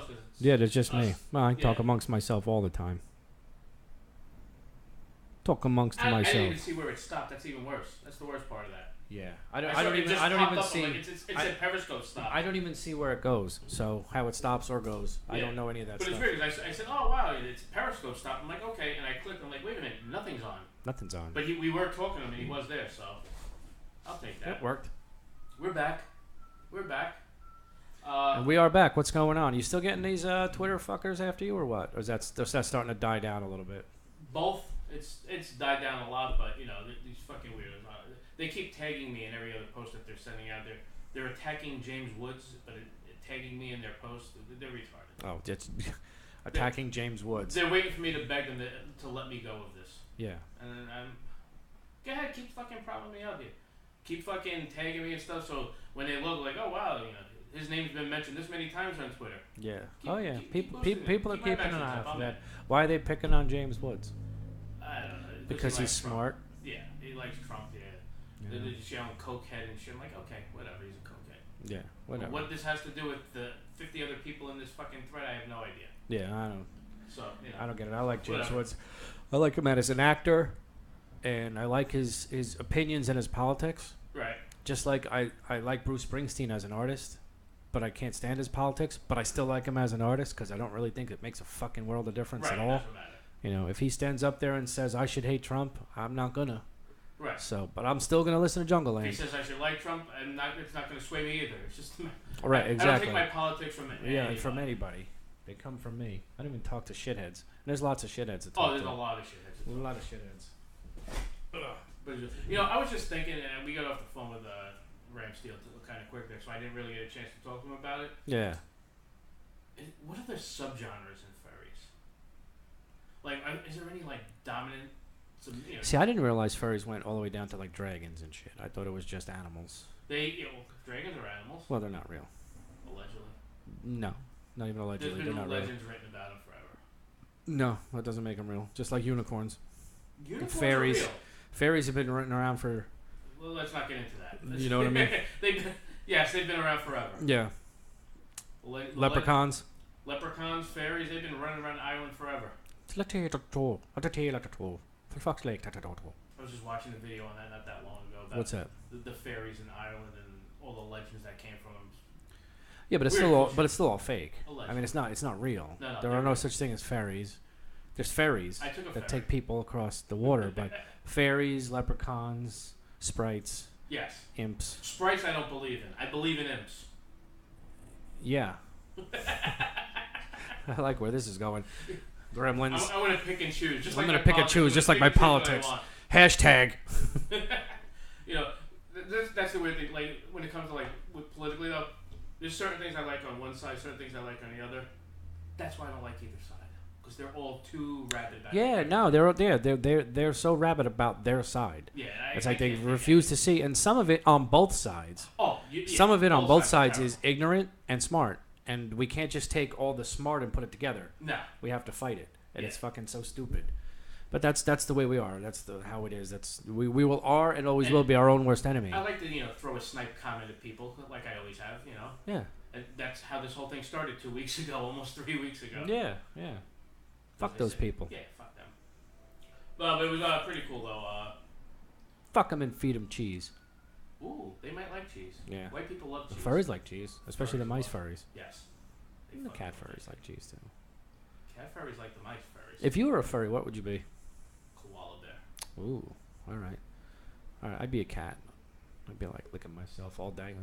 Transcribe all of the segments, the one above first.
'cause it's Yeah, there's just us. me. Well, I talk Yeah. amongst myself all the time. Talk amongst I myself. didn't even see where it stopped. That's even worse. That's the worst part of that. Yeah, I don't even see. Like, it said Periscope stop. I don't even see where it goes. So how it stops or goes, I Yeah. don't know any of that But stuff. it's weird 'cause I said, "Oh wow, it's Periscope stop." I'm like, "Okay," and I clicked. I'm like, "Wait a minute, nothing's on." Nothing's on. But we were talking to him, and he was there, so I'll take that. It worked. We're back. We're back. And we are back. What's going on? You still getting these Twitter fuckers after you, or what? Or is that starting to die down a little bit? Both. It's died down a lot, but you know these fucking weirdos. They keep tagging me in every other post that they're sending out. They're attacking James Woods, but tagging me in their post. They're retarded. Oh, it's attacking James Woods. They're waiting for me to beg them to let me go of this. Yeah. And then go ahead, keep fucking propping me up here. Keep fucking tagging me and stuff. So when they look like, oh wow, you know, his name's been mentioned this many times on Twitter. Yeah. Keep People boosting it. people are Keep my keeping an mentions eye up. out for I'm that. Why are they picking on James Woods? I don't know. Because he he's likes Trump. smart. Yeah, he likes Trump. Yeah. They're just yelling cokehead and shit. I'm like, okay, whatever. He's a cokehead. Yeah. Whatever. What this has to do with the 50 other people in this fucking thread, I have no idea. Yeah, I don't. So you know, I don't get it. I like James Whatever. Woods. I like him as an actor, and I like his opinions and his politics. right. Just like I like Bruce Springsteen as an artist, but I can't stand his politics. But I still like him as an artist because I don't really think it makes a fucking world of difference Right. at all. Doesn't matter. You know, if he stands up there and says I should hate Trump, I'm not gonna. Right. So, but I'm still gonna listen to Jungle If he Land. says I should like Trump, it's not going to sway me either. It's just Right, I exactly. don't take my politics from Yeah, from anybody. They come from me. I don't even talk to shitheads. And there's lots of shitheads to Oh, talk there's to. a lot of shit. A lot of shitheads. But you know, I was just thinking, and we got off the phone with Ram Steele kind of quick there, so I didn't really get a chance to talk to him about it. Yeah. What are the subgenres in furries? Like, is there any like dominant? You know, See, I didn't realize furries went all the way down to like dragons and shit. I thought it was just animals. dragons are animals, Well, they're not real. allegedly. No, not even allegedly. There's They're been not real. legends written about them forever. No, that doesn't make them real. Just like unicorns. Unicorns fairies. are real. Fairies have been running around for. Well, let's not get into that. You know what I mean? They've been around forever. Yeah. Leprechauns. Leprechauns, fairies, they've been running around the island forever. For fuck's sake. I was just watching the video on that not that long ago about What's that? the fairies in Ireland and all the legends that came from them. Yeah, but it's Weird still all, bullshit. but it's still all fake. Allegedly. I mean, it's not real. No, there they're are no real. such thing as fairies. There's fairies I took a that ferry. take people across the water, but fairies, leprechauns, sprites, Yes. imps. Sprites I don't believe in. I believe in imps. Yeah. I like where this is going. Gremlins. I want to pick and choose. Just I'm like gonna my pick and politics, choose, I'm just gonna like pick my and choose what I politics. want. Hashtag. You know, that's the weird thing. Like when it comes to like with politically though, there's certain things I like on one side, certain things I like on the other. That's why I don't like either side because they're all too rabid. Back Yeah, and no, they're so rabid about their side. yeah. It's like I they can't take refuse to see, and some of it on both sides. it. Oh, yeah, Some of it on both are sides terrible. is ignorant and smart, and we can't just take all the smart and put it together. No. We have to fight it, and it's Yeah. fucking so stupid. But that's the way we are. That's how it is. That's we will are and always will be our own worst enemy. I like to throw a snipe comment at people like I always have. Yeah, And that's how this whole thing started 2 weeks ago, almost 3 weeks ago. yeah. Fuck As I those say. people. Yeah, fuck them. But it was pretty cool though. Fuck them and feed them cheese. Ooh, they might like cheese. Yeah. White people love The cheese. furries like cheese, especially the mice love- furries. Yes. They And the fucking cat love furries like cheese too. Cat furries like the mice furries. If you were a furry, what would you be? Koala bear. Ooh, all right. I'd be a cat. I'd be like licking myself all day.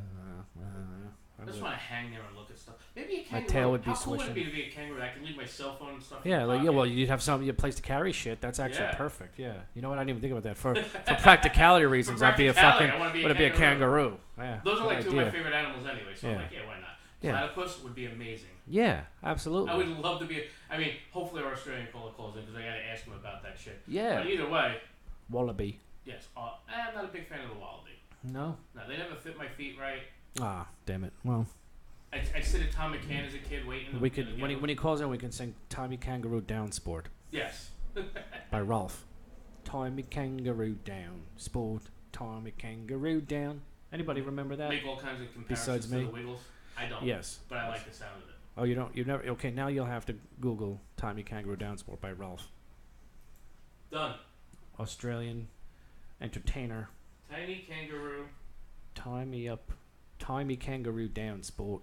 I just want to hang there and look at stuff. Maybe a My kangaroo. tail would be How cool would it be swishing. to be a kangaroo? I can leave my cell phone and stuff. Yeah, in like the yeah. Well, pocket. you'd have some place to carry shit. That's actually Yeah. perfect. Yeah. You know what? I didn't even think about that. For practicality reasons, I'd be a practicality, fucking. I wanna be a Would it be a kangaroo. kangaroo? Yeah. Those are like good two of my idea. favorite animals anyway. So Yeah. I'm like, yeah, why not? Yeah. Platypus would be amazing. Yeah, absolutely. I would love to be. I mean, hopefully our Australian caller calls in because I got to ask him about that shit. Yeah. But either way, Wallaby. yes. I'm not a big fan of the wallaby. No. No, they never fit my feet right. Ah, damn it. Well, I sit at Tom McCann as a kid waiting. we could when he calls in, we can sing "Tommy Kangaroo Down Sport" Yes. by Rolf. Tommy Kangaroo Down Sport. Tommy Kangaroo Down. Anybody remember that? Make all kinds of comparisons Besides to me? the Wiggles. I don't. Yes. But I like the sound of it. Oh, you don't. You never. Okay, now you'll have to Google "Timey Kangaroo Down Sport" by Ralph. Done. Australian entertainer. Tiny kangaroo. Timey Kangaroo Down Sport.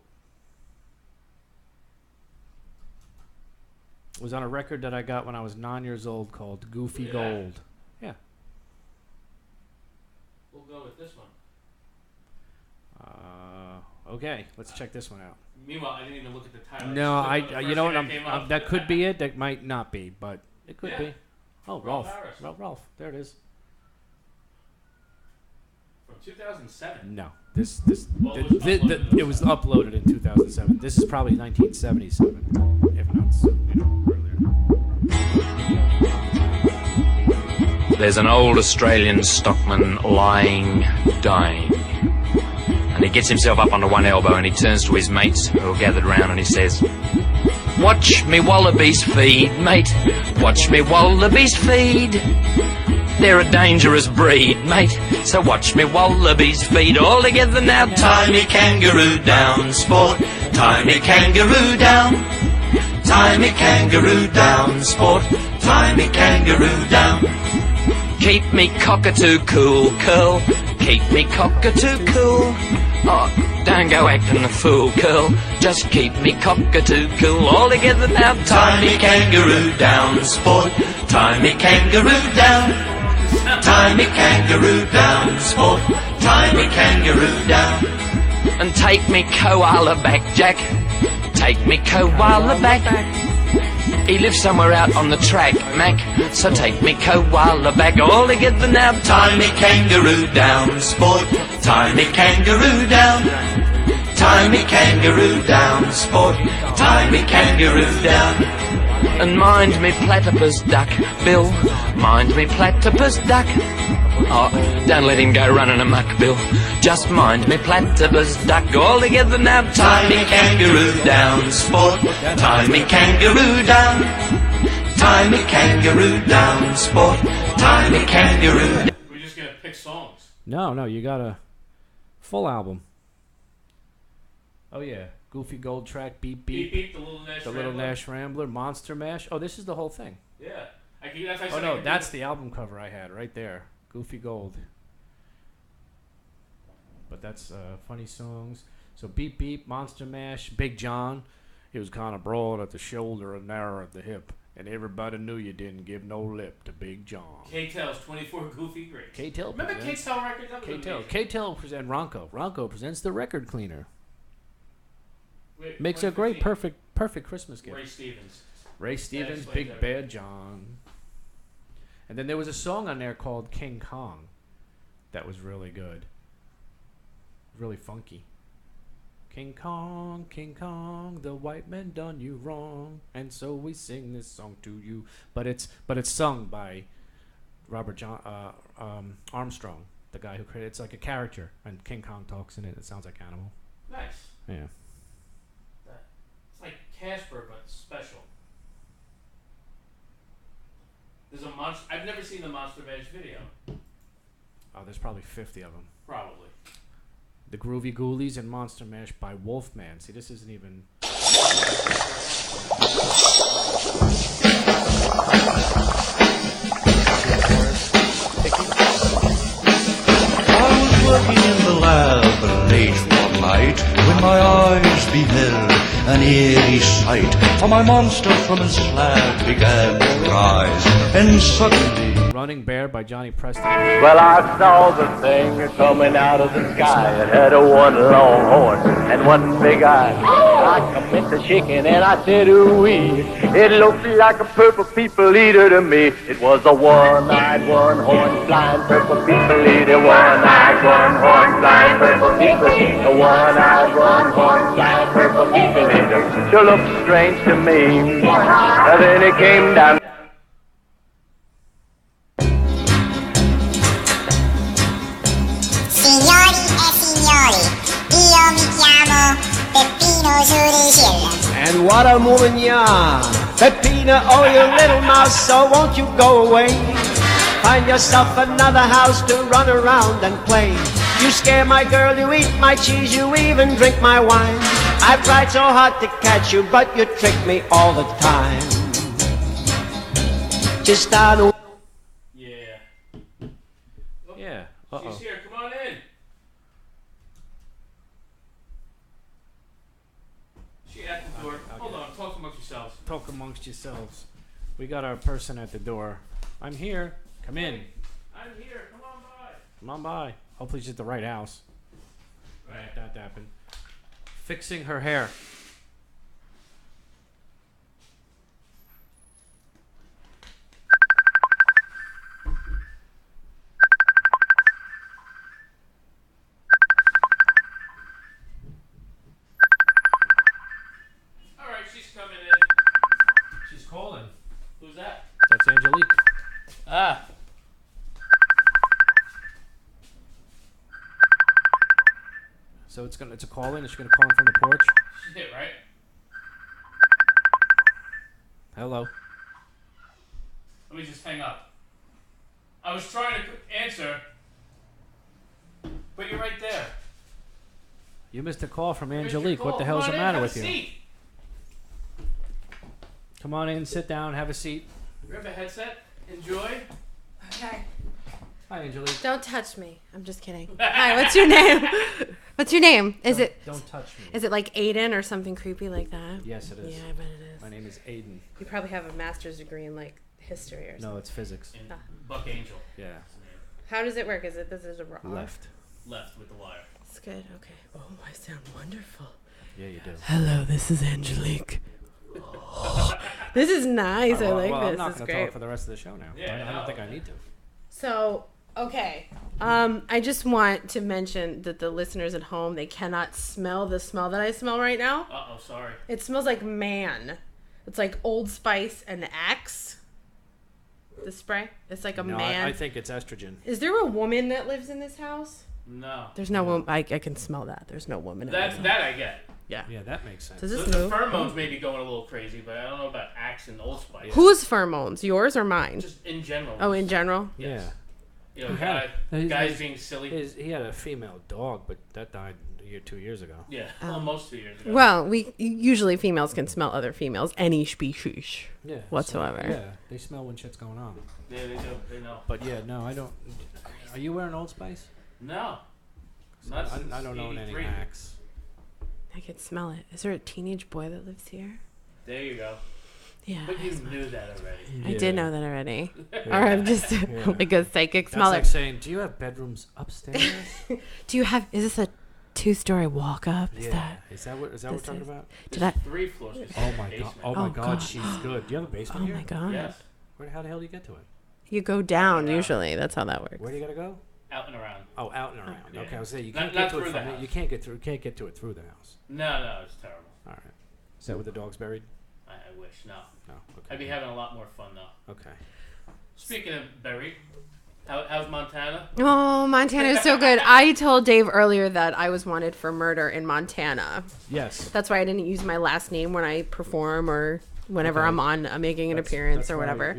It was on a record that I got when I was 9 years old called Goofy Gold. Yeah. We'll go with this one. Okay, let's check this one out. Meanwhile, I didn't even look at the title. No, You know what? that could be it. That might not be, but it could be. Oh, Ralph Ralph. Harris. Ralph. There it is. From 2007. No, Well, it was uploaded in 2007. This is probably 1977, if not earlier. There's an old Australian stockman lying, dying. And he gets himself up onto one elbow and he turns to his mates who are gathered round and he says, "Watch me wallabies feed, mate. Watch me wallabies feed. They're a dangerous breed, mate. So watch me wallabies feed. All together now, tie me kangaroo down, sport. Tie me kangaroo down. Tie me kangaroo down, sport. Tie me kangaroo down. Keep me cockatoo cool, curl. Keep me cockatoo cool. Oh, don't go acting a fool, curl. Just keep me cockatoo cool. All together now, tie me kangaroo down, sport. Tie me kangaroo down. Tie me kangaroo down, sport. Tie me kangaroo down. And take me koala back, Jack. Take me koala back. He lives somewhere out on the track, Mac. So take me koala back. All together now, tie me kangaroo down, sport. Tie me kangaroo down. Tie me kangaroo down, sport. Tie me kangaroo down. And mind me platypus duck, Bill. Mind me platypus duck. Oh, don't let him go running amok, Bill. Just mind me platypus duck. All together now, tie me kangaroo down, sport. Tie me kangaroo down. Tie me kangaroo down, sport. Tie me kangaroo down. We're just gonna pick songs. No, you got a full album. Oh yeah, Goofy Gold track, Beep Beep, Beep, the Little Nash the Rambler. Little Nash Rambler, Monster Mash. Oh, this is the whole thing. Yeah. Oh no, that's the album cover I had right there, Goofy Gold. But that's funny songs. So Beep Beep, Monster Mash, Big John. He was kind of broad at the shoulder and narrow at the hip, and everybody knew you didn't give no lip to Big John. K-Tel's 24 Goofy Greats. K-Tel. Remember K-Tel records? That was amazing. K-Tel presents Ronco. Ronco presents the record cleaner. Wait, Makes a great, 2015. perfect Christmas gift. Ray Stevens. Big explains Bad John. And then there was a song on there called King Kong that was really good. Really funky. King Kong, the white man done you wrong, and so we sing this song to you. But it's sung by Robert Armstrong, the guy who created. It's like a character, and King Kong talks in it. It sounds like Animal. Nice. Yeah. It's like Casper, but special. There's a monster. I've never seen the Monster Mash video. Oh, there's probably 50 of them. Probably. The Groovy Ghoulies and Monster Mash by Wolfman. See, this isn't even... I was working in the lab late one night when my eyes beheld an eerie sight. For my monster from his slab began to rise, and suddenly... Running Bear by Johnny Preston. Well, I saw the thing coming out of the sky. It had a one long horn and one big eye. I commenced shaking and I said, ooh-wee. It looked like a purple people eater to me. It was a one-eyed, one-horn, flying purple people eater. One-eyed, one-horn, flying purple people eater. A one-eyed, one-horn, flying purple people eater. Sure looked strange to me. And then it came down. Signori e signori, io mi chiamo Peppino Giurisilla. And what a woman you are, Peppina, oh you little mouse, so won't you go away? Find yourself another house to run around and play. You scare my girl, you eat my cheese, you even drink my wine. I've tried so hard to catch you, but you trick me all the time. Just start. Yeah. Yeah. She's here. Come on in. She at the door. Hold on. Talk amongst yourselves. Talk amongst yourselves. We got our person at the door. I'm here. Come in. I'm here. Come on by. Come on by. Hopefully she's at the right house. Right. That happened. Fixing her hair. All right. She's coming in. She's calling. Who's that? That's Angelique. Ah. So it's a call in. Is she gonna call in from the porch? Shit, right? Hello. Let me just hang up. I was trying to answer, but you're right there. You missed a call from Mr. Angelique. What Cole, the hell's come the on in, matter have with a you? seat. Come on in, sit down, have a seat. Grab a headset. Enjoy. Okay. Hi, Angelique. Don't touch me. I'm just kidding. Hi, what's your name? What's your name? Don't touch me. Is it like Aiden or something creepy like that? Yes, it is. Yeah, I bet it is. My name is Aiden. You probably have a master's degree in like history or something. No, it's physics. And Buck Angel. Yeah. How does it work? Is it this is a rock? Left. Left with the wire. It's good. Okay. Oh, I sound wonderful. Yeah, you do. Hello, this is Angelique. This is nice. I like well, this. I'm not It's going to great. talk for the rest of the show now. Yeah, I don't think I need to. So, okay. I just want to mention that the listeners at home, they cannot smell the smell that I smell right now. Uh-oh, sorry. It smells like man. It's like Old Spice and Axe. The spray. It's like a No, man. I think it's estrogen. Is there a woman that lives in this house? No. There's no woman. I can smell that. There's no woman in this house. That I get. Yeah. Yeah, that makes sense. Does The, this the move? pheromones may be going a little crazy, but I don't know about Axe and Old Spice. Whose pheromones? Yours or mine? Just in general. Oh, in general? Yeah. You know, had- guys being silly. He had a female dog, but that died 2 years ago. Yeah, almost 2 years ago. Well, usually females can smell other females, any species Yeah. whatsoever. Yeah, they smell when shit's going on. Yeah, they do. They know. But yeah, no, I don't. Are you wearing Old Spice? No. Not since I don't own any 83. Axe. I can smell it. Is there a teenage boy that lives here? There you go. Yeah. But you knew that already. I did know that already. Or I'm just like a psychic That's smeller. like saying, do you have bedrooms upstairs? Is this a 2-story walk up? Is that what we're this talking is- about? Did I? 3 floors. It's Oh a my god! basement. Oh my Oh, god, God. she's good. Do you have a Oh basement here? my god. Yes. How the hell do you get to it? You go down Yeah. usually. That's how that works. Where do you gotta go? Out and around. Oh, out and around. Yeah. Okay, I was saying you Not- can't not get to it through from the it. house. You can't get to it through the house. No, it's terrible. All right. Is that where the dog's buried? I wish. No. No. Okay. I'd be having a lot more fun though. Okay. Speaking of buried, how's Montana? Oh, Montana is so good. I told Dave earlier that I was wanted for murder in Montana. Yes. That's why I didn't use my last name when I perform or whenever Okay. I'm on making an That's appearance or why whatever.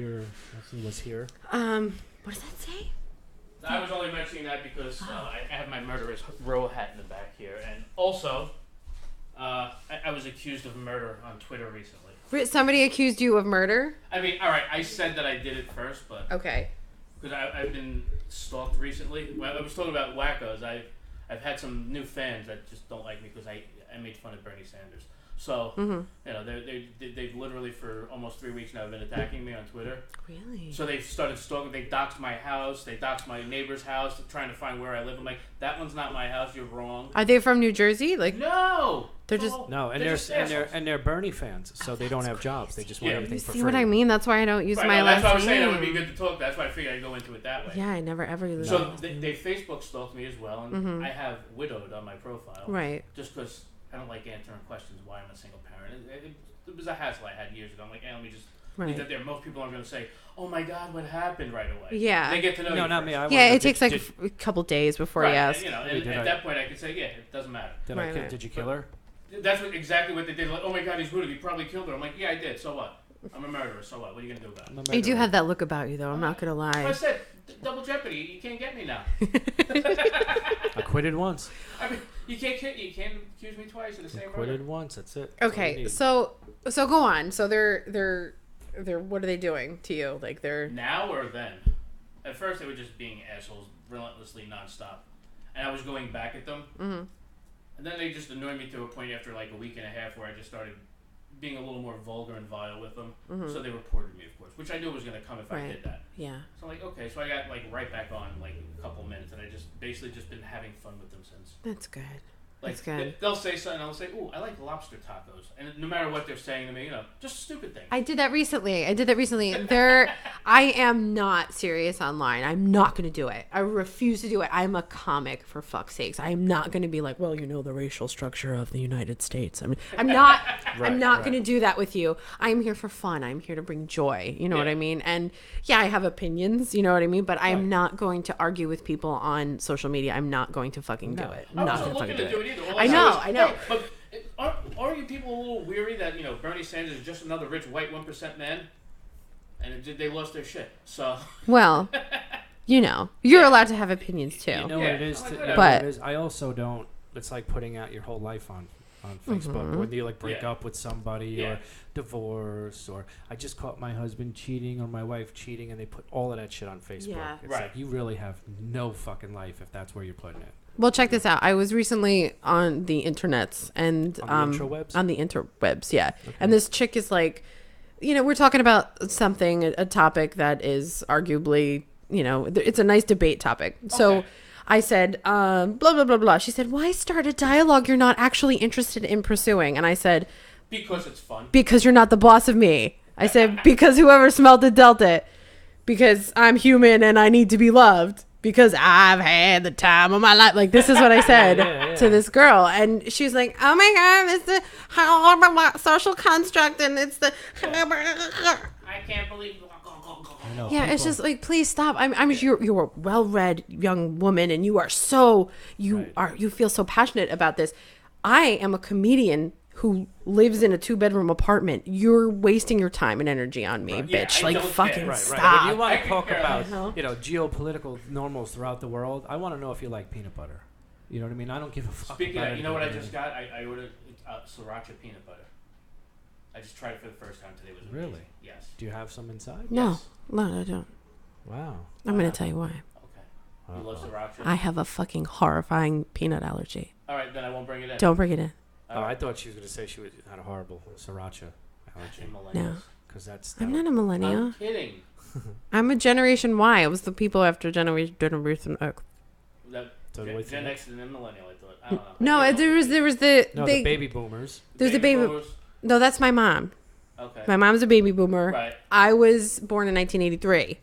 He was here. What does that say? I was only mentioning that because I have my murderer's row hat in the back here, and also I was accused of murder on Twitter recently. Somebody accused you of murder? I mean, all right, I said that I did it first, but Okay. because I've been stalked recently. Well, I was talking about wackos. I've had some new fans that just don't like me because I made fun of Bernie Sanders. So you know they've literally for almost 3 weeks now been attacking me on Twitter. Really? So they've started stalking. They doxed my house. They doxed my neighbor's house, trying to find where I live. I'm like, that one's not my house. You're wrong. Are they from New Jersey? Like, No. They're just- No, and just assholes. they're Bernie fans, so they don't have jobs. They just want Yeah. everything you for see free. what I mean? That's why I don't use Right, my no, last that's why I was saying it name. would be good to talk. That's why I figured I'd go into it that way. Yeah, I never ever use So that. they Facebook stalked me as well, and I have widowed on my profile. Right. Just because I don't like answering questions why I'm a single parent. It was a hassle I had years ago. I'm like, hey, let me just leave Right. that there. Most people aren't going to say, oh my God, what happened right away. Yeah. They get to know you No, not first. me. I Yeah, wanted it to- takes like did, a couple days before Right, you ask. and, you know, Did and I- at that point I could say, yeah, it doesn't matter. did, Right, I, right. did you kill her? That's exactly what they did. Like, oh my God, he's rooted. He probably killed her. I'm like, yeah, I did. So what? I'm a murderer. So what? What are you gonna do about it? I'm a You do murderer. have that look about you, though. I'm not gonna I lie. said, double jeopardy. You can't get me now. Acquitted once. I mean, You can't accuse me twice of the same murder. Acquitted once. That's it. That's all you Okay, need. so go on. So they're what are they doing to you? Like they're Now or then? At first, they were just being assholes, relentlessly, nonstop, and I was going back at them. Mm-hmm. And then they just annoyed me to a point after like a week and a half where I just started being a little more vulgar and vile with them. Mm-hmm. So they reported me, of course, which I knew was going to come if I Right. did that. yeah. So I'm like, okay, so I got like right back on like a couple minutes, and I just basically just been having fun with them since. That's good. Like That's good. they'll say something, I'll say, "Ooh, I like lobster tacos," and no matter what they're saying to me, just stupid things. I did that recently. I am not serious online. I'm not going to do it. I refuse to do it. I'm a comic, for fuck's sakes. I am not going to be like, well, the racial structure of the United States. I'm not. I'm not going to do that with you. I'm here for fun. I'm here to bring joy. You know what I mean? And yeah, I have opinions. You know what I mean? But I'm not going to argue with people on social media. I'm not going to fucking do it. I I'm not wasn't going to looking fucking to do do it. it either. All I said know, was, I know. "Hey, but are you people a little weary that Bernie Sanders is just another rich white 1% man, and they lost their shit? So Well, you're allowed to have opinions too. You know Yeah, what it is? I like You that. know But- what it is? I also don't. It's like putting out your whole life on Facebook. When you like break Yeah. up with somebody Yeah. or divorce, or I just caught my husband cheating or my wife cheating, and they put all of that shit on Facebook. Yeah. It's Right. like you really have no fucking life if that's where you're putting it. Well, check this out. I was recently on the internets and On the intrawebs? on the interwebs, yeah. And this chick is like, we're talking about something, a topic that is arguably, it's a nice debate topic. So Okay. I said, blah blah blah blah. She said, "Why start a dialogue you're not actually interested in pursuing?" And I said, because it's fun. "Because you're not the boss of me." I said, "Because whoever smelled it dealt it. Because I'm human and I need to be loved. Because I've had the time of my life." Like, this is what I said to this girl. And she's like, "Oh my God, it's the social construct and it's the..." I can't believe. I know. Yeah, it's people- just like, please stop. You're a well-read young woman and you are so, you feel so passionate about this. I am a comedian who lives in a 2-bedroom apartment. You're wasting your time and energy on me, Yeah, bitch. I Like, don't fucking care. Right. stop. When you want I to can talk care about, less. geopolitical normals throughout the world, I want to know if you like peanut butter. You know what I mean? I don't give a fuck. Speaking about of that, you know what I anything. just got? I ordered sriracha peanut butter. I just tried it for the first time today. It was amazing. Really? Yes. Do you have some inside? No, Yes. no, I don't. Wow. I'm going to tell you why. Okay. You love sriracha? I have a fucking horrifying peanut allergy. All right, then I won't bring it in. Don't bring it in. Oh, I thought she was going to say she had a horrible siracha allergy. No. Because that's... I'm not a millennial. I'm kidding. I'm a Generation Y. It was the people after Generation That, Totally Gen think- X and then millennial, I thought. I don't know. No, there was the... No, they, the baby boomers. There's a baby... boomers? No, that's my mom. Okay. My mom's a baby boomer. Right. I was born in 1983.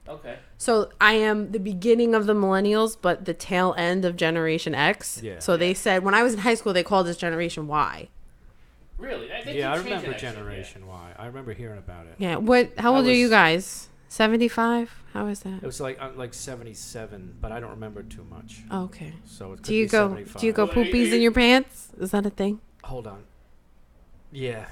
Okay. So I am the beginning of the millennials, but the tail end of Generation X. Yeah. So they said, when I was in high school, they called us Generation Y. Really? They Yeah, I keep changing remember that shit, Generation Y. I remember hearing about it. Yeah. How I old are you was- guys? 75? How is that? It was like 77, but I don't remember too much. Oh, okay. So it could Do you be go 75. poopies in your pants? Is that a thing? Hold on. Yeah.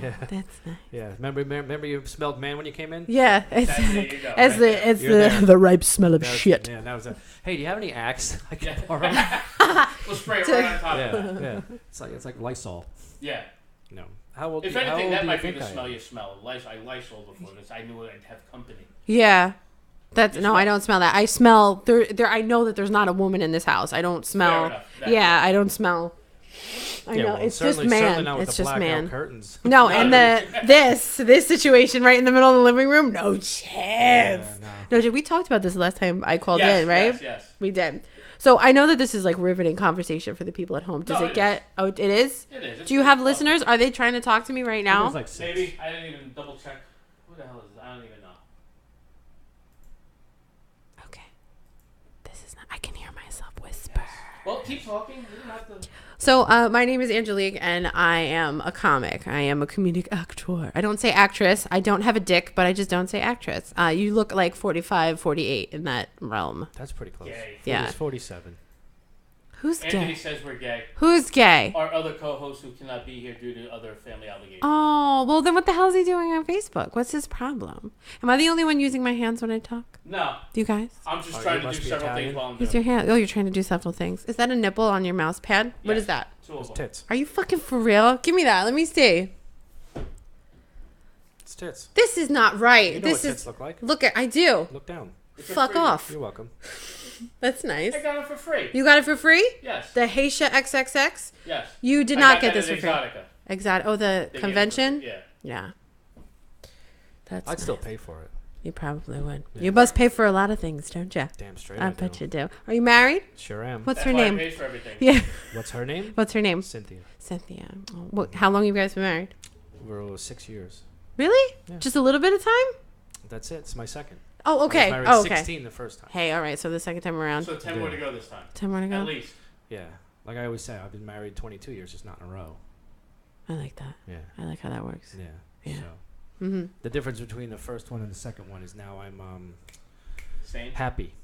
Yeah. That's nice. Yeah. Remember you smelled man when you came in? Yeah, it's There you go, as right the there. it's You're there. the ripe smell of That was- shit. Yeah, that was a. Hey, do you have any Axe? I can Yeah. borrow. We'll spray it right on top. Yeah, yeah. It's like Lysol. Yeah. No. How old? If how anything, old that do you might be think the I smell am? you smell. I Lysol before this. I knew I'd have company. Yeah. That's You no, I smell- don't smell that. I smell there. I know that there's not a woman in this house. I don't smell. enough. That- Yeah, I don't smell. I Yeah, know well, it's just certainly man. not with It's the just blackout man. curtains. No, and this situation right in the middle of the living room. No chance. Yeah, No, we talked about this the last time I called Yes, in, right? yes, yes. We did. So I know that this is like riveting conversation for the people at home. Does No, it it get? Oh, it is. It is. It's Do you have pretty fun. listeners? Are they trying to talk to me right It now? was like 6. Maybe. I didn't even double check. Who the hell is this? I don't even know. Okay. This is not. I can hear myself whisper. Well, keep talking. You don't have to. So, my name is Angelique, and I am a comic. I am a comedic actor. I don't say actress. I don't have a dick, but I just don't say actress. You look like 45, 48 in that realm. That's pretty close. Yay. Yeah. It's 47. Who's Anthony gay? says we're gay. Who's gay? Our other co-host who cannot be here due to other family obligations. Oh, well then what the hell is he doing on Facebook? What's his problem? Am I the only one using my hands when I talk? No, Do you guys? I'm just Oh, trying you to must do be several Italian. things while I'm Use doing your hand. Oh, you're trying to do several things. Is that a nipple on your mouse pad? What Yes. is that? Two of It's them. tits. Are you fucking for real? Give me that. Let me see. It's tits. This is not right. You know this what is. tits look like. Look at. I do. Look down. It's for Fuck free. off. You're welcome. That's nice. I got it for free. You got it for free? Yes. The Haisha XXX? Yes. You did I not got get that this at for free. Exotica. Exactly. Oh, the They gave it for convention? free. Yeah. Yeah. That's I'd still nice. pay for it. You probably would. You must pay for a lot of things, don't you? Damn straight. I I bet do. you do. Are you married? Sure am. What's That's her why name? I paid for everything. Yeah. What's her name? What's her name? Cynthia. Cynthia. Oh, how long have you guys been married? We're 6 years. Really? Yeah. Just a little bit of time? That's it. It's my second. Oh, okay. I was married Oh, okay. 16 the first time. Hey, all right. So the second time around, So 10 more to go this time. 10 more to go. At least. Yeah. Like I always say, I've been married 22 years, just not in a row. I like that. Yeah. I like how that works. Yeah. Yeah. So Mm-hmm. the difference between the first one and the second one is now I'm Same. happy.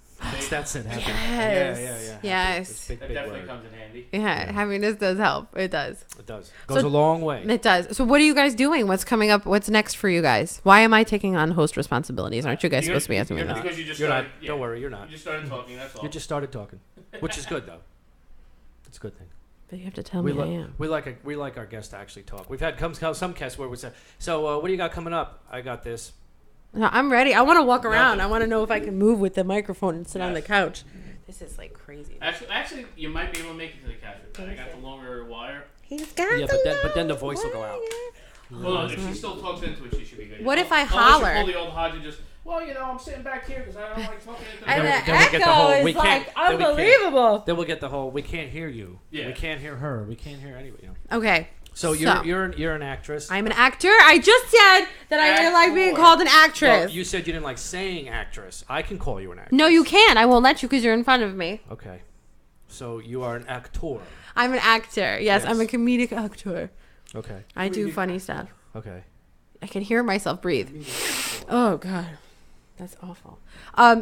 That's it. Happy. Yes. Yeah. Yes. It's a big, That big definitely word. comes in handy. Yeah, happiness does help. It does. It does. Goes a long way. It does. So what are you guys doing? What's coming up? What's next for you guys? Why am I taking on host responsibilities? Aren't you guys supposed to be asking me You're that? Because you just You're not. started, Don't worry. You're not. You just started talking, that's all. You just started talking, which is good though. It's a good thing. But you have to tell We, me I li- am. we like our guests to actually talk. We've had some guests where we say, "So what do you got coming up?" I got this. No, I'm ready. I want to walk around. Nothing. I want to know if I can move with the microphone and sit on the Yes. couch. This is like crazy. Actually, you might be able to make it to the couch. I got the longer wire. He's got Yeah, but then the voice will go out. Hold on, if she still talks into it, she should be good. What if I Unless holler? you pull the old Hodge and just, well, I'm sitting back here because I don't like talking into the And the Then we'll get the echo whole- is we can't- like then we can't. unbelievable. Then we'll get the whole. We can't hear you. Yeah. We can't hear her. We can't hear anybody. You know. Okay. So you're an actress. I'm an actor. I just said that I didn't like being called an Well, actress. you said you didn't like saying actress. I can call you an actress. No, you can't. I won't let you because you're in front of me. Okay. So you are an actor. I'm an actor. Yes, Yes. I'm a comedic actor. Okay. I do funny stuff. Okay. I can hear myself breathe. Oh God, that's awful.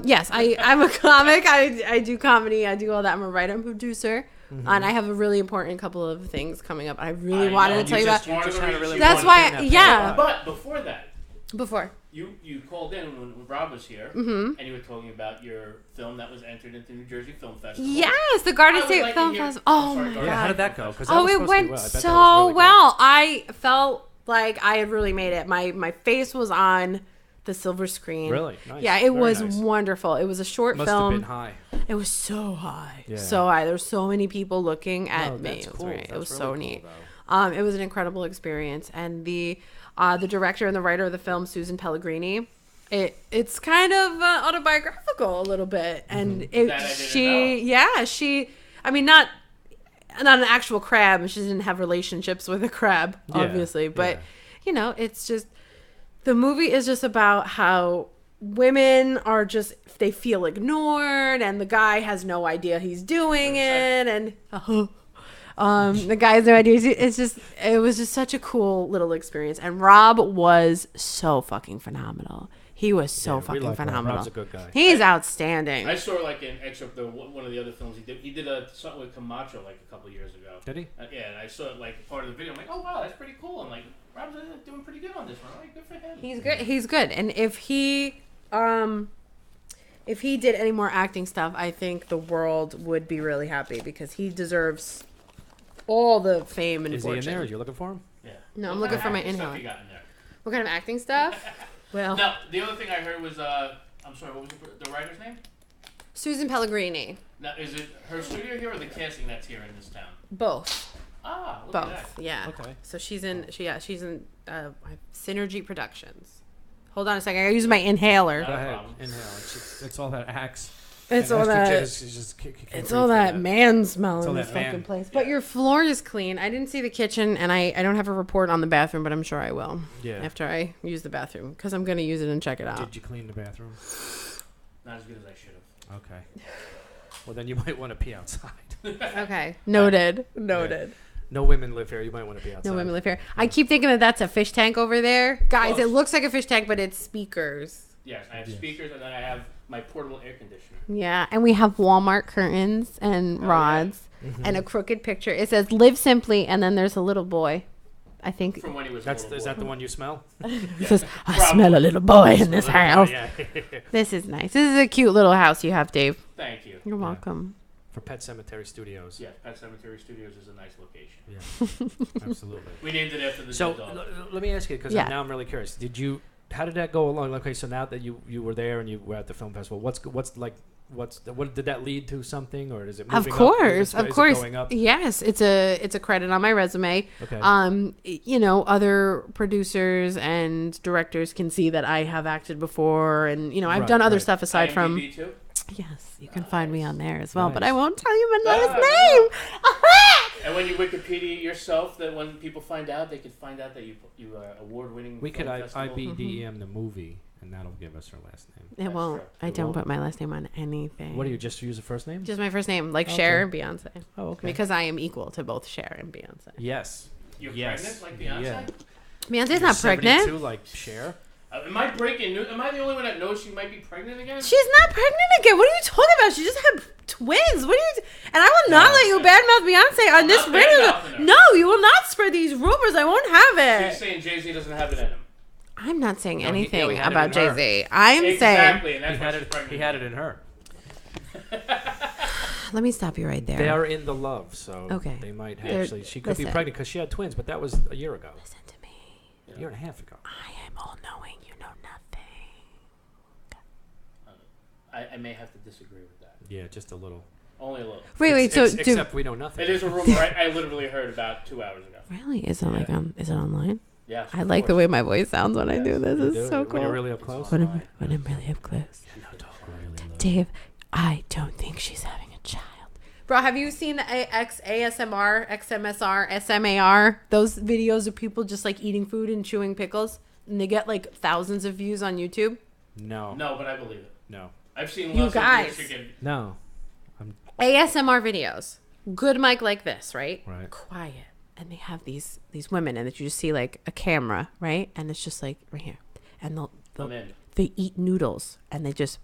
Yes, I'm a comic. I do comedy. I do all that. I'm a writer and producer, and I have a really important couple of things coming up. I really I wanted know, to tell you you just- about. you just had a really That's important why, thing that yeah. But before that, Before. you called in when Rob was here, and you were talking about your film that was entered into New Jersey Film Festival. Yes, the Garden I would State like to Film hear- Festival. I'm Oh sorry, my Garden. God. Yeah. How did that go? 'Cause that Oh, was it supposed to be went well. I bet that so was really good. well. I felt like I had really made it. My face was on the silver screen. Really? Nice. Yeah, it Very was nice. wonderful. It was a short Must film. have been high. It was so high. Yeah. So high. There were so many people looking at No, me. that's It was cool. great. It That's was really so cool, neat. though. It was an incredible experience. And the director and the writer of the film, Susan Pellegrini, it's kind of autobiographical a little bit. And Mm-hmm. That I didn't know. I mean, not an actual crab. She didn't have relationships with a crab, Yeah, obviously. But, yeah. It's just, the movie is just about how women are just, they feel ignored, and the guy has no idea he's doing it, and the guy has no idea. It was just such a cool little experience, and Rob was so fucking phenomenal. He was so Yeah, we fucking like Rob. phenomenal. Rob's a good guy. He's outstanding. I saw like an excerpt of one of the other films he did. He did something with Camacho like a couple of years ago. Did he? Yeah, and I saw like part of the video. I'm like, oh wow, that's pretty cool. I'm like, Rob's doing pretty good on this one. Like, good for him. He's good. He's good. And if he did any more acting stuff, I think the world would be really happy because he deserves all the fame and Is he in fortune. there? Are you looking for him? Yeah. No, I'm What looking kind for of my acting stuff inhaler. you got in there? What kind of acting stuff? Well, No, the other thing I heard was I'm sorry, what was the writer's name? Susan Pellegrini. Now, is it her studio here or the casting that's here in this town? Both. Ah, look at Both. that. Yeah. Okay. So she's in Synergy Productions. Hold on a second. I gotta use my inhaler. Go ahead. problem. Inhale. It's all that axe. It's and all estrogen that. is just can't It's breathe all through that man smell It's in all this that fucking man. place. But your floor is clean. I didn't see the kitchen, and I don't have a report on the bathroom, but I'm sure I will. Yeah. After I use the bathroom, because I'm gonna use it and check it out. Did you clean the bathroom? Not as good as I should have. Okay. Well, then you might want to pee outside. Okay. Noted. Noted. No women live here. You might want to be outside. No women live here. I keep thinking that that's a fish tank over there, guys. Close. It looks like a fish tank, but it's speakers. Yes, I have speakers and then I have my portable air conditioner. Yeah, and we have Walmart curtains and Oh, rods. yeah. and a crooked picture. It says "Live simply," and then there's a little boy. I think From when he was That's a little is boy. that the one you smell? it says, "I smell a little boy in this house." This is nice. This is a cute little house you have, Dave. Thank you. You're welcome. For Pet Cemetery Studios. Yeah, Pet Cemetery Studios is a nice location. Yeah, absolutely. We named it after the So dead dog. let me ask you, because Yeah. now I'm really curious. How did that go along? Okay, so now that you were there and you were at the film festival, what did that lead to something, or is it moving Of course, up? of Is it course. going up? Yes, it's a credit on my resume. Okay. You know, other producers and directors can see that I have acted before, and you know, I've Right, done other right. stuff aside from. IMDb too? Yes, you can find me on there as well, but Nice. I won't tell you my last Ah, name. And when you Wikipedia yourself, that when people find out, they could find out that you are award-winning. We could film festival. IBDM the movie, and that'll give us her last name. It That's won't. true. I It don't won't? put my last name on anything. What do you just use the first name? Just my first name, like Okay. Cher and Beyonce, Oh, okay. because I am equal to both Cher and Beyonce. Yes. You're Yes. pregnant like Beyonce? Yeah. Beyonce's You're not 72 pregnant. like Cher. Am I breaking news? Am I the only one that knows she might be pregnant again? She's not pregnant again. What are you talking about? She just had twins. What are you? And I will not let you badmouth Beyonce on this not radio. badmouthing her. No, you will not spread these rumors. I won't have You're it. saying Jay-Z doesn't have it in him. I'm not saying he anything had it about in her. Jay Z. I'm Exactly, and He that's why had she's it. pregnant. He had it in her. saying. Let me stop you right there. They are in the love, so Okay. they might They're- actually. She could be listen. pregnant because she had twins, but that was a year ago, Listen to me. a year and a half ago. I am all knowing. You know nothing. I may have to disagree with that. Yeah, just a little. Only a little. Wait. So, except we know nothing. It is a rumor I literally heard about 2 hours ago. really? Is it like Is it online? Yes. I like the way my voice sounds when I do this. You It's do so it cool. when you're really up close. When I'm really up close. Dave, I don't think she's having a child. Bro, have you seen the ASMR, XMSR, SMAR? Those videos of people just like eating food and chewing pickles? And they get like thousands of views on YouTube? No, No, but I believe it. no, I've seen You lots guys. of chicken. no. ASMR videos. Good mic like this, right? Right. Quiet. And they have these women and that you just see like a camera, right? And it's just like right here. And I'm in. they eat noodles and they just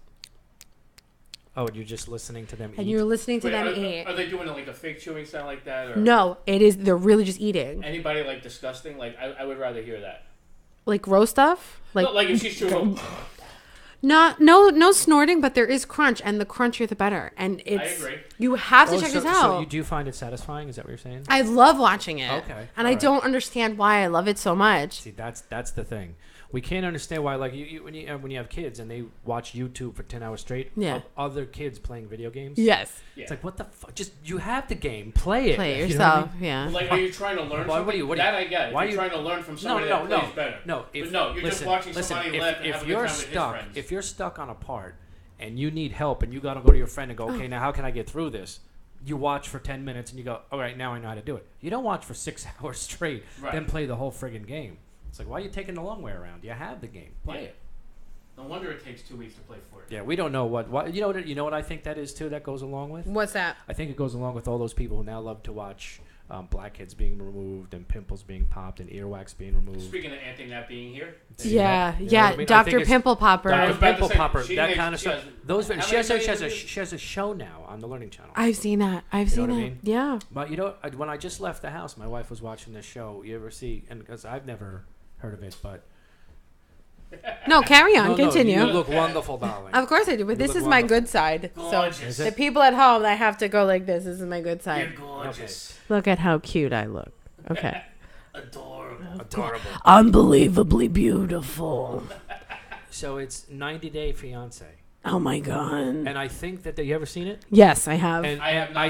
Oh, you're just listening to them and eat. you're listening to Wait, them are, eat. are they doing like a fake chewing sound like that? Or No, they're really just eating. anybody like disgusting? Like I would rather hear that. Like roast stuff? Like, like if she's chewing. No snorting, but there is crunch, and the crunchier the better. And it's agree. you have to Oh, check so, this out. So you do find it satisfying? Is that what you're saying? I love watching it. Okay, And I alright. don't understand why I love it so much. See, that's the thing. We can't understand why, like, when you have kids and they watch YouTube for 10 hours straight Yeah. of other kids playing video games. Yes. It's like, what the fuck? Just, you have the game. Play it. Play it You know what I yourself. mean? Yeah. Like, are you trying to learn Why- something? what do you- that I get. why You're you- trying to learn from somebody that plays better. No, But no, you're just watching somebody live and have a if good you're time with his stuck, friends. if you're stuck on a part and you need help and you got to go to your friend and go, okay, now how can I get through this? You watch for 10 minutes and you go, all right, now I know how to do it. You don't watch for 6 hours straight, Right. then play the whole friggin' game. It's like, why are you taking the long way around? You have the game. Play Yeah. it. No wonder it takes 2 weeks to play for it. Yeah, we don't know what you know what I think that is too. That goes along with. What's that? I think it goes along with all those people who now love to watch blackheads being removed and pimples being popped and earwax being removed. Speaking of Anthony not being here, Yeah. You know Yeah. what I mean? I Dr. think it's- Pimple Popper. I was Dr. about to Pimple say, Popper, she that makes- kind of she stuff. has- Those how she has many a videos? she has a show now on the Learning Channel. I've seen that. I've You seen know that. what I mean? Yeah. But you know, when I just left the house, my wife was watching this show. You ever see? And because I've never heard of it, but No, carry on. No, Continue. you look wonderful, darling. Of course I do, but You this look is my wonderful. good side. Gorgeous. So the people at home, I have to go like this. This is my good You're side. gorgeous. Look at how cute I look. Okay. Adorable. Adorable. Unbelievably beautiful. So it's 90 Day Fiance, Oh my god. and I think that you ever seen it? Yes, I have. And I have not I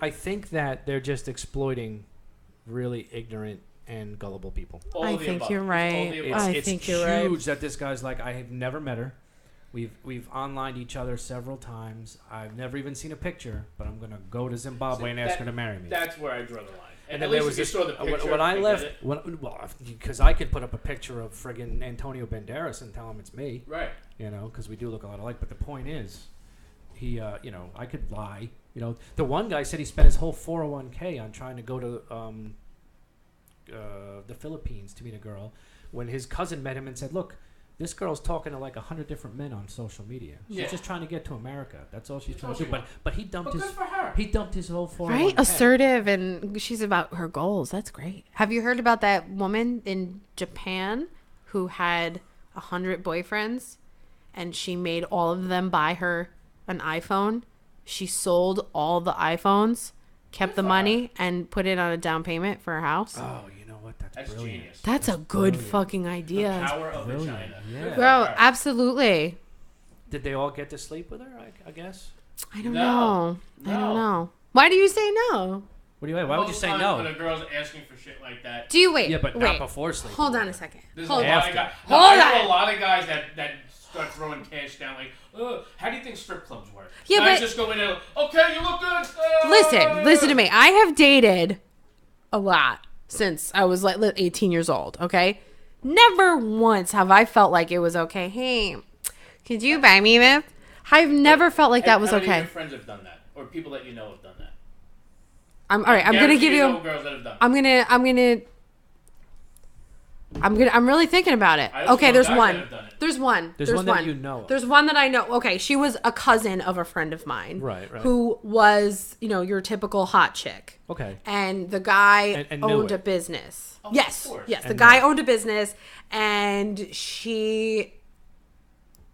yet. think that they're just exploiting really ignorant and gullible people. All I of the think above. you're All right. the It's, above. I it's think huge you're right. that this guy's like, I have never met her. We've onlined each other several times. I've never even seen a picture, but I'm gonna go to Zimbabwe and ask her to marry me. That's where I draw the line. And then at there least was if you this, saw the picture, when I get left, it. because I could put up a picture of friggin' Antonio Banderas and tell him it's me, Right. you know, because we do look a lot alike. But the point is, he, you know, I could lie. You know, the one guy said he spent his whole 401k on trying to go to the Philippines to meet a girl. When his cousin met him and said, "Look, This girl's talking to like 100 different men on social media. She's Yeah. just trying to get to America. That's all she's trying all to she do. wants. But he dumped But his good for her. he dumped his whole 401k. Right? Assertive, and she's about her goals. That's great. Have you heard about that woman in Japan who had 100 boyfriends and she made all of them buy her an iPhone? She sold all the iPhones, kept the money, and put it on a down payment for her house. Oh, you know what? That's brilliant. Genius. That's a good brilliant. fucking The idea. power of Brilliant. vagina. Yeah. Good for Bro, her. absolutely. Did they all get to sleep with her? I guess. I don't No. know. I No. don't know. Why do you say no? What do you? Why would you Most say times no? When a girl's asking for shit like that, Do you wait? Yeah, but wait. not before sleep. Hold on a second. there's Hold a on. lot of guys. Hold I on. know a lot of guys that start throwing cash down. Like, how do you think strip clubs work? Yeah, guys but- just go in there. Okay, you look good. Listen to me. I have dated a lot since I was like 18 years old, okay? Never once have I felt like it was okay. Hey, could you buy me this? I've never felt like that was How many of okay. your friends have done that, or people that you know have done that? I'm all right. I'm gonna Guarantee give know you. girls that have done. I'm really thinking about it. I also Okay, know there's guys one. that have done it. There's one. There's one that you know of. There's one that I know. Okay, she was a cousin of a friend of mine. Right. Who was, your typical hot chick. Okay. And the guy And knew owned it. a business. Oh, Yes. of course. Yes. The And guy knew it. owned a business, and she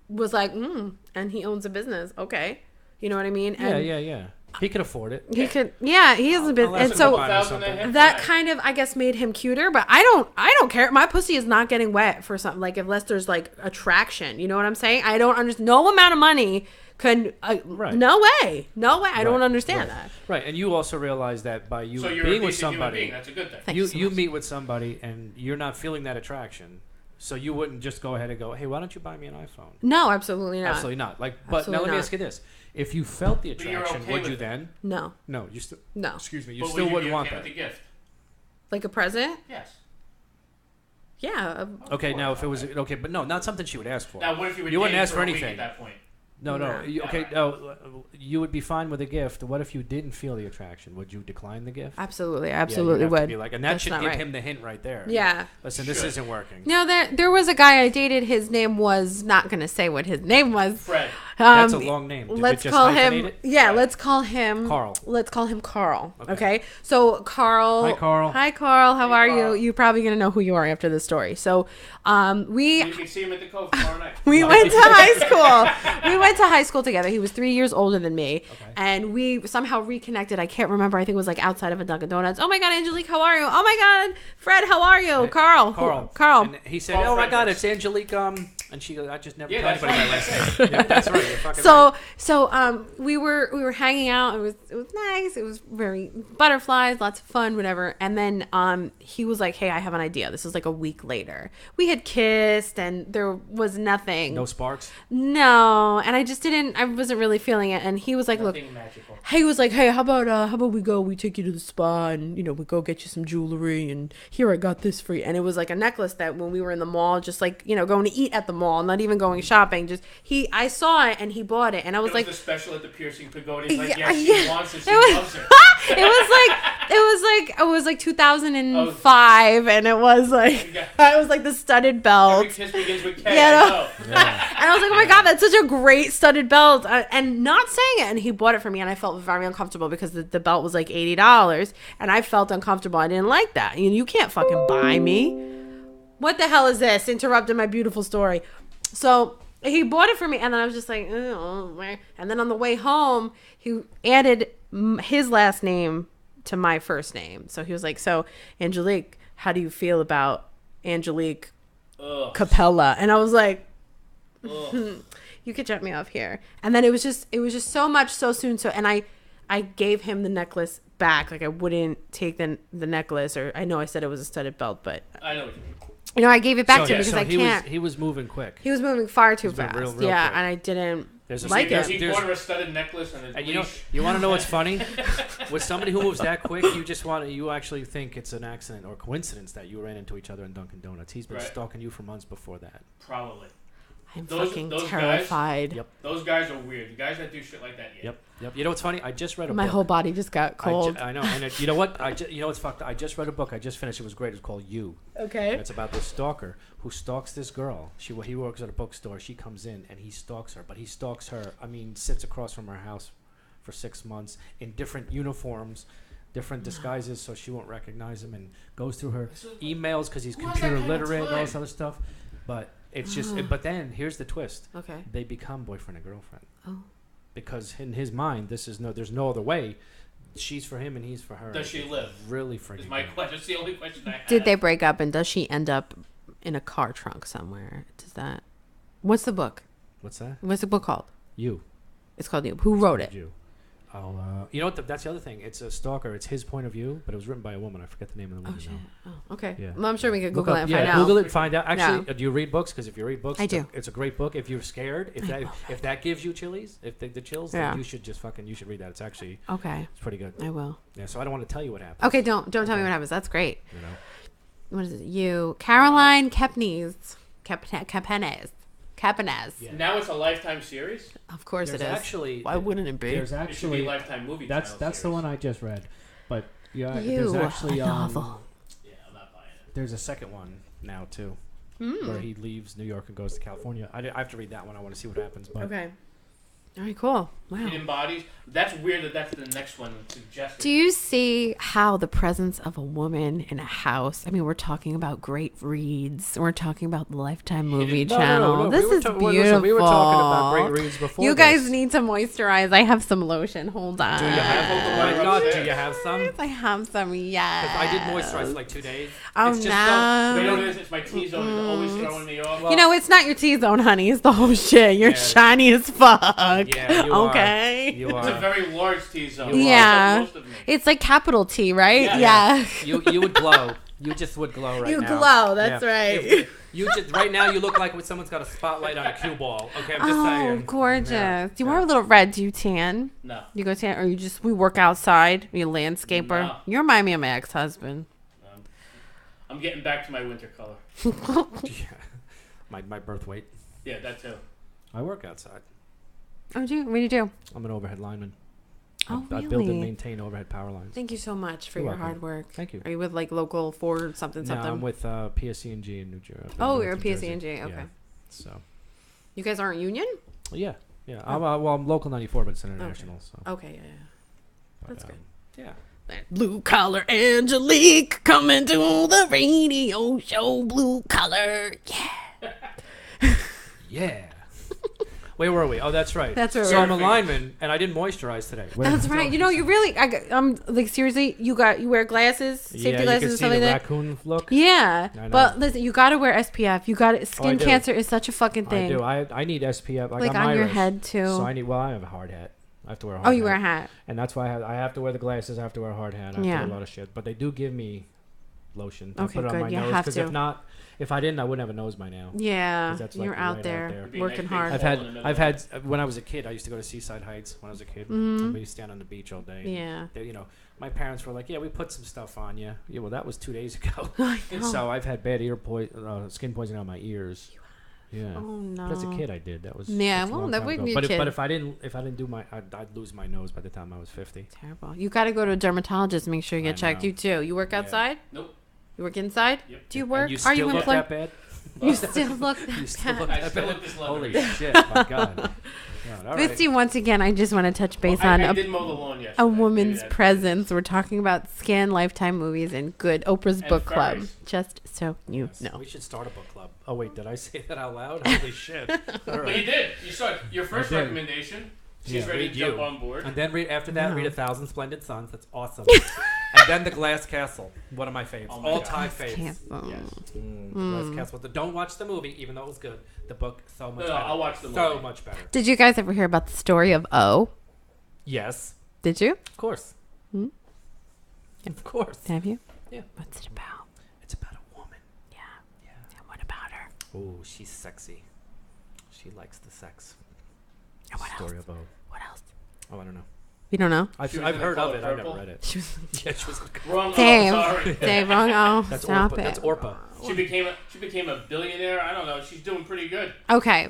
was like, and he owns a business. Okay. You know what I mean? And Yeah. He could afford it. he could, yeah, he has a business. Unless And it's so a $1,000 a hit. that kind of, I guess, made him cuter, but I don't care. My pussy is not getting wet for something, like, unless there's like attraction. You know what I'm saying? I don't understand. No amount of money can, Right. no way. I don't Right, understand right. that. Right, and you also realize that by you So you're a being with decent human somebody, being. That's a good thing. Thank you you so you much. meet with somebody and you're not feeling that attraction, so you wouldn't just go ahead and go, hey, why don't you buy me an iPhone? No, absolutely not. Absolutely not. Like, but now Absolutely let me not. ask you this: if you felt the But you're attraction, okay would with you it. then? No, No, you still. no. Excuse me, you But still would you wouldn't be want okay that. with the gift? Like a present? Yes. Yeah. Okay, now if it was okay, but no, not something she would ask for. Now, what if you were You wouldn't dating ask for a week anything. at that point? No. No. Okay, no, you would be fine with a gift. What if you didn't feel the attraction? Would you decline the gift? Absolutely, Yeah, absolutely you'd have to would. be like, and that That's should not give right. him the hint right there. Yeah. Listen, this Should. isn't working. No, there was a guy I dated. His name was, not gonna say what his name was. Fred. That's a long name. Did we Let's just call hyphenate him. it? Yeah, let's call him Carl. Let's call him Carl. Okay. Okay. So Carl. Hi, Carl. Hi, Carl. How Hey, are Carl. you? You're probably gonna know who you are after this story. So, we You can see him at the Cove tomorrow night. we went to high school. We went to high school together. He was 3 years older than me, and we somehow reconnected. I can't remember. I think it was like outside of a Dunkin' Donuts. Oh my God, Angelique, how are you? Oh my God, Fred, how are you? Carl. Carl. Who- And he said, Carl "Oh my God, Frederick. it's Angelique." And she goes, "I just never Yeah, tell that's anybody my right. last name." Yeah, that's right. You're fucking right. So we were hanging out. It was nice. It was very butterflies, lots of fun, whatever. And then he was like, "Hey, I have an idea." This was like a week later. We had kissed, and there was nothing. No sparks. No, and I wasn't really feeling it. And he was like, Nothing "Look." magical. He was like, "Hey, how about we take you to the spa and we go get you some jewelry, and here I got this for you." And it was like a necklace that when we were in the mall, just like going to eat at the mall, not even going shopping, just I saw it and he bought it, and I was It was like, the special at the piercing pagoda. He's like, Yeah, yes, she yeah. wants it. She It was- loves it. it was like 2005, and it was like Yeah. it was like the studded Every belt. kiss begins with K. Yeah, I no. know. And I was like, oh my God, that's such a great studded belt. And not saying it. And he bought it for me. And I felt very uncomfortable because the belt was like $80. And I felt uncomfortable. I didn't like that. You can't fucking buy me. What the hell is this? Interrupted my beautiful story. So he bought it for me. And then I was just like, oh. And then on the way home, he added his last name to my first name. So he was like, so Angelique, how do you feel about Angelique Ugh. Capella? And I was like, Ugh. you could jump me off here. And then it was just so much so soon. So, and I gave him the necklace back. Like I wouldn't take the necklace, or I know I said it was a studded belt, but I know what you mean. I gave it back to him because I he can't. he was moving quick. He was moving far too He's been fast. real Yeah, quick. and I didn't There's a like there's- it. He there's- bought her a studded necklace and a And leash. you want to know what's funny? With somebody who moves that quick, you actually think it's an accident or coincidence that you ran into each other in Dunkin' Donuts. He's been Right. stalking you for months before that. Probably. I'm Those- fucking those guys- terrified. Yep. Those guys are weird. The guys that do shit like that. Yeah. Yep. You know what's funny? I just read a My book. whole body just got cold. I know. And you know what? You know what's fucked? I just read a book. I just finished. It was great. It's called You. Okay. And it's about this stalker who stalks this girl. He works at a bookstore. She comes in and he stalks her. But he stalks her. I mean, sits across from her house for 6 months in different uniforms, different disguises, so she won't recognize him, and goes through her emails because he's Who has that computer kind of literate and all time? this other stuff. But it's just. But then here's the twist. Okay. They become boyfriend and girlfriend. Oh. Because in his mind, there's no other way. She's for him and he's for her. Does she live? Really freaking. Is my good. question. That's the only question I have. Did they break up and does she end up in a car trunk somewhere? Does that? What's the book? What's that? What's the book called? You. It's called You. Who wrote it? You. You know what? That's the other thing. It's a stalker. It's his point of view, but it was written by a woman. I forget the name of the Oh woman shit. now. Oh, okay. Yeah. Well, I'm sure we could Look Google up- it and yeah, find out. Google it, find out. Actually, Yeah. do you read books? Because if you read books, I do. It's a great book. If you're scared, if that gives you chillies, if the chills, Yeah. then you should just you should read that. It's actually Okay. it's pretty good. I will. Yeah. So I don't want to tell you what happens. Okay. Don't tell me what happens. That's great. You know. What is it? You. Caroline Kepnes. Capenes. Yeah. Now it's a Lifetime series. Of course There's it is. actually Why wouldn't it be? There's It should be actually Lifetime movie. that's channel the series. one I just read, but yeah, You. there's actually A novel. Yeah, I'm not buying it. there's a second one now too, where he leaves New York and goes to California. I have to read that one. I want to see what happens. But Okay. All right. Cool. Wow. It embodies. That's weird that that's the next one suggested. Do you see how the presence of a woman in a house? I mean, we're talking about great reads. We're talking about the Lifetime movie channel. No, this we were is listen, beautiful. we were talking about great reads before. You guys this. need to moisturize. I have some lotion. Hold on. Do you have? the My one God, upstairs. do you have some? I have some. Yes. I did moisturize for like 2 days. Oh It's just no. You know what it is? It's my T-zone. It's always throwing me off. You know, it's not your T-zone, honey. It's the whole shit. You're Yeah. shiny as fuck. Yeah, you are. Okay. You It's a are. very large T-zone. Yeah. Most of me. It's like capital T, right? Yeah. Yeah. You would glow. You just would glow right You now. glow, that's Yeah. right. If you just right now you look like when someone's got a spotlight on a cue ball. Okay, I'm just Oh, saying. gorgeous. Yeah. You are a little red. Do you tan? No. You go tan, or you just we work outside? Are you a landscaper? No. You remind me of my ex-husband. I'm getting back to my winter color. Yeah. My birth weight. Yeah, that too. I work outside. Oh, do you? What do you do? I'm an overhead lineman. Oh, I build and really? maintain overhead power lines. Thank you so much for You're your welcome. hard work. Thank you. Are you with like local Ford something No, something? I'm with PSC&G in New Jersey. Oh, you're a PSC&G, okay. Yeah. So. You guys aren't union? Yeah. I'm I'm local 94, but it's international. So. Okay, yeah. But, That's good. Yeah. Blue collar Angelique coming to the radio show. Blue collar, yeah. Yeah. Where were we? Oh, that's right. That's where we so were. I'm a lineman, and I didn't moisturize today. That's right. You know, you really, I'm like seriously. You wear glasses, safety yeah, glasses, you and can stuff see like the that. raccoon look. Yeah, I know. but listen, you gotta wear SPF. You got to I skin do. cancer is such a fucking thing. I do. I need SPF. Like I'm on your Irish, head too. So I need. Well, I have a hard hat. I have to wear a hard Oh, hat. you wear a hat. And that's why I have to wear the glasses. I have to wear a hard hat. I have Yeah. to wear a lot of shit. But they do give me lotion. I Okay, put it on good. my You nose have because to. if I didn't, I wouldn't have a nose by now. Yeah, 'Cause that's, like, you're right out out there, there. Be working nice hard. big I've hole in the had middle. when I was a kid, I used to go to Seaside Heights when I was a kid. Mhm. We used to stand on the beach all day. Yeah. They, my parents were like, "Yeah, we put some stuff on you." Yeah, well, that was 2 days ago. I know. So I've had bad skin poisoning on my ears. Yeah. Oh no. But as a kid, I did. That was Yeah, that's a well, long that time wouldn't ago. be a But kid. if I didn't do I'd lose my nose by the time I was 50. Terrible. You got to go to a dermatologist. And make sure you get I checked. know. You too. You work Yeah. outside? Nope. You work inside? Yep. Do you And work? you Are still you look employed? that bad? You still look that You still bad. look I that still bad? look this Holy leathery. shit! My God. Yeah, all right. Misty, once again, I just want to touch base Well, on I did mow the lawn yesterday. a Maybe woman's that- presence. We're talking about skin, Lifetime movies, and good Oprah's And book club. furries. Just so you Yes, know. We should start a book club. Oh wait, did I say that out loud? Holy shit! All But right. you did. You saw it. Your first I did. recommendation. She's Yeah, ready read to jump you. on board. And then after that, Wow. read 1,000 Splendid Suns. That's awesome. And then The Glass Castle. One of my faves. Oh my All-time God. faves. Cancel. Yes. The Glass Castle. Don't watch the movie, even though it was good. The book, so much No, better. I'll watch the So movie. much better. Did you guys ever hear about the story of O? Yes, Did you? of course. Hmm? Of course. Have you? Yeah. What's it about? It's about a woman. Yeah. And what about her? Oh, she's sexy. She likes the sex. And what Story else? of O. What else? Oh, I don't know. You don't know? I've She was I've in heard The of Color it. I've never Purple? read it. She was Yeah, she was. Wrong. Dave. Oh, sorry. Dave wrong. Oh, That's stop Orpa. it. That's Orpa. She became a billionaire. I don't know. She's doing pretty good. Okay.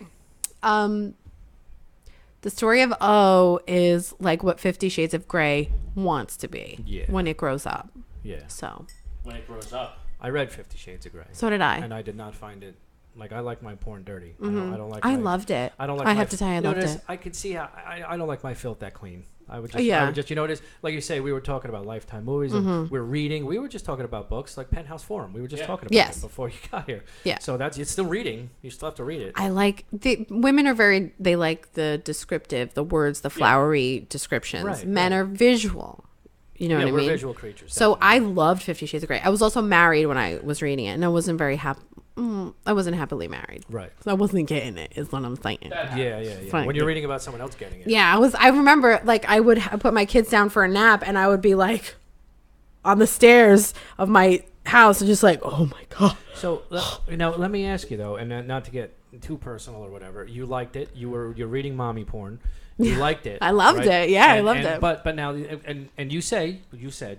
The story of O is like what 50 Shades of Grey wants to be when it grows up. Yeah. So When it grows up. I read 50 Shades of Grey. so did I. And I did not find it. Like, I like my porn dirty. I don't like. I my- loved it. I don't like. I my have to tell you, I loved it. I could see how I don't like my filth that clean. I would just, Yeah. I would just, you know, it is like you say. We were talking about Lifetime movies, and we're reading. We were just talking about books, like Penthouse Forum. We were just talking about Yes. it before you got here. Yeah. So it's still reading. You still have to read it. I like women are very they like the descriptive, the words, the flowery descriptions. Right, Men right. are visual. You know yeah, what I we're mean? visual creatures. So definitely. I loved 50 Shades of Grey. I was also married when I was reading it, and I wasn't very happy. I wasn't happily married. Right. So I wasn't getting it. Is what I'm saying. Yeah. Fine. When you're reading about someone else getting it. Yeah, I remember like I would put my kids down for a nap, and I would be like on the stairs of my house, and just like, oh my god. So let me ask you though, and not to get too personal or whatever. You liked it. You're reading mommy porn. You liked it. I loved right? it. Yeah, I loved it. But now and you said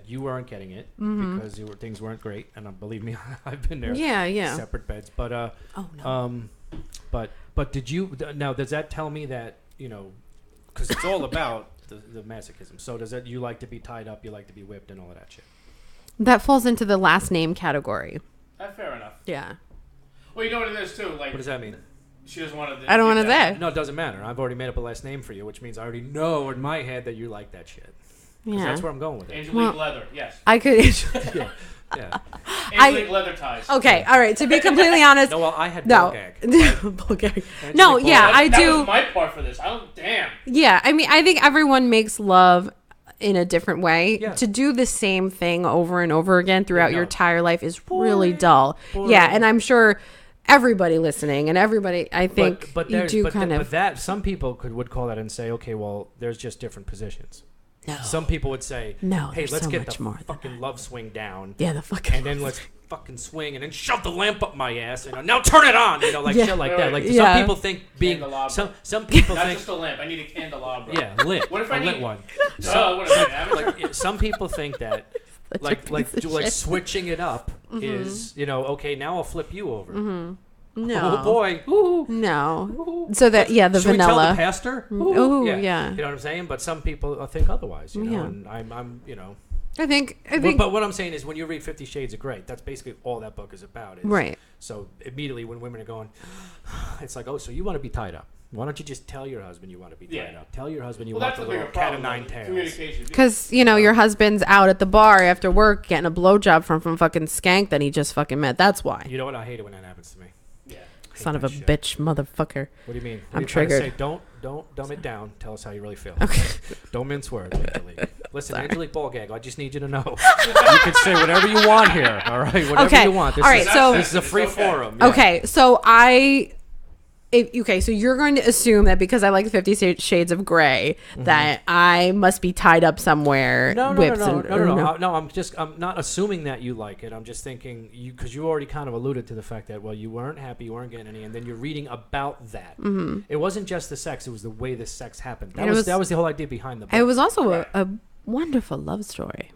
you weren't getting it because things weren't great. And believe me, I've been there. Yeah. Separate beds. But Oh no. but did you now? Does that tell me that because it's all about the masochism? So does that you like to be tied up? You like to be whipped and all of that shit? That falls into the last name category. Fair enough. Yeah. Well, you know what it is too. Like What does that mean? she doesn't want to. I don't want to say. No, it doesn't matter. I've already made up a last name for you, which means I already know in my head that you like that shit. 'Cause Yeah. that's where I'm going with it. Angelique Leather. Yes. I could. Yeah. Angelique Leather ties. Okay. All right. To be completely honest. No, well, I had No. Bulgag. Bulgag. No. Angelique Yeah, Bulgag. I That do. was my part for this. I don't. Damn. Yeah, I mean, I think everyone makes love in a different way. Yeah. To do the same thing over and over again throughout your no. entire life is really dull. Yeah, and I'm sure everybody listening and everybody, I think you do kind of. But that some people would call that and say, okay, well, there's just different positions. No. Some people would say, No, hey, there's let's so get much the more than fucking love swing down. Yeah, the fucking. And then let's fucking swing and then shove the lamp up my ass and now turn it on. Like Yeah. shit like that. Like Yeah. some people think being Candelabra. some people Not think just a lamp. I need a candelabra. yeah lit What if a I lit need- one. What am I, an amateur? Like some people think that like piece of shit. switching it up is okay, now I'll flip you over. No. Oh boy. Ooh. No. So that, yeah, the Should we tell vanilla. the pastor? Ooh, yeah. You know what I'm saying? But some people think otherwise, Yeah. and I'm I think. But what I'm saying is when you read 50 Shades of Grey, that's basically all that book is about. Right. So immediately when women are going, it's like, oh, so you want to be tied up. Why don't you just tell your husband you want to be tied Yeah. up? Tell your husband you Well, want that's the the little bigger cat problem. of nine like, tails. Communication. Because, your husband's out at the bar after work getting a blowjob from fucking skank that he just fucking met. That's why. You know what? I hate it when that happens to me. Yeah. Son of that a shit. bitch, motherfucker. What do you mean? What I'm are you trying to triggered. say? Don't dumb it down. Tell us how you really feel. Okay. Don't mince words, Angelique. Listen, Angelique Ballgag, I just need you to know. You can say whatever you want here, all right? Whatever Okay. you want. This All right, is, so- this is a free It's okay. forum. Yeah. Okay, so so you're going to assume that because I like 50 Shades of Grey that I must be tied up somewhere. No, whips no. and- No, I'm not assuming that you like it. I'm just thinking because you already kind of alluded to the fact that you weren't happy, you weren't getting any, and then you're reading about that. Mm-hmm. It wasn't just the sex; it was the way the sex happened. That was the whole idea behind the book. It was also a wonderful love story.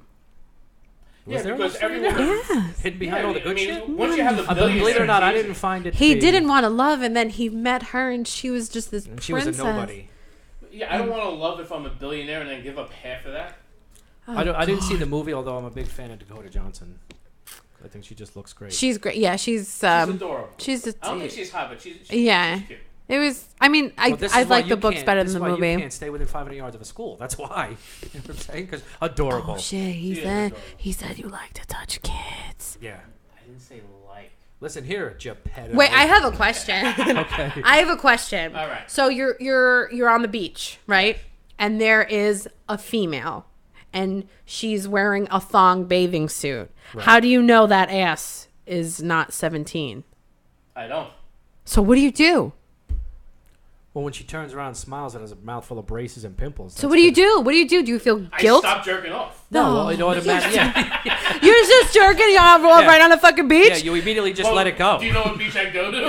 Yeah, there because a love story everyone. Yes. hidden behind all the good shit. Once you have the Believe billions, it or not, I it's didn't find it. He to be, didn't want to love, and then he met her, and she was just this and she princess. was a nobody. Yeah, I don't want to love if I'm a billionaire and then give up half of that. I didn't see the movie, although I'm a big fan of Dakota Johnson. I think she just looks great. She's great. Yeah, she's She's adorable. she's I don't think she's hot, but she's yeah. cute. It was. I mean, Well, this I is why like you the books can't- better this than is the why movie. You can't stay within 500 yards of a school. That's why. You know what I'm saying? Because adorable. Oh shit! He She is said adorable. he said you like to touch kids. Yeah. I didn't say like. Listen here, Geppetto. Wait, I have a question. Okay. I have a question. All right. So you're on the beach, right? And there is a female, and she's wearing a thong bathing suit. How do you know that ass is not 17? I don't. So what do you do? Well, when she turns around and smiles and has a mouthful of braces and pimples. So what do you do? What do you do? Do you feel I guilt? stopped jerking off. No, well, it automatically. Yeah. You're just jerking off Yeah. right on the fucking beach? Yeah, you immediately just Well, let it go. Do you know what beach I go to?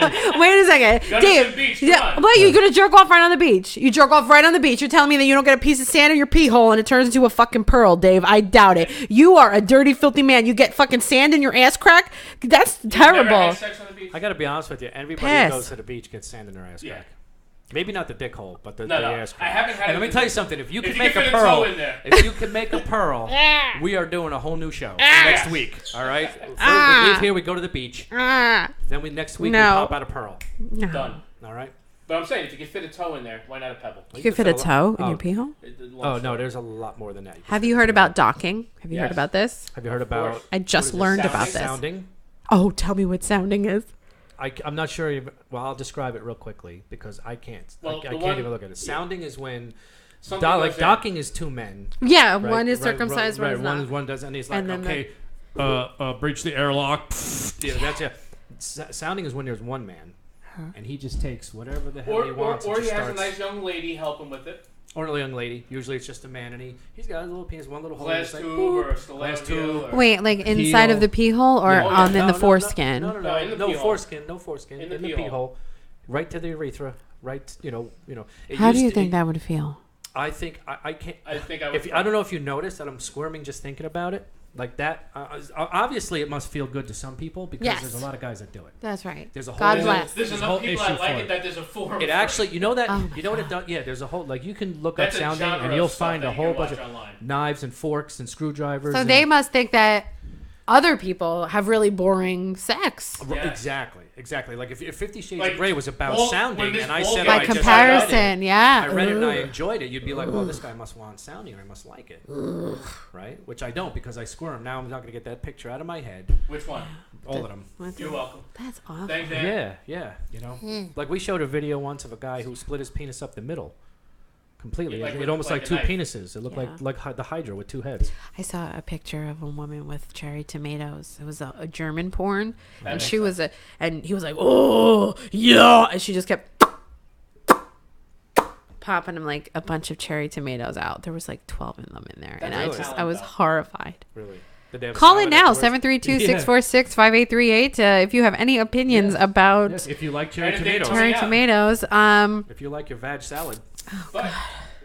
Wait a second, Gunnison Dave. Beach, Yeah, come on. well, you're gonna jerk off right on the beach. You jerk off right on the beach. You're telling me that you don't get a piece of sand in your pee hole and it turns into a fucking pearl, Dave? I doubt it. You are a dirty, filthy man. You get fucking sand in your ass crack. That's Never terrible. had sex on the beach? I gotta be honest with you. Everybody Piss. who goes to the beach gets sand in their ass Yeah. crack. Maybe not the dick hole, but the No, ass I crack. haven't had And it let me in- tell you something. If you if can you make can a fit a toe pearl, in there. if you can make a pearl, we are doing a whole new show next week. All right. We leave here. We go to the beach. Then next week we No. pop out a pearl. Done. All right. But I'm saying, if you can fit a toe in there, why not a pebble? You could fit a fill it- toe in oh. your pee hole. Oh no, there's a lot more than that. Have you heard about docking? Have you heard Yes. about this? Have you heard about? course. I just What is it, learned sounding? about this. Sounding. Oh, tell me what sounding is. I'm not sure. Well, I'll describe it real quickly because I can't. Well, I the can't one- even look at it. Sounding is when, Something goes in. docking is two men. Yeah, Right, one is right, circumcised, right, one is not. One does, and he's like, And then okay, breach the airlock. Yeah, that's it. Sounding is when there's one man, and he just takes whatever the hell he wants. Or and he just has a starts, nice young lady help him with it. or a young lady. Usually it's just a man, and he's got a little penis, one little hole. Glass It's like, tube boop, or a stiletto glass tube. or... Wait, like inside of Heel. the pee hole or Yeah. Oh, yeah. in the foreskin? No, No, in the no pee hole. foreskin, no foreskin. In In the the pee pee hole. hole, right to the urethra, right. It How do used you to- think that would feel? I think I can't. I think I would... I don't know if you noticed that I'm squirming just thinking about it. Like that. Obviously, it must feel good to some people because Yes. there's a lot of guys that do it. That's right. There's a whole- God There's bless. There's There's a enough whole people issue that like for it it. that there's a forum. It for actually, you know that, Oh my you know what it does? Yeah, there's a whole, like, you can look That's up a sounding genre and of you'll stuff find that a you whole can bunch watch of online. knives and forks and screwdrivers. So and- they must think that other people have really boring sex. Yeah. Exactly. Like if 50 Shades Like, of Grey was about Ball- when sounding, this and I ball said guy I By just just read it. comparison, yeah. I read it and I Ugh. enjoyed it. You'd be like, well, this guy must want sounding or I must like it. Right? Which I don't because I squirm. Now I'm not going to get that picture out of my head. Which one? All of them. You're welcome. That's awful. Thanks, Dan. Yeah. Like we showed a video once of a guy who split his penis up the middle. Completely. Yeah, like it with- almost like like a two knife. penises. It looked Yeah. like the Hydra with two heads. I saw a picture of a woman with cherry tomatoes. It was a German porn, and makes she was and he was like, "Oh yeah," and she just kept popping him like a bunch of cherry tomatoes out. There was like 12 of them in there, and That's I really just talent, I was though. horrified. Really. Did they have a Call salad in now, afterwards? 732-646-5838 if you have any opinions about Yes, if you like cherry Anything tomatoes. cherry Yeah. tomatoes. If you like your veg salad.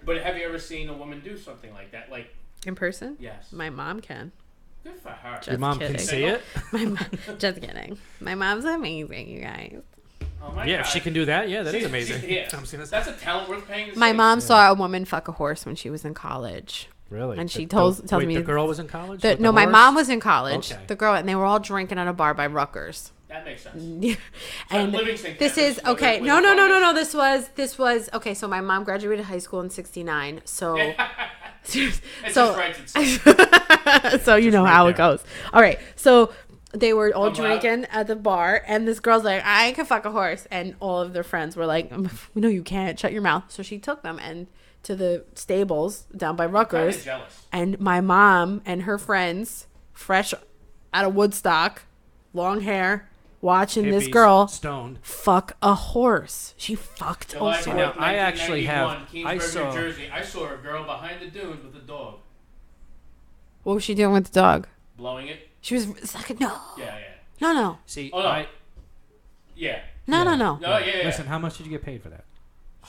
But have you ever seen a woman do something like that? Like, In person, yes. my mom can. Good for her. Just Your mom kidding. can see it? My mom, just kidding. My mom's amazing, you guys. Oh my Yeah, God. if she can do that, yeah, that is She's- amazing. Yeah. I'm seeing this. That's a talent worth paying to My see. mom saw a woman fuck a horse when she was in college. Really? And she The- tells wait, me the girl was in college? that with no, the my horse? mom was in college. Okay. The girl, and they were all drinking at a bar by Rutgers. That makes sense. And Livingston this campus, is okay. with No, the no, no, no, college. no. This was okay. So my mom graduated high school in '69. So, It so, just writes itself. so you know right how there. it goes. All right. So they were all I'm loud. drinking at the bar, and this girl's like, "I can fuck a horse," and all of their friends were like, "No, you can't. Shut your mouth." So she took them and to the stables down by Kinda Rutgers, jealous. and my mom and her friends, fresh out of Woodstock, long hair, watching this Hippies, girl stoned. fuck a horse. She fucked a July horse. 4th, Now, I actually have- 1991, I Keensburg, saw- New Jersey. I saw a girl behind the dunes with a dog, What was she doing with the dog? blowing it. She was like, no, Yeah. no. See, Oh, no. Yeah. No. No, yeah. Listen, how much did you get paid for that?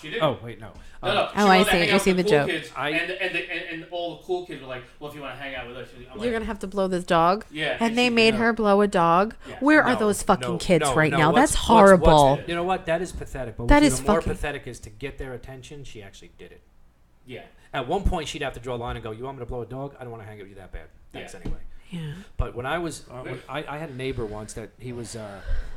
She did. Oh, wait, no. No, no. Oh, I see. I see the joke. Kids, I- and all the cool kids were like, "Well, if you want to hang out with us," I'm You're like, gonna have to blow this dog. Yeah, And and they she- made no. her blow a dog. Yeah. Where are No, those fucking no, kids no, right no, now? what's- That's what's- horrible. you know what? That is pathetic. But That what's is even more fucking- pathetic is to get their attention, she actually did it. yeah. At one point, she'd have to draw a line and go, "You want me to blow a dog? I don't want to hang out with you that bad." Thanks Yeah. anyway. Yeah. But when I was, I had a neighbor once that he was I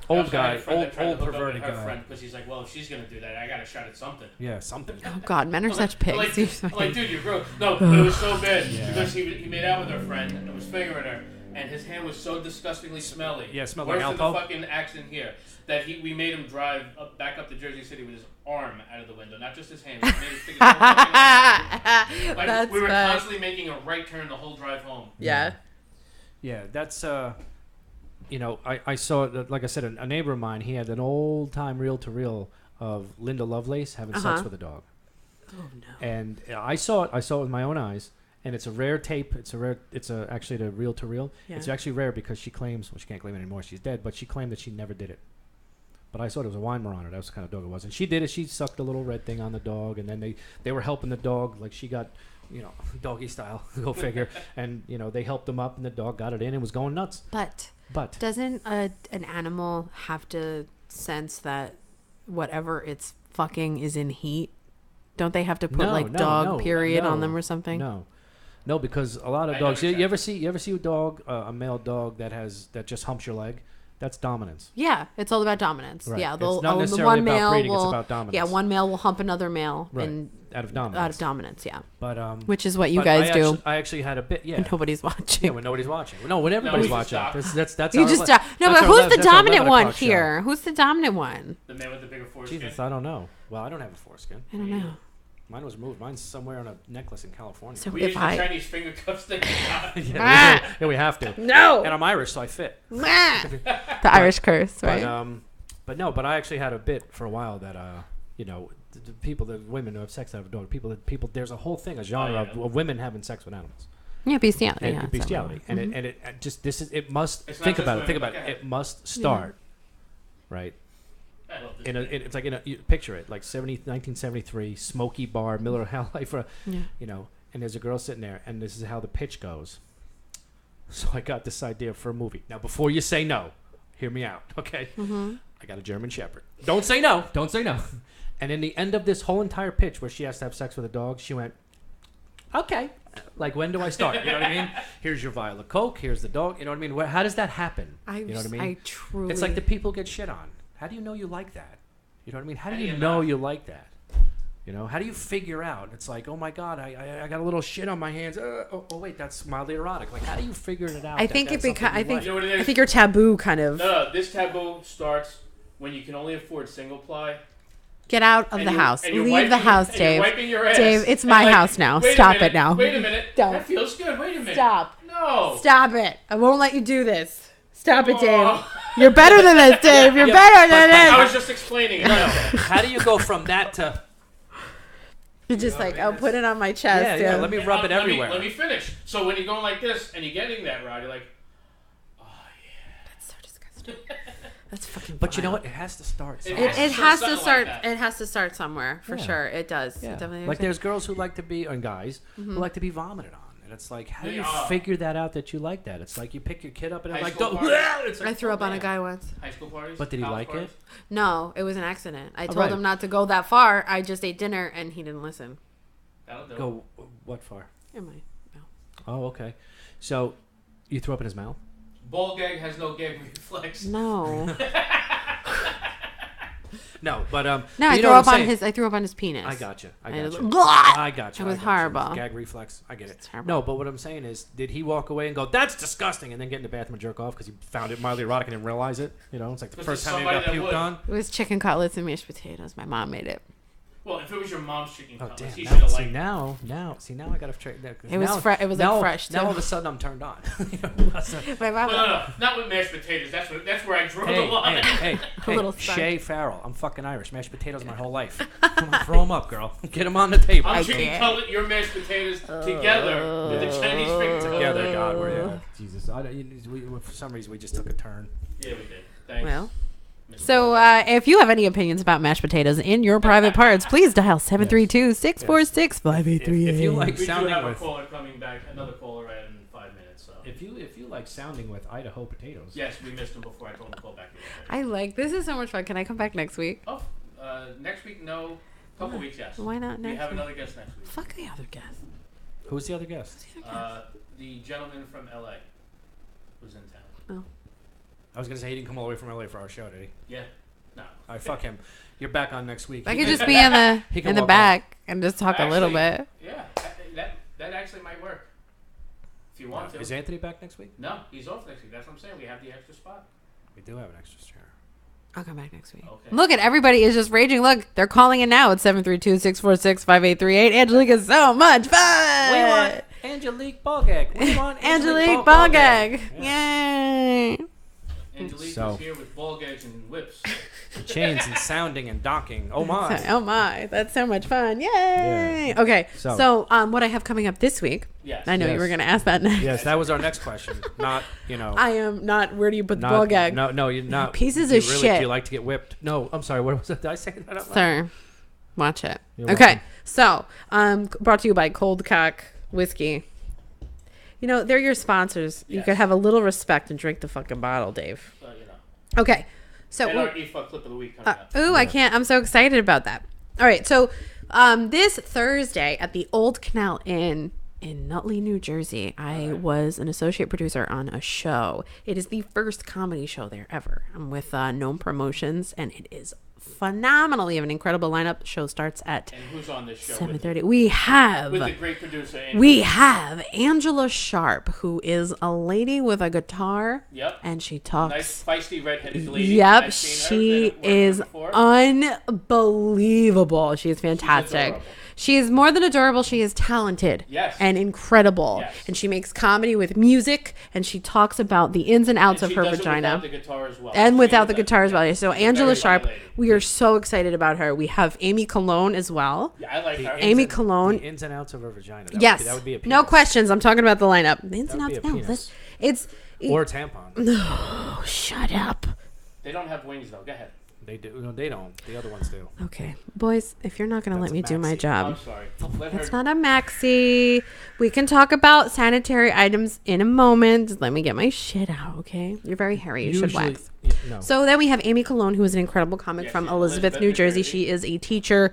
old also had guy, a friend that tried to old hook up with perverted her guy. friend because he's like, "Well, if she's gonna do that, I got a shot at something." Yeah, something. Oh God, men are I'm such like, pigs. I'm You're like, so- I'm like, dude, you're gross. No, but it was so bad because he made out with her friend and was fingering her, and his hand was so disgustingly smelly. Yeah, it smelled Worse like than the alcohol. fucking accident here that we made him drive back up to Jersey City with his arm out of the window, not just his hand. We made him stick his whole fucking arm out. Like, That's we were bad. constantly making a right turn the whole drive home. Yeah. Yeah, that's you know, I saw like I said, a neighbor of mine. He had an old time reel to reel of Linda Lovelace having sex Uh-huh. with a dog, Oh no. and I saw it. I saw it with my own eyes, and it's a rare tape. It's actually the reel to reel. Yeah. It's actually rare because she claims, well, she can't claim it anymore. She's dead, but she claimed that she never did it. But I thought it was a Weimaraner. That was the kind of dog it was. And she did it. She sucked a little red thing on the dog, and then they were helping the dog. Like, she got, doggy style, go figure. And, they helped him up, and the dog got it in and was going nuts. But But doesn't an animal have to sense that whatever it's fucking is in heat? Don't they have to put dog period on them or something? No, because a lot of dogs. You ever see a dog, a male dog that just humps your leg? That's dominance. Yeah, it's all about dominance. Right. Yeah, It's not necessarily about breeding, it's about dominance. Yeah, one male will hump another male Right. Out of dominance. Yeah. But which is what you guys do. I actually had a bit. Yeah. When nobody's watching. Yeah, when nobody's watching. No, when everybody's watching. That's you our just stop. No, that's but our who's the that's our dominant 11 one o'clock show. here? Who's the dominant one? The man with the bigger foreskin. Jesus, I don't know. Well, I don't have a foreskin. I don't know. Mine was moved. Mine's somewhere on a necklace in California. So We if use the Chinese finger cuffs thing. yeah, we have to. No. And I'm Irish, so I fit. The Irish curse, right? But I actually had a bit for a while that the women who have sex out of a dog, people. There's a whole thing, a genre of women having sex with animals. Yeah, bestiality. And bestiality, and it must think about it. It must start, right? It's like you picture it like 1973 smoky bar, Miller High Life, and there's a girl sitting there, and this is how the pitch goes. So I got this idea for a movie. Now, before you say no, hear me out, okay? Mm-hmm. I got a German Shepherd. Don't say no. Don't say no. And in the end of this whole entire pitch, where she has to have sex with a dog, she went, "Okay, like when do I start? You know what I mean? Here's your vial of Coke. Here's the dog. You know what I mean? How does that happen? You know what I mean? It's like the people get shit on. How do you know you like that? You know what I mean? How do you know you like that? How do you figure out? It's like, oh my God, I got a little shit on my hands. Oh wait, that's mildly erotic. Like, how do you figure it out? I think it becomes. I think. You know what it is? I think your taboo kind of. No, this taboo starts when you can only afford single ply. Get out of the house. Leave the house, Dave. Wiping your ass. Dave, it's my house now. Stop it now. Wait a minute. Don't. That feels good. Wait a minute. Stop. No. Stop it. I won't let you do this. Stop it, Dave. You're better than this, Dave. You're better than this. I was just explaining it. How do you go from that to... You're just like, I'll put it on my chest. Yeah, let me rub it everywhere. Let me finish. So when you're going like this and you're getting that rod, you're like, oh yeah. That's so disgusting. That's fucking. But you know what? It has to start. It has to start. It has to start somewhere for sure. It does. Yeah. It definitely. Like there's girls who like to be, and guys who like to be vomited on, and it's like, how do you figure that out that you like that? It's like you pick your kid up and it's like, I threw up on a guy once. High school parties. But did he like it? No, it was an accident. I told him not to go that far. I just ate dinner and he didn't listen. Go what far? In my mouth. Oh, okay. So you threw up in his mouth? Ball gag has no gag reflex. No. No, but no, I threw up on his. I threw up on his penis. I got you. I got you. It was horrible. Gag reflex. I get it. No, but what I'm saying is, did he walk away and go, "That's disgusting," and then get in the bathroom and jerk off because he found it mildly erotic and didn't realize it? You know, it's like the first time he got puked on. It was chicken cutlets and mashed potatoes. My mom made it. Well, if it was your mom's chicken cutlets, damn, he should have liked it. Now I got to try. It was fresh. It was like fresh. Now all of a sudden I'm turned on. My mom. No, not with mashed potatoes. That's where I drew the line. Hey, Shay Farrell. I'm fucking Irish. Mashed potatoes my whole life. Come on, throw them up, girl. Get them on the table. I'm chicken cutlet, your mashed potatoes together with the Chinese finger together. God, Jesus. For some reason we just took a turn. Yeah, we did. Thanks. Well. So, if you have any opinions about mashed potatoes in your private parts, please dial 732-646-5838. If you like we sounding do have with a caller coming back, another caller in 5 minutes. So. If you like sounding with Idaho potatoes. Yes, we missed him before I told him to call back. This is so much fun. Can I come back next week? Oh, next week, no. Couple weeks, yes. Why not next week? We have another guest next week. Fuck the other guest. Who's the other guest? The gentleman from LA was in town. Oh. I was going to say he didn't come all the way from LA for our show, did he? Yeah. No. All right, fuck him. You're back on next week. I could just be in the back and just talk a little bit. Yeah, that actually might work. If you want to. Is Anthony back next week? No, he's off next week. That's what I'm saying. We have the extra spot. We do have an extra chair. I'll come back next week. Okay. Look at everybody is just raging. Look, they're calling in now at 732-646-5838. Angelique is so much fun. We want Angelique Ballgag. We want Angelique Ballgag. Yay. Angelique is here with ball gags and whips. chains and sounding and docking. Oh my! Oh my, that's so much fun! Yay! Okay, so what I have coming up this week? Yes. I know you Yes. were going to ask that next. Yes, that was our next question. Not I am not. Where do you put the not, ball gag? No, you're not. Pieces do you of really, shit. Do you like to get whipped? No, I'm sorry. What was it? Did I say that out loud? Sir, watch it. You're Okay, welcome. so brought to you by Cold Cock Whiskey. You know, they're your sponsors. You Yes. could have a little respect and drink the fucking bottle, Dave. You know. Okay, so And our E-Fuck clip of the week coming up. ooh, I can't. I'm so excited about that. All right, so this Thursday at the Old Canal Inn in Nutley, New Jersey, I was an associate producer on a show. It is the first comedy show there ever. I'm with Gnome Promotions, and it is phenomenal. We have an incredible lineup. The show starts at And who's on this show? 7:30. We have With the great producer. Andrew. we have Angela Sharp, who is a lady with a guitar. Yep. And she talks. Nice, feisty, redheaded lady. Yep, I've seen her. she Been working is before. unbelievable. She is fantastic. adorable. She is more than adorable. She is talented Yes. and incredible. Yes. And she makes comedy with music, and she talks about the ins and outs And of she her does it vagina. without the guitar as well. And She without does the that. guitar as well. So Angela Very Sharp, funny lady. we are so excited about her. We have Amy Cologne as well. Yeah, I like her. Amy The Cologne. ins and outs of her vagina. That Yes. Would be, that would be a penis. No questions. I'm talking about the lineup. The ins and That would outs. be a No, penis. it's Or a tampon. oh, shut up. They don't have wings though. Go ahead. They do. No, they don't. The other ones do. Okay, boys, if you're not going to let That's me do my maxi. job. I'm sorry. Let It's her. not a maxi. We can talk about sanitary items in a moment. Just let me get my shit out, okay? You're very hairy. You should wax. No. So then we have Amy Cologne, who is an incredible comic Yeah, from she's Elizabeth, New Jersey. She is a teacher.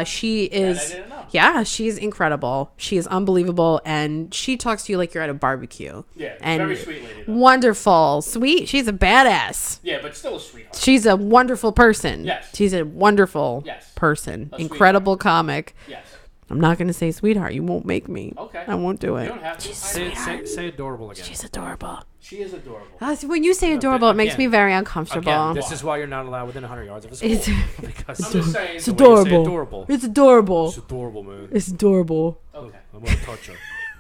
She is, didn't know. yeah, she's incredible. She is unbelievable, and she talks to you like you're at a barbecue. Yeah, and very sweet lady. Though. wonderful, sweet. She's a badass. Yeah, but still a sweetheart. She's a wonderful person. Yes. She's a wonderful Yes. person. A Incredible comic. Yes. I'm not going to say sweetheart. You won't make me. Okay. I won't do You it. don't have to. Say adorable again. She's adorable. She is adorable. When you say adorable, it makes me again. very uncomfortable. Again, this is why you're not allowed within 100 yards of a school. It's, because I'm just saying. it's the way you say adorable. adorable. It's adorable. It's adorable, man. It's adorable. Okay. I'm gonna touch her.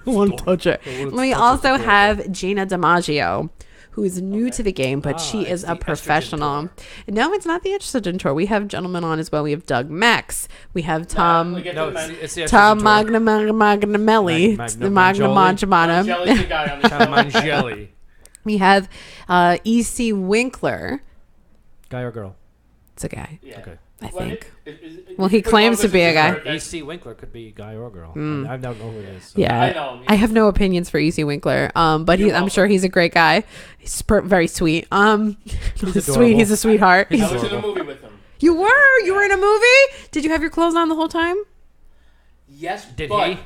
I want to touch it. I wanna We touch also it. have Gina DiMaggio, who is new to the game, but she it's is the a estrogen professional. tour. No, it's not the estrogen tour. We have gentlemen on as well. We have Doug Max. We have Tom. Look at No, the man. it's the Tom estrogen tour. Magnamelli. Mag- It's the Magna- Magna Jelly's the guy on the Tom show. Angeli. We have E.C. Winkler. Guy or girl? It's a guy, Yeah. Okay. I Well, think. it- Well, he put claims all to be a this guy. into her- AC Winkler could be guy or girl. I don't know who it is. so- Yeah, I know. I have no opinions for E.C. Winkler. But You're I'm welcome. sure he's a great guy. He's very sweet. He's sweet. adorable. He's a sweetheart. I was in a adorable. movie with him. You were in a movie? Did you have your clothes on the whole time? Yes, Did but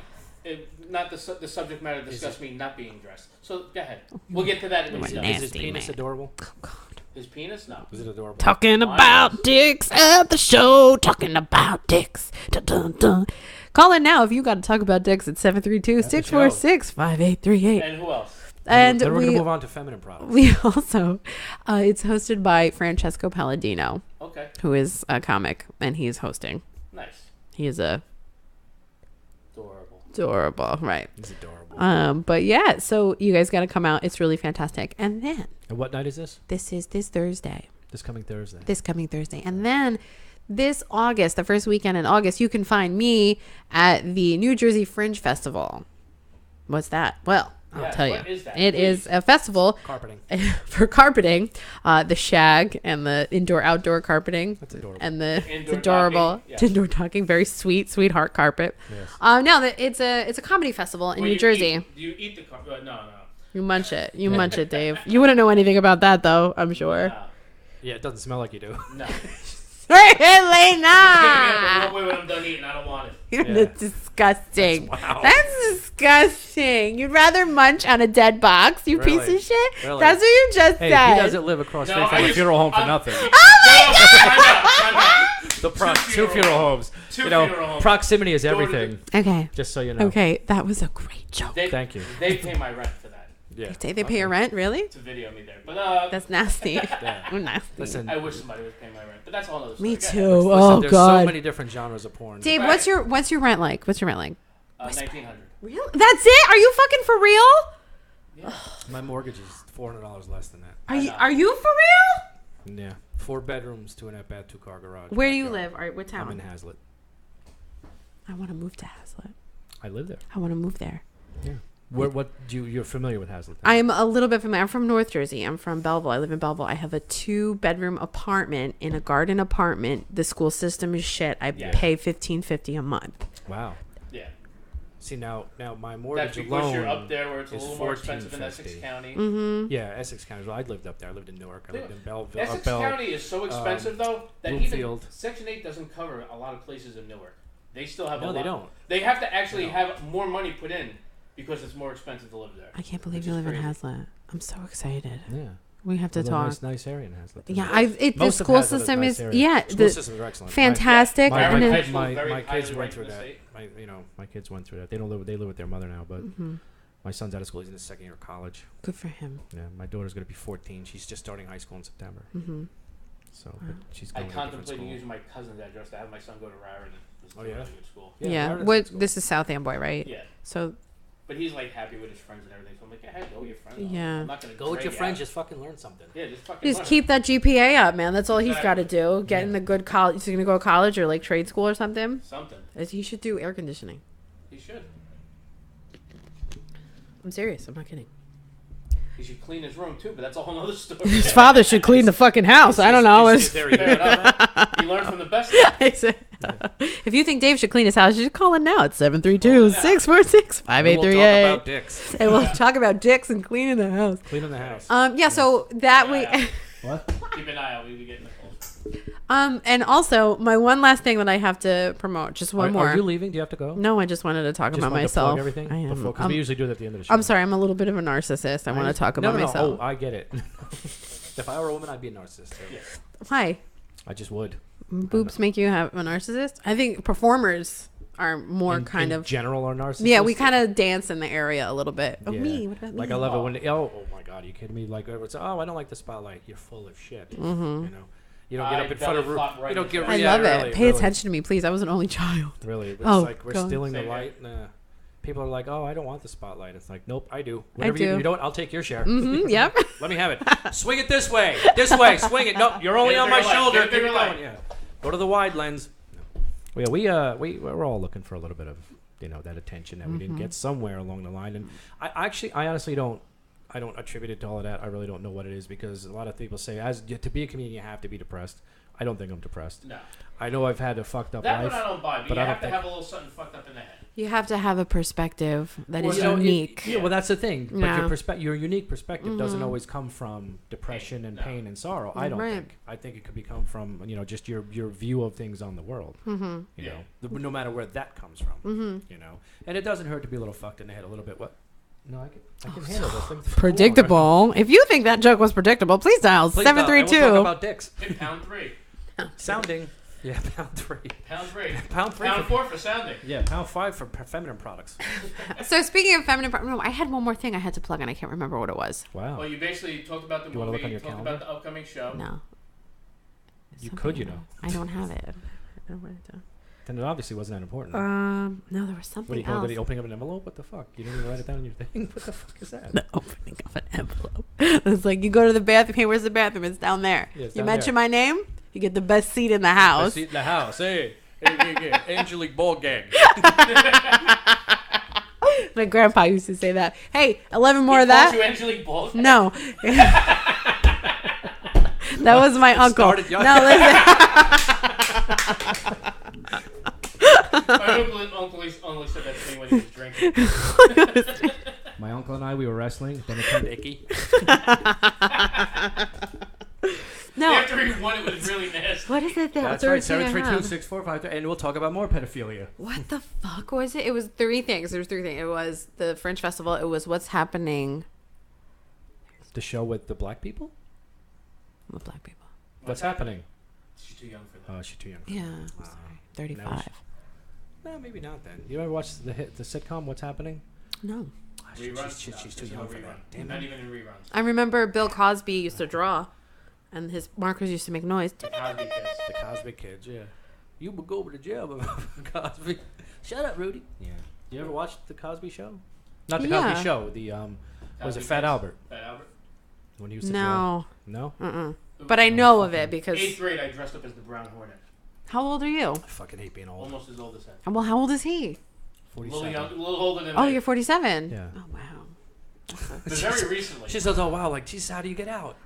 he? not the subject matter discussed me not being dressed. So go ahead. We'll get to that when What he's done. Is his Nasty penis man. adorable? Oh God. His penis? No. Is it adorable? Talking about dicks at the show. Talking about dicks. Dun, dun, dun. Call in now if you got to talk about dicks at 732-646-5838. And who else? And then we're we gonna move on to feminine products. we also it's hosted by Francesco Palladino, Okay. who is a comic, and he's hosting. Nice. He is Adorable. adorable, right? He's adorable. But yeah, so you guys got to come out. It's really fantastic. And then And what night is this? this is this Thursday. This coming Thursday. This coming Thursday. And then this August, the first weekend in August, you can find me at the New Jersey Fringe Festival. What's that? Well, I'll Yeah, tell you. what is that? It is a festival Carpeting. for carpeting, the shag and the indoor-outdoor carpeting. That's adorable. And the it's Indoor adorable. docking, yes. It's indoor docking, very sweetheart carpet. Yes. No, it's a comedy festival in Well, New you Jersey. Do you eat the car? No. You munch it. You munch it, Dave. You wouldn't know anything about that, though, I'm sure. No. Yeah, it doesn't smell like you do. No. Really Yeah, not. but wait when I'm done eating. I don't want it. You're Yeah. disgusting. Wow. That's disgusting. You'd rather munch on a dead box, you Really? piece of shit? Really? That's what you just Hey, said. he doesn't live across No, street from I a used- funeral home for I'm- nothing. Oh my God! The two funeral funeral homes. Two You know, funeral homes. proximity is Go to the- everything. Okay. Just so you know. Okay, that was a great joke. Thank you. They pay my rent for that Yeah. Say they pay your rent, really? to video me there. But That's nasty. Yeah. We're nasty. Listen, I wish somebody would pay my rent. But that's all other Me story. too. Go ahead. Oh there's God. so many different genres of porn. Dave, Right. what's your rent like? What's your rent like? 1900. Real? That's it? Are you fucking for real? My mortgage is $400 less than that. Are you for real? Yeah. 4 bedrooms, 2.5 bath, 2-car garage. Where do you backyard. live? All right, what I'm town? in Hazlitt. I want to move to Hazlitt. I live there. I want to move there. Yeah. You're familiar with Hazlitt? I am a little bit familiar. I'm from North Jersey. I'm from Belleville. I live in Belleville. I have a 2-bedroom apartment in a garden apartment. The school system is shit. I pay $15.50 a month. Wow. Yeah. See now my mortgage That's because alone you're up there where it's a is little more expensive in Essex $14.50. County. Mm-hmm. Yeah, Essex County. Well, I lived up there. I lived in Newark. I lived in Belleville. Essex County is so expensive though that Bloomfield. even Section 8 doesn't cover a lot of places in Newark. They still have a No, lot. they don't. They have to actually They have more money put in because it's more expensive to live there. I can't believe Which you is live in crazy. Hazlitt. I'm so excited. Yeah. We have to Although talk. Nice area in Hazlitt. Yeah, the Most of school Hazlitt system nice is area. School the systems are excellent. fantastic. My and High it- school is very my kids highly went ranked through in the that. state. My kids went through that. They live with their mother now, but Mhm. my son's out of school. He's in his second year of college. Good for him. Yeah, my daughter's gonna be 14. She's just starting high school in September. Mm-hmm. So but she's I going to a different contemplated school. using my cousin's address to have my son go to Raritan. It's Oh, a yeah? really good school. Yeah. Raritan's a What? good school. This is South Amboy, right? Yeah. So But he's like happy with his friends and everything. So I'm like, yeah, go with your friends. Yeah. I'm not gonna Go with drag your you friends. out. Just fucking learn something. Yeah, just fucking just learn. keep that GPA up, man. That's all he's got to Exactly. do. Get in the good college. He's gonna go to college or like trade school or something. Something. He should do air conditioning. He should. I'm serious. I'm not kidding. He should clean his room too, but that's a whole other story. His father should clean the fucking house. I don't know. Fair enough. He learned from the best. If you think Dave should clean his house, you should call in now at 732-646-5838. dicks. And we'll talk about dicks and cleaning the house. Cleaning the house. Yeah, so that we What? Keep an eye out. We be getting the calls. and also my one last thing that I have to promote, just one more. Are you leaving? Do you have to go? No, I just wanted to talk Just about wanted to plug myself. everything I am. because we usually do that at the end of the show. I'm sorry, I'm a little bit of a narcissist. I want to talk about myself. Oh, I get it. If I were a woman, I'd be a narcissist. Too. Yeah. Hi. I just would. Boobs make you have a narcissist? I think performers are more kind in of general are narcissists. Yeah, we kind of dance in the area a little bit. Oh, Yeah. me? What about me? Like I love it when oh my god, are you kidding me? Like everyone's I don't like the spotlight. You're full of shit. Mm-hmm. You know, you don't get I up in front of belly flop right you don't in get. the I yeah, love it. really, Pay really, attention to me, please. I was an only child. Really, it's Oh, like we're go on. stealing the Same here. light. Nah. People are like, oh, I don't want the spotlight. It's like, nope, I do. I do. You know what? I'll take your share. Mm-hmm. Yep. Let me have it. Swing it this way. Swing it. Nope, you're only Get a on my bigger light, shoulder. get a bigger Keep it light. going, yeah. Go to the wide lens. No. Yeah, we're all looking for a little bit of that attention that we didn't get somewhere along the line. And I honestly don't attribute it to all of that. I really don't know what it is because a lot of people say to be a comedian you have to be depressed. I don't think I'm depressed. No. I know I've had a fucked up That life. one I don't buy, but but you I don't have to think- have a little something fucked up in the head. You have to have a perspective that is You know, unique. well, that's the thing. But Yeah. your unique perspective doesn't always come from depression and No. pain and sorrow. I don't Right. think. I think it could come from just your view of things on the world. Mm-hmm. You Yeah. know, no matter where that comes from. Mm-hmm. You know, and it doesn't hurt to be a little fucked in the head a little bit. What? No, I can handle this thing. Predictable. If you think that joke was predictable, please dial Please, we'll talk 732. about dicks. Hit pound 3. Sounding. Yeah, pound 3. Pound 3. Pound 3. Pound 4 for sounding. Yeah, pound 5 for feminine products. So speaking of feminine, no, I had one more thing I had to plug, and I can't remember what it was. Wow. Well, you basically talked about the You wanna movie, look on your talked calendar? about the upcoming show. No. You Something could, else. I don't have it. I don't write it down. Then it obviously wasn't that important. No, there was something What do you call else. it? Opening up an envelope? What the fuck? You didn't even write it down in your thing? What the fuck is that? The opening of an envelope. It's like you go to the bathroom. Hey, where's the bathroom? It's down there. Yeah, it's you down mention there. my name, you get the best seat in the house. Seat in the house. Hey. Angelique Ball Gang. My grandpa used to say that. Hey, 11 more He of calls that. you Angelique Ball. No. That was my uncle. started young. No, listen. My uncle only said that to me when he was drinking. My uncle and I, we were wrestling. Then it turned icky. No. After he won, it was really nasty. What is it that? That's right. 732-645. And we'll talk about more pedophilia. What the fuck was it? It was 3 things. There was 3 things. It was the Fringe Festival. It was What's Happening The show with the black people? with Black people. What's happening? She's too young for that. Oh, she's too young. Yeah. I'm sorry. 35. No, maybe not then. You ever watch the sitcom What's Happening? No. Reruns? She's too No, young there's for no that. rerun. Damn Not it. even in reruns. I remember Bill Cosby used to draw, and his markers used to make noise. The Cosby Kids. The Cosby Kids, yeah. You would go over to jail, Cosby. Shut up, Rudy. Yeah. You ever watch the Cosby Show? Not the Cosby Yeah. Show. The was it Cosby Fat Kids. Albert Fat Albert. when he used to No. draw? No. Mm-mm. but I know of it because. 8th grade, I dressed up as the Brown Hornet. How old are you? I fucking hate being old. Almost as old as him. Well, how old is he? A little 47. young, a little older than Oh, me. you're 47. Yeah. Oh wow. But very recently. She says, "Oh wow, like, geez, how do you get out?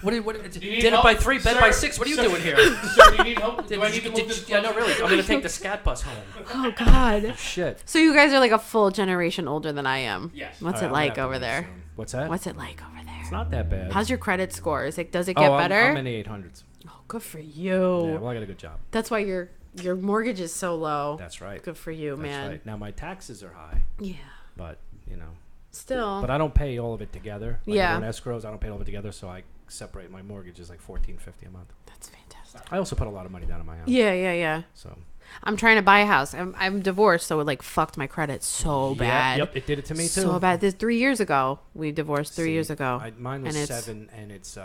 what Do you need dinner help? by 3, bed Sir, by 6? What are you sir, doing here? Sir, do you need help? Do I need to move this Yeah, no, closer? really. I'm gonna take the scat bus home. Oh God. Shit. So you guys are like a full generation older than I am. Yes. What's All it right, I'm like gonna over have to there? leave soon. What's that? What's it like over there? It's not that bad. How's your credit score? Is it does it get better? I'm in the 800s. Oh, good for you. Yeah, well, I got a good job. That's why your mortgage is so low. That's right. Good for you, That's man. right. Now my taxes are high, Yeah. but you know. Still. But I don't pay all of it together. Like Yeah. on escrows, I don't pay all of it together, so I separate my mortgage is like $14.50 a month. That's fantastic. I also put a lot of money down on my house. Yeah. So. I'm trying to buy a house. I'm divorced, so it like fucked my credit so bad. Yep, it did it to me too. So bad. This 3 years ago. We divorced 3 years ago. Mine was and it's- 7, and it's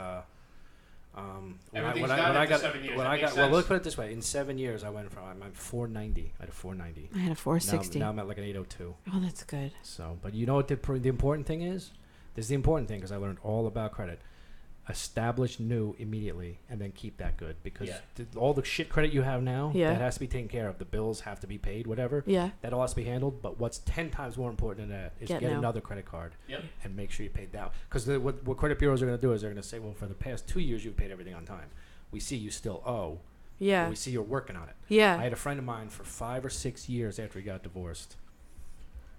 Everything's done after 7 years. When That I makes got, well, sense. let's put it this way: in 7 years, I went from I'm 490. I had a 490. I had a 460. Now I'm at like an 802. Oh, that's good. So, but you know what the important thing is? This is the important thing because I learned all about credit. Establish new immediately and then keep that good because Yeah. all the shit credit you have now Yeah. that has to be taken care of. The bills have to be paid, whatever. Yeah. That all has to be handled. But what's 10 times more important than that is Get get new. another credit card Yep. and make sure you pay that. Because what credit bureaus are going to do is they're going to say, well, for the past 2 years you've paid everything on time. We see you still owe. Yeah. We see you're working on it. Yeah. I had a friend of mine for 5 or 6 years after he got divorced,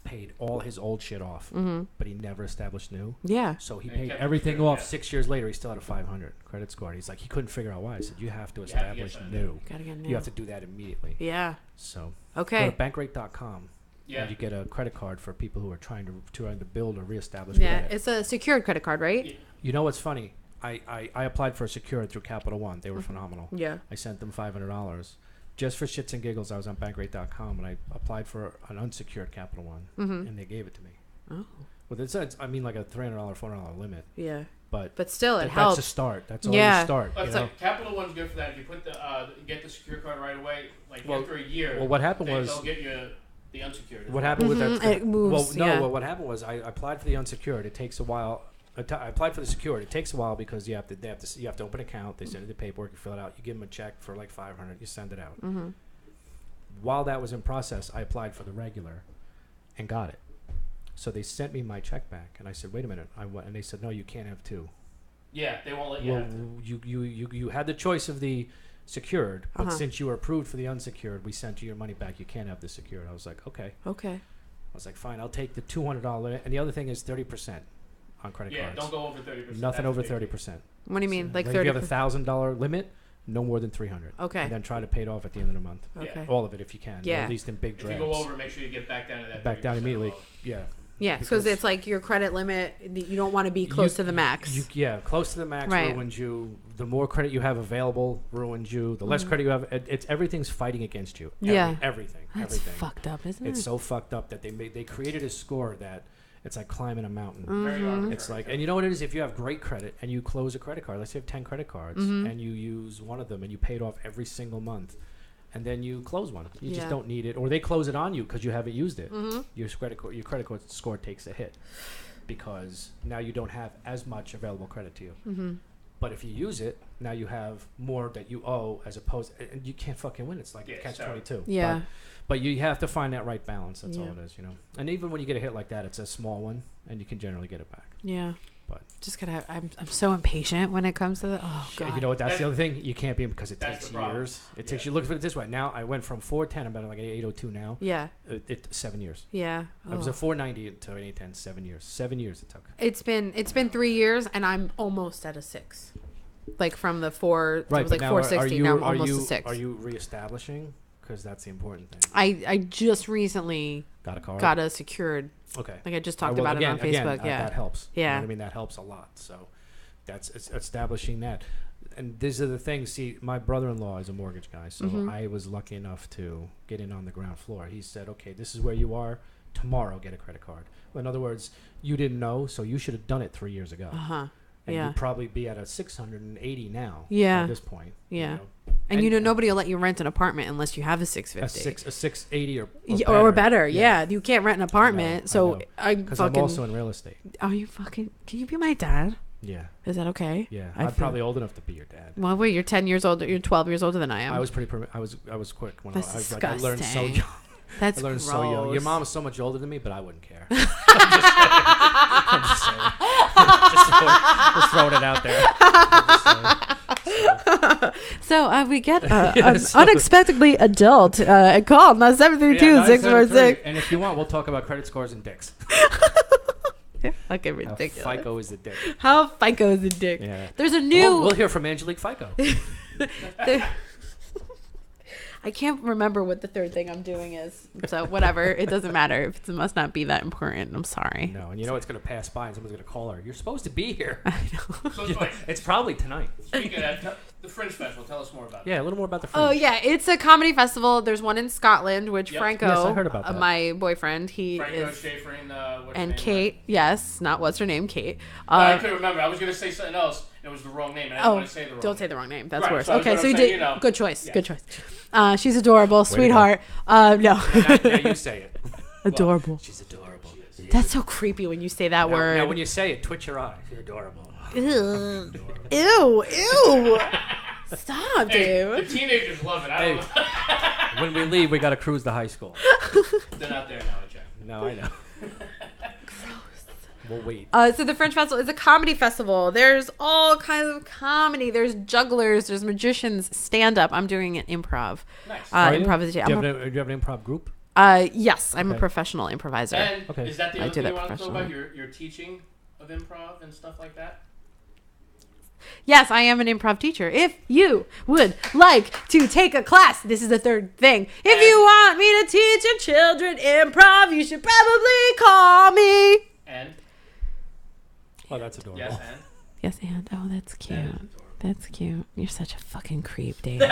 paid all his old shit off, but he never established new. Yeah. So he And he paid kept everything it, off. yeah. 6 years later, he still had a 500 credit score. And he's like, he couldn't figure out why. I said, you have to You have to get establish something new. Gotta get new. You have to do that immediately. Yeah. So Okay. go to bankrate.com. Yeah. And you get a credit card for people who are trying to build or reestablish Yeah. credit. It's a secured credit card, right? Yeah. You know what's funny? I applied for a secured through Capital One. They were phenomenal. Yeah. I sent them $500. Just for shits and giggles, I was on bankrate.com and I applied for an unsecured Capital One, and they gave it to me. Oh. Well, it's I mean like a $300, $400 limit, Yeah. but But still, it that's helps. a start. That's all Yeah. you start. Well, You it's know? like Capital One's good for that. If you put the get the secure card right away, like Well- after a year. well, what happened they'll was- get you the unsecured. What happened with that? It moves, Well, no. yeah. Well, what happened was I applied for the unsecured. It takes a while. I applied for the secured. It takes a while because you have to open an account. They send you the paperwork. You fill it out. You give them a check for like $500. You send it out. While that was in process, I applied for the regular, and got it. So they sent me my check back, and I said, "Wait a minute." And they said, "No, you can't have two." Yeah, they won't let you. Well, have it. you had the choice of the secured, but Uh-huh. since you were approved for the unsecured, we sent you your money back. You can't have the secured. I was like, okay. Okay. I was like, fine, I'll take the $200. And the other thing is 30% on credit Yeah, cards. don't go over 30%. Nothing That's over big. 30%. What do you mean? Like If you 30? have a $1,000 limit, no more than 300. Okay. And then try to pay it off at the end of the month. Okay. All of it if you can. Or Yeah. at least in big If you drafts. go over, make sure you get back down to that. Back down 30% immediately. low. Yeah. Yeah, because it's like your credit limit. You don't want to be close to the max. Yeah, close to the max Right. ruins you. The more credit you have available ruins you. The less credit you have, it's everything's fighting against you. Yeah. Everything. That's everything. fuct up, isn't It's it? so fucked up that they created a score that it's like climbing a mountain. Very arbitrary. It's like, and you know what it is? If you have great credit and you close a credit card, let's say you have 10 credit cards and you use one of them and you pay it off every single month, and then you close one. You Yeah. just don't need it, or they close it on you because you haven't used it. Your credit card score takes a hit because now you don't have as much available credit to you. But if you use it, now you have more that you owe as opposed, and you can't fucking win. It's like Yeah, catch so- 22. Yeah. But you have to find that right balance. That's all Yeah. it is, you know. And even when you get a hit like that, it's a small one, and you can generally get it back. Yeah. But Just gotta. I'm so impatient when it comes to the. Oh god. you know what? That's the other thing. You can't be because it That's takes the problem. years. It takes Yeah. you. Look at it this way. Now I went from 410. I'm about like an 802 now. Yeah. It 7 years. Yeah. I was Oh. a 490 to an 810. 7 years. 7 years it took. It's been 3 years and I'm almost at a 6. Like from the 4, it was but like now 460. Now I'm almost you, a 6. Are you reestablishing? Because that's the important thing. I just recently Got a card. got a secured. Okay. Like I just talked Well, about again, it on Facebook. Again, yeah. that helps. You know Yeah. what I mean, that helps a lot. So it's establishing that. And these are the things. See, my brother-in-law is a mortgage guy, so Mm-hmm. I was lucky enough to get in on the ground floor. He said, "Okay, this is where you are. Tomorrow, get a credit card." Well, in other words, you didn't know, so you should have done it 3 years ago. Uh-huh. And Yeah. you'd probably be at a 680 now. Yeah. At this point. Yeah. You know? And you know nobody will let you rent an apartment unless you have a 650. a 680 or or better. Yeah. You can't rent an apartment. I so know. I Because I'm fucking also in real estate. Are you fucking Can you be my dad? Yeah. Is that okay? Yeah. I I'm feel- probably old enough to be your dad. Well, wait, you're 10 years older. You're 12 years older than I am. I was pretty. I was quick when That's I was like, I learned so disgusting. young. That's I learned gross. so young. Your mom is so much older than me, but I wouldn't care. I'm just saying. Just throwing it out there. So we get an Yes. unexpectedly adult call. Now 732-646. And if you want, we'll talk about credit scores and dicks. Fucking How ridiculous. FICO is the dick. How FICO is a dick. Yeah. There's a new. We'll hear from Angelique FICO. there- I can't remember what the third thing I'm doing is. So whatever. It doesn't matter. It must not be that important. I'm sorry. No, and you know it's going to pass by and someone's going to call her. You're supposed to be here. I know. So it's like, It's probably tonight. speaking of that, the Fringe Festival, tell us more about it. Yeah, a little more about the Fringe. Oh yeah, it's a comedy festival. There's one in Scotland, which Yep. Franco, Yes, I heard about that. my boyfriend, he Franco, is, Schaefer, and what's her and name? Kate. Yes, not what's her name, Kate. I couldn't remember. I was going to say something else, and it was the wrong name, and I didn't want to say the wrong don't name. say the wrong name. That's Right, worse. so I was Okay, gonna so you say, did you know, good choice. yeah. Good choice. She's adorable, to go. sweetheart. No, Now you say it. adorable. She's adorable. That's so creepy when you say that word. Now when you say it, twitch your eye. You're adorable. Ew, ew. Stop, Hey, the dude. teenagers love it. I don't know. When we leave, we got to cruise the high school. They're not there now, Jack. No, I know. We'll wait. So the Fringe Festival is a comedy festival. There's all kinds of comedy. There's jugglers. There's magicians. Stand up. I'm doing an improv. Nice. Are you? Improvisation. Do you have an improv group? Yes, I'm a Okay. professional improviser. And Okay. is that the I other do thing that you want to talk about? professionally. Your teaching of improv and stuff like that? Yes, I am an improv teacher. If you would like to take a class, this is the third thing. If you want me to teach your children improv, you should probably call me. And? Oh, that's adorable. Yes, and? Yes, and oh, that's cute. And? That's cute. You're such a fucking creep, Dave.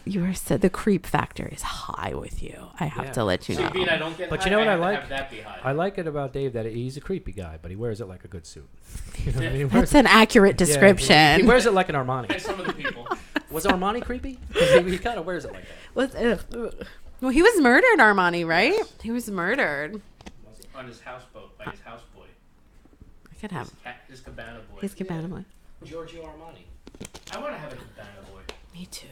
You are said the creep factor is high with you. I have Yeah. to let you See, know. being I don't get But high, you know what I have to like? have that be high. I like it about Dave that he's a creepy guy, but he wears it like a good suit. You know what I mean? He wears That's an accurate yeah, description. he wears it like an Armani. And some of the people. Was Armani creepy? 'Cause he kind of wears it like that. Well, he was murdered, Armani, right? He was murdered. On his houseboat by his houseboy. I could have His cabana boy. his cabana boy. Giorgio Armani. I want to have a cabana boy. Me too.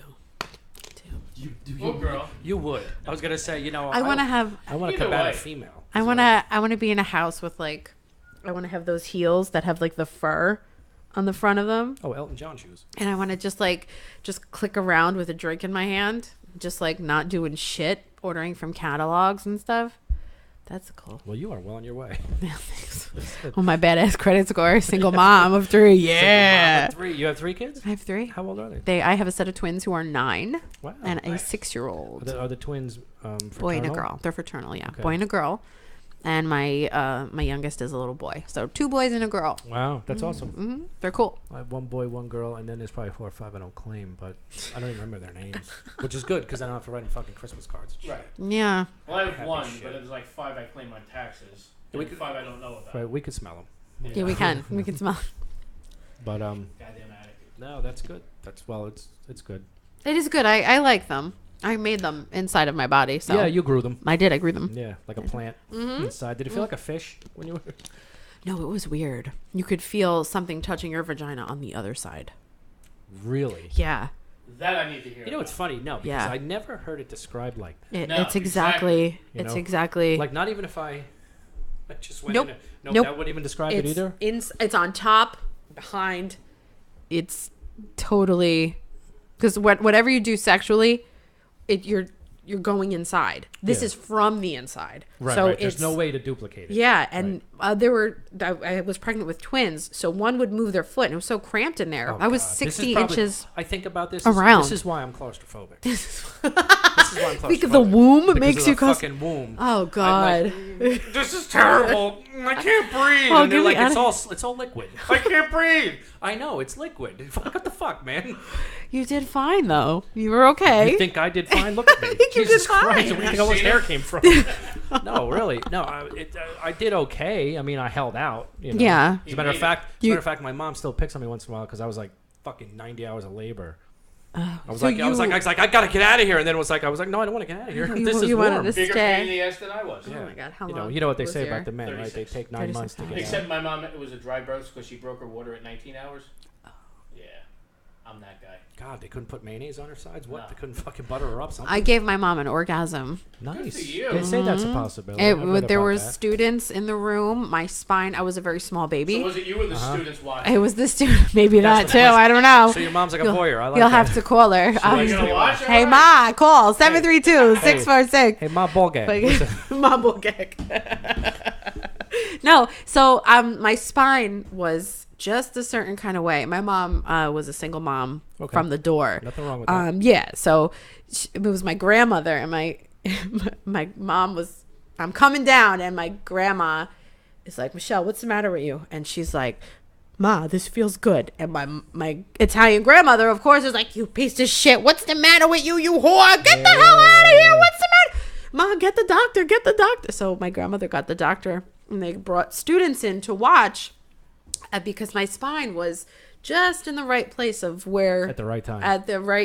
Oh, girl. You would. I was gonna say, you know, I want to have. I want a Either cabana way. female. I want to. I want to be in a house with like. I want to have those heels that have like the fur on the front of them, Oh, Elton John shoes. and I want to just click around with a drink in my hand, just like not doing shit, ordering from catalogs and stuff. That's cool. Well, you are well on your way. Thanks. Oh, my badass credit score. Single mom of 3. Yeah. Three. You have 3 kids? I have 3. How old are they? I have a set of twins who are 9 Wow. and a 6-year-old. Are the twins Boy and a fraternal? girl. They're fraternal, yeah. Okay. Boy and a girl. And my youngest is a little boy. So 2 boys and a girl. Wow, that's awesome. Hmm. They're cool. I have 1 boy, 1 girl, and then there's probably 4 or 5 I don't claim, but I don't even remember their names, which is good because I don't have to write them fucking Christmas cards. Right. Yeah. Well, I have Happy 1, shit. but there's like 5 I claim on taxes. Yeah, we And could- 5 I don't know about. Right, we could smell them, Yeah, we can. We can smell. but Goddamn attic. no, that's good. It's good. It is good. I like them. I made them inside of my body. So Yeah, you grew them. I did. I grew them. Yeah, like a plant inside. Did it feel like a fish when you were? No, it was weird. You could feel something touching your vagina on the other side. Really? Yeah. That I need to hear. You know, it's funny. No, because Yeah. I never heard it described like that. No, It's exactly. You It's know? exactly. Like not even if I just went Nope. in. Nope, Nope. that wouldn't even describe it it's either. it's on top, behind. It's totally because whatever you do sexually, you're going inside. This Yeah. is from the inside. Right, so right. There's it's no way to duplicate it. Yeah, and I was pregnant with twins, so one would move their foot, and it was so cramped in there. Oh, I was God. This is 60 probably- inches. I think about this. around. This is why I'm claustrophobic. This is why I'm claustrophobic. Think of the womb Because makes of you the claustrophobic. fucking womb. Oh I'm God. like, this is terrible. I can't breathe. Oh, and they're get me like, outta- it's all liquid. I can't breathe. I know it's liquid. What the fuck, man? You did fine though. You were okay. You think I did fine? Look at me. think you Jesus did fine. Christ! Where do you think all this hair came from? No, really. No, I did okay. I mean, I held out. You know? Yeah. As a matter of fact, You- my mom still picks on me once in a while because I was like fucking 90 hours of labor. I was like, I gotta get out of here, and then it was like, I was like, no, I don't want to get out of here. This is wanted warm. to Bigger stay. pain in the ass than I was. Yeah. Oh my god, how You long? know what they was say your- about the men, right? They 36. take 9 months to get out. Except my mom, it was a dry birth because she broke her water at 19 hours. Yeah, I'm that guy. God, they couldn't put mayonnaise on her sides. What? No. They couldn't fucking butter her up. Something. I gave my mom an orgasm. Nice. for you. They say that's a possibility. I've read There about were that. students in the room. My spine. I was a very small baby. So was it you or the students watching? It was the student. Maybe That's that the too. I don't know. So your mom's like a You'll- voyeur. I like You'll that. have to call her. Are you gonna watch it? Hey Ma, call 732-646. Hey, Ma ball gag. Listen. Mumble gag. No, so my spine was just a certain kind of way. My mom was a single mom Okay. from the door. Nothing wrong with that. Yeah, so it was my grandmother and my my mom was. I'm coming down, and my grandma is like, Michelle, what's the matter with you? And she's like, Ma, this feels good. And my Italian grandmother, of course, is like, you piece of shit. What's the matter with you, you whore? Get the hell out of here. What's the matter? Ma, get the doctor. Get the doctor. So my grandmother got the doctor, and they brought students in to watch because my spine was just in the right place of where. At the right time.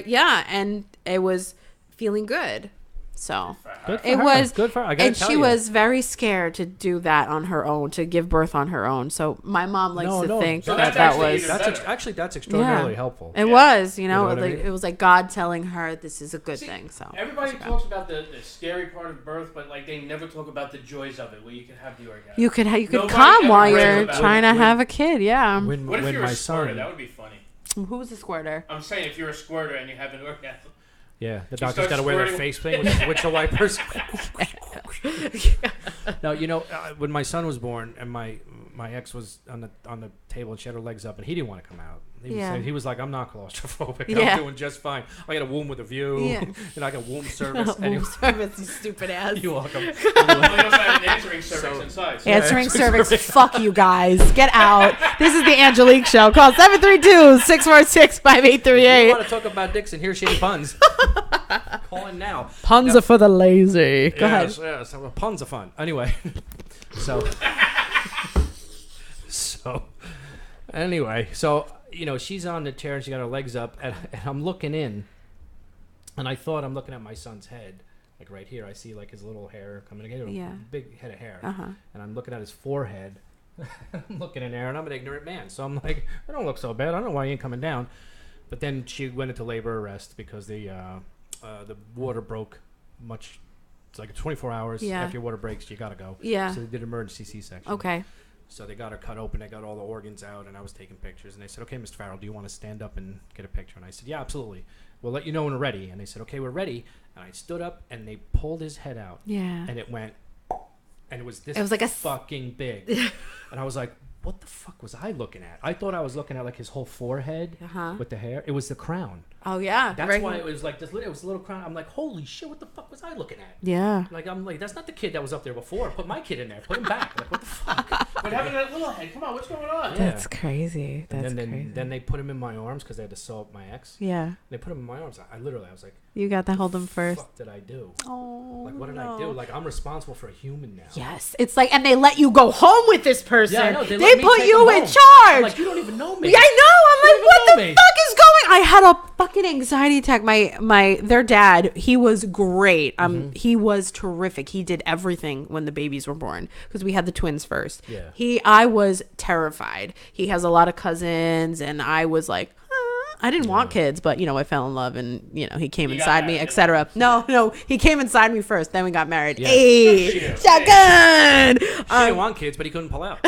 Yeah. And it was feeling good. So Good for it her. was Good for her. I gotta and tell she you. was very scared to do that on her own, to give birth on her own. So my mom likes to think So that that's that actually was even better. Actually, that's extraordinarily helpful. It was, you know, know what I like mean? it was like God telling her this is a good See, thing. So everybody talks about the scary part of birth, but like they never talk about the joys of it, where you can have the orgasm. you could Nobody come ever while brags you're about trying to when- have a kid. Yeah. When, What if when you're my a squirter? son, That would be funny. Who's a squirter? I'm saying if you're a squirter and you have an orgasm. yeah, the You doctor's start got to wear that squirting- face thing with windshield wipers. No, you know, when my son was born and my ex was on the table and she had her legs up and he didn't want to come out. He was like, I'm not claustrophobic. Yeah. I'm doing just fine. I got a womb with a view. Yeah. And I got womb service. Womb service, you stupid ass. You're welcome. Well, you also have an answering service inside. So Answering service. Fuck you guys. Get out. This is the Angelique Show. Call 732-646-5838. You want to talk about dicks and hear shitty puns? Call in now. Puns are for the lazy. Go ahead. Yes. Well, puns are fun. Anyway, so you know, she's on the chair and she got her legs up, and I'm looking in, and I thought I'm looking at my son's head, like right here. I see like his little hair coming together, Yeah. big head of hair, Uh-huh. and I'm looking at his forehead. I'm looking in there, and I'm an ignorant man, so I'm like, I don't look so bad. I don't know why he ain't coming down. But then she went into labor arrest because the water broke much. It's like 24 hours Yeah. after your water breaks, you gotta go. Yeah. So they did emergency C-section. Okay. So they got her cut open. They got all the organs out, and I was taking pictures. And they said, "Okay, Mr. Farrell, do you want to stand up and get a picture?" And I said, "Yeah, absolutely. We'll let you know when we're ready." And they said, "Okay, we're ready." And I stood up, and they pulled his head out. Yeah. And it went, and it was this. It was like a fucking big. And I was like, "What the fuck was I looking at?" I thought I was looking at like his whole forehead Uh-huh. with the hair. It was the crown. Oh, yeah. That's right why here. it was like this. It was a little crown. I'm like, "Holy shit! What the fuck was I looking at?" Yeah. Like I'm like, that's not the kid that was up there before. Put my kid in there. Put him back. Like what the fuck? What happened to that little head? Come on, what's going on? Yeah. That's crazy. That's And crazy. then they put him in my arms because they had to sew up my ex. Yeah. They put him in my arms. I literally, I was like, You got to hold them first. "What did I do? Oh. Like, what did I do? Like, I'm responsible for a human now." Yes. It's like, and they let you go home with this person. Yeah, I know. They let me put take you him in home. charge. I'm like, you don't even know me. Yeah, I know. I'm You like, don't what even the know me. fuck is going? I had a fucking anxiety attack. Their dad, he was great. He was terrific. He did everything when the babies were born because we had the twins first. Yeah. I was terrified. He has a lot of cousins, and I was like, I didn't want kids, but you know, I fell in love, and you know, he came You got inside me, married, etc. No, he came inside me first. Then we got married. Yeah. Hey, shotgun. She didn't want kids, but he couldn't pull out.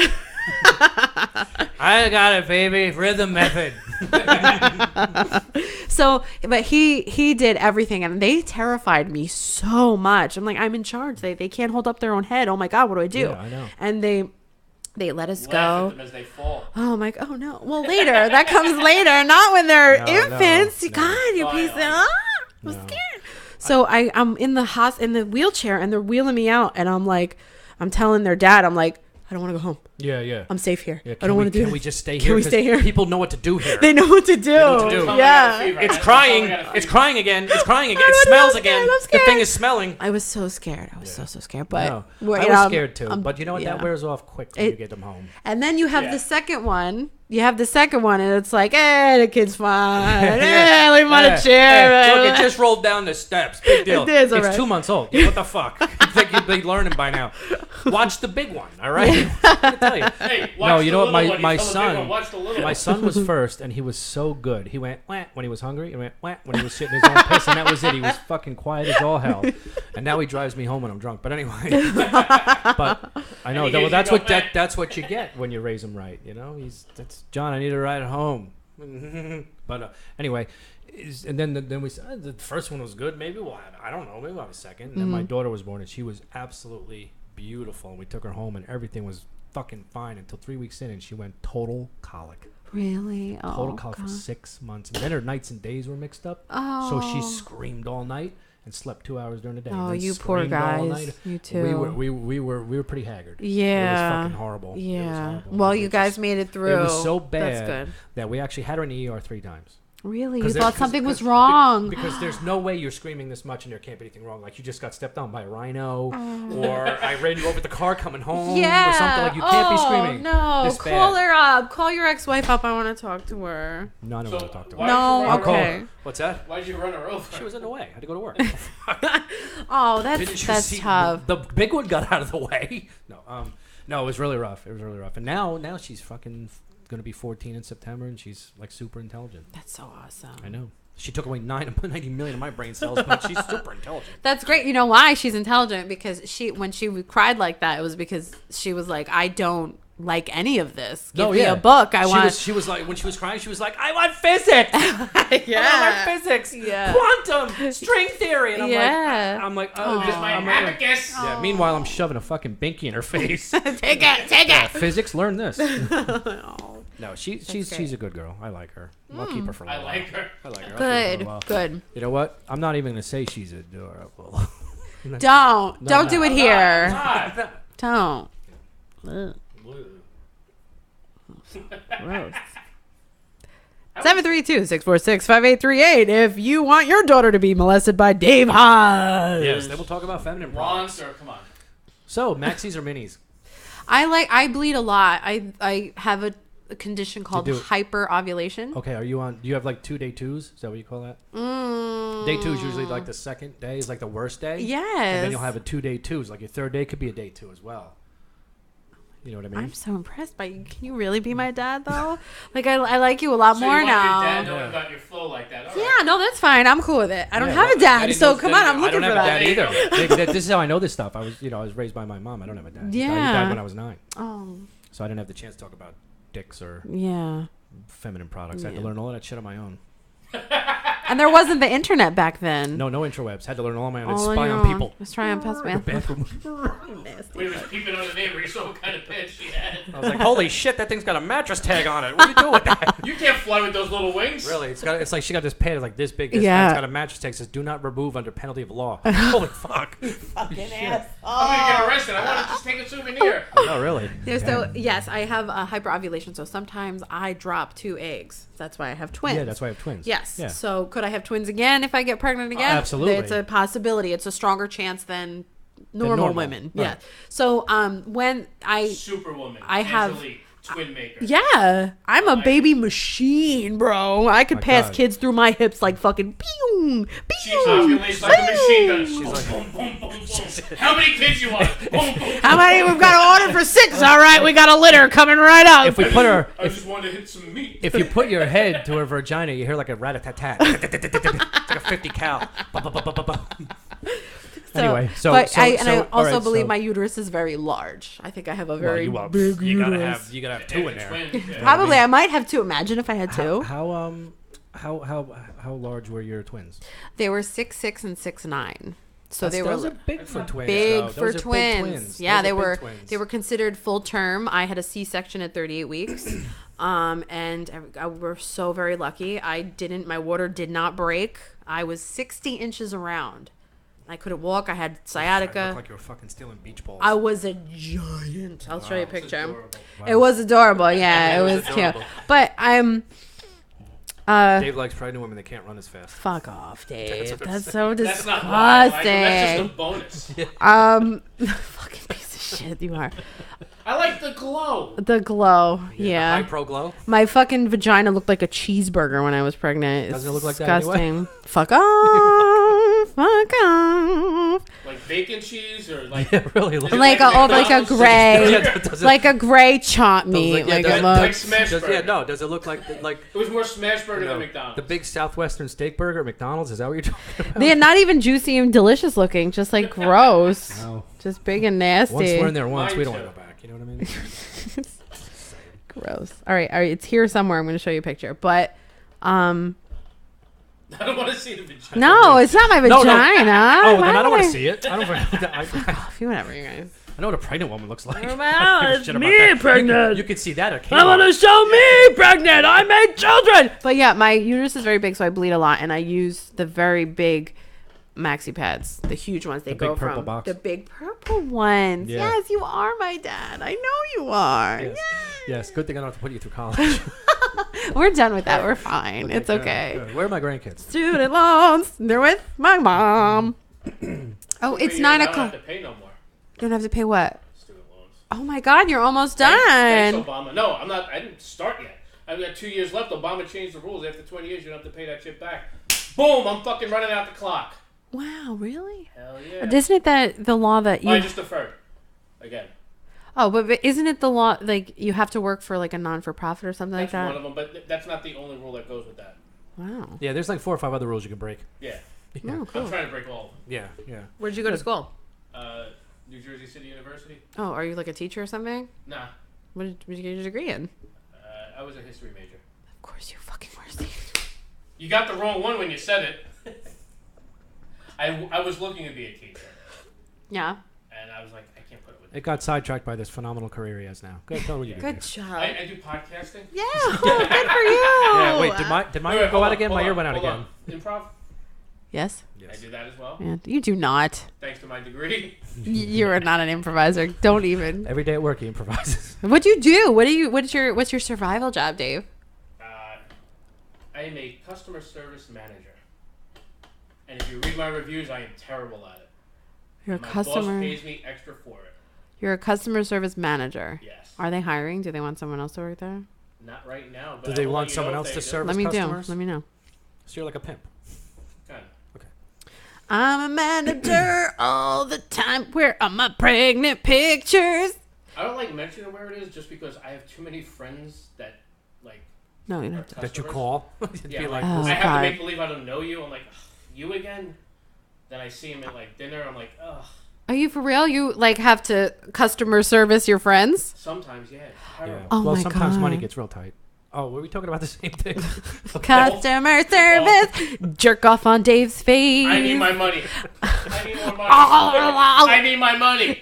I got it, baby. Rhythm method. So, but he did everything, and they terrified me so much. I'm like, I'm in charge. They can't hold up their own head. Oh my god, what do I do? Yeah, I know. And they let us Laugh go. at them as they fall. Oh my! Oh no! Well, later. That comes later, not when they're No, infants. no. God, you Oh, piece of. yeah. I'm scared. So I'm in the in the wheelchair, and they're wheeling me out, and I'm like, I'm telling their dad, I'm like, I don't want to go home. Yeah. I'm safe here. Yeah, I don't want to do Can it. we just stay Can here? we 'Cause stay here? People know what to do here. They know what to do. know what to do. Yeah. It's crying. It's crying again. It's crying again. It I'm smells scared, again. I'm The scared. thing is smelling. I was so scared. I was so scared. But No. well, I you was know, scared too. But you know what? yeah. That wears off quick when you get them home. And then you have the second one. You have the second one, and it's like, the kid's fine. Leave him on a chair. Look, it just rolled down the steps. Big deal. It is, all It's right. 2 months old. What the fuck? You think you'd be learning by now? Watch the big one. All right. I tell you. Hey, watch No, the you know what? little one. You My tell the big son. one, watch the little My one. son was first, and he was so good. He went wah when he was hungry, and went wah when he was shitting his own piss, and that was it. He was fucking quiet as all hell. And now he drives me home when I'm drunk. But anyway, but I know And he that, well, gives that's you what go, that's what you get when you raise him right. You know, that's John. I need a ride home. But anyway. And then we said the first one was good. Maybe I don't know. Maybe we'll have a second. And then my daughter was born, and she was absolutely beautiful. And we took her home, and everything was fucking fine until 3 weeks in, and she went total colic. Really? Total colic for 6 months. And then her nights and days were mixed up. So she screamed all night and slept 2 hours during the day. and Oh, then you poor screamed all guys. night. You too. We were pretty haggard. Yeah. It was fucking horrible. It was Yeah. horrible. Well, It you was guys just- made it through. It was so bad That's good. that we actually had her in the ER 3 times. Really? You 'Cause thought there- something was 'cause- wrong. Because there's no way you're screaming this much and there can't be anything wrong. Like you just got stepped on by a rhino, or I ran you over the car coming home, Yeah. or something. Like you can't be screaming. No, this call bad. her up. Call your ex-wife up. I want to talk to her. No, I don't So, want to talk to her. why No, did you run I'll her call okay. her. What's that? Why'd you run her over? She was in the way. I had to go to work. Oh, Didn't that's you see tough. The big one got out of the way. No, it was really rough. It was really rough. And now she's fucking going to be 14 in September, and she's like super intelligent. That's so awesome. I know. She took away 90 million of my brain cells, but she's super intelligent. That's great. You know why she's intelligent? Because when she cried like that, it was because she was like, I don't like any of this. Give me a book. She was like, when she was crying, she was like, I want physics. I want physics. Yeah. Quantum, string theory. And I'm like, oh, This is my I'm abacus. Yeah, meanwhile, I'm shoving a fucking binky in her face. Take it. Physics, learn this. Oh, No, she's great. a good girl. I like her. I'll keep her for a I while. like her. I like her. I'll keep her for a good. while. Good. You know what? I'm not even gonna say she's adorable. Don't do it here. God. Don't. Ugh. Gross. 732-646-5838 if you want your daughter to be molested by Dave Hodge. Yes, then we'll talk about feminine products. Ron, sir, come on. So, maxis or minis? I bleed a lot. I have a condition called do- hyperovulation. Okay, are you on? Do you have like 2 day 2s? Is that what you call that? Day 2 is usually like the second day is like the worst day. Yes. And then you'll have a 2 day 2s. Like your third day could be a day 2 as well. You know what I mean? I'm so impressed by you. Can you really be my dad though? Like I like you a lot So more you want now. your dad knowing about your flow like that. All right. Yeah, no, that's fine. I'm cool with it. I don't Yeah, have well, a dad, Daddy so knows come that- on, I'm looking I for don't have that. a dad either. This is how I know this stuff. I was raised by my mom. I don't have a dad. He Yeah. died when I was 9, Oh, so I didn't have the chance to talk about dicks or yeah. feminine products. I had to Yeah. learn all of that shit on my own. And there wasn't the internet back then. No interwebs. Had to learn all on my own and All spy on your own. people. Let's try and pass The man. bathroom. We was peeping on the neighbor. You saw what kind of pants she had. I was like, holy shit, that thing's got a mattress tag on it. What are you doing with that? You can't fly with those little wings. Really, it's like she got this pad like this big. Yeah. It's got a mattress tag that says "Do not remove under penalty of law." Holy fuck! Fucking ass. I'm gonna get arrested. I want to just take a souvenir. No, really. Yeah, so yes, I have a hyperovulation. So sometimes I drop 2 eggs. That's why I have twins. Yeah, that's why I have twins. Yes. Yeah. So could I have twins again if I get pregnant again? absolutely. It's a possibility. It's a stronger chance than normal women. Right. Yeah. So when I Superwoman. I have- Angelique, twin maker. yeah, I'm a baby machine, bro. I could My pass God. kids through my hips like fucking pew, She pew. ovulates like a machine gun. She's like- boom, boom, boom, boom. How many kids you want? Boom, boom. How many? We've got to order for 6. All right, we got a litter coming right up. If we put her, I just wanted to hit some meat. if you put your head to her vagina, you hear like a rat-a-tat-tat. It's like a 50 cal. Anyway, but I all also right, believe so- my uterus is very large. I think I have a Well, very you big gotta uterus. have 2 in there. Twins, yeah. Probably, I might have 2. Imagine if I had 2. How large were your twins? They were 6'6" and 6'9". So they were those are big for twins. big though. for Those are twins. big twins. Yeah, Those they are big were twins. they were considered full term. I had a C-section at 38 weeks. And I were so very lucky. My water did not break. I was 60 inches around. I couldn't walk. I had You look sciatica. like you were fucking stealing beach balls. I was a giant. I'll show you a picture. Adorable. It was adorable. Yeah, it was cute. adorable. But I'm. Dave likes pregnant women that can't run as fast. Fuck off, Dave. what That's so That's not why, Michael. disgusting. That's just a bonus. Fucking piece of shit you are. I like the glow. The glow. Yeah. High Pro Glow. My fucking vagina looked like a cheeseburger when I was pregnant. It's Doesn't it look like that anyway? disgusting. Fuck off. Fuck off. Like bacon cheese or like Yeah, really. Is it Like a McDonald's? gray, Yeah, does it- like a gray chop meat. yeah, Like does it it- like looks. smash Does, burger. yeah, no. Does it look like It was more smash burger than McDonald's. the big Southwestern steak burger at McDonald's? Is that what you're talking about? They're not even juicy and delicious looking, just like gross. No. Just big and nasty. Once we're in there once, Mine we don't too. want to go back. You know what I mean? Gross. All right, it's here somewhere. I'm going to show you a picture. But I don't want to see the vagina. no, it's not my vagina. Oh, then I Why don't want would to see it. I don't. Whatever, you guys. I know what a pregnant woman looks like. It's Shit about me that. pregnant. You can see that. At I want to show me pregnant. I made children. But yeah, my uterus is very big, so I bleed a lot, and I use the very big maxi pads, the huge ones. They The go big purple from box. the big purple ones. Yeah. Yes, you are my dad. I know you are. Yes. Yes. Good thing I don't have to put you through college. We're done with that. We're fine. It's Good, okay. good. Where are my grandkids? Student loans. They're with my mom. Oh, it's 9 I don't o'clock. have to pay no more You don't have to pay what? student loans. Oh my God, you're almost Thanks, done. Obama. No, I'm not. I didn't start yet. I've got 2 years left. Obama changed the rules. After 20 years, you don't have to pay that shit back. Boom! I'm fucking running out the clock. Wow, really? Hell yeah. Isn't it that the law that you? I just deferred. Again. Oh, but isn't it the law like you have to work for like a non-for-profit or something like That's one that? of them, but that's not the only rule that goes with that. Wow. Yeah, there's like 4 or 5 other rules you can break. Yeah. Oh, I'm cool. trying to break all of them. Yeah, yeah. Where'd you go to school? New Jersey City University? Oh, are you like a teacher or something? Nah. What did you get your degree in? I was a history major. Of course, you fucking were. You got the wrong one when you said it. I was looking to be a teacher, Yeah. and I was like, I can't put it with It got sidetracked by this phenomenal career he has now. Go tell me what you do. Good Dave. job. I do podcasting. Yeah, good for you. Yeah, wait, did mine Wait, go hold out on, again? hold My ear on, went out hold again. on. Improv? Yes. I do that as well. Yeah, you do not. Thanks to my degree. You are not an improviser. Don't even. Every day at work he improvises. What do you do? What's your survival job, Dave? I am a customer service manager. And if you read my reviews, I am terrible at it. You're a My customer. boss pays me extra for it. You're a customer service manager. Yes. Are they hiring? Do they want someone else to work there? Not right now, but Do I they will want let you someone know else if to they do. serve Let me customers? do. Let me know. So you're like a pimp. Kinda. I'm a manager all the time. Where are my pregnant pictures? I don't like mentioning where it is just because I have too many friends that like No, you don't are have to. That you customers. call. It'd Yeah, be like, like, Oh, I have God. to make believe I don't know you. I'm like, "Ugh, you again? Then I see him at like dinner. I'm like, ugh. Are you for real? You like have to customer service your friends? Sometimes, yeah. It's yeah. terrible. Oh well, my sometimes money God. gets real tight. Oh, were we talking about the same thing? Customer service. Jerk off on Dave's face. I need my money. I need more money. I need my money.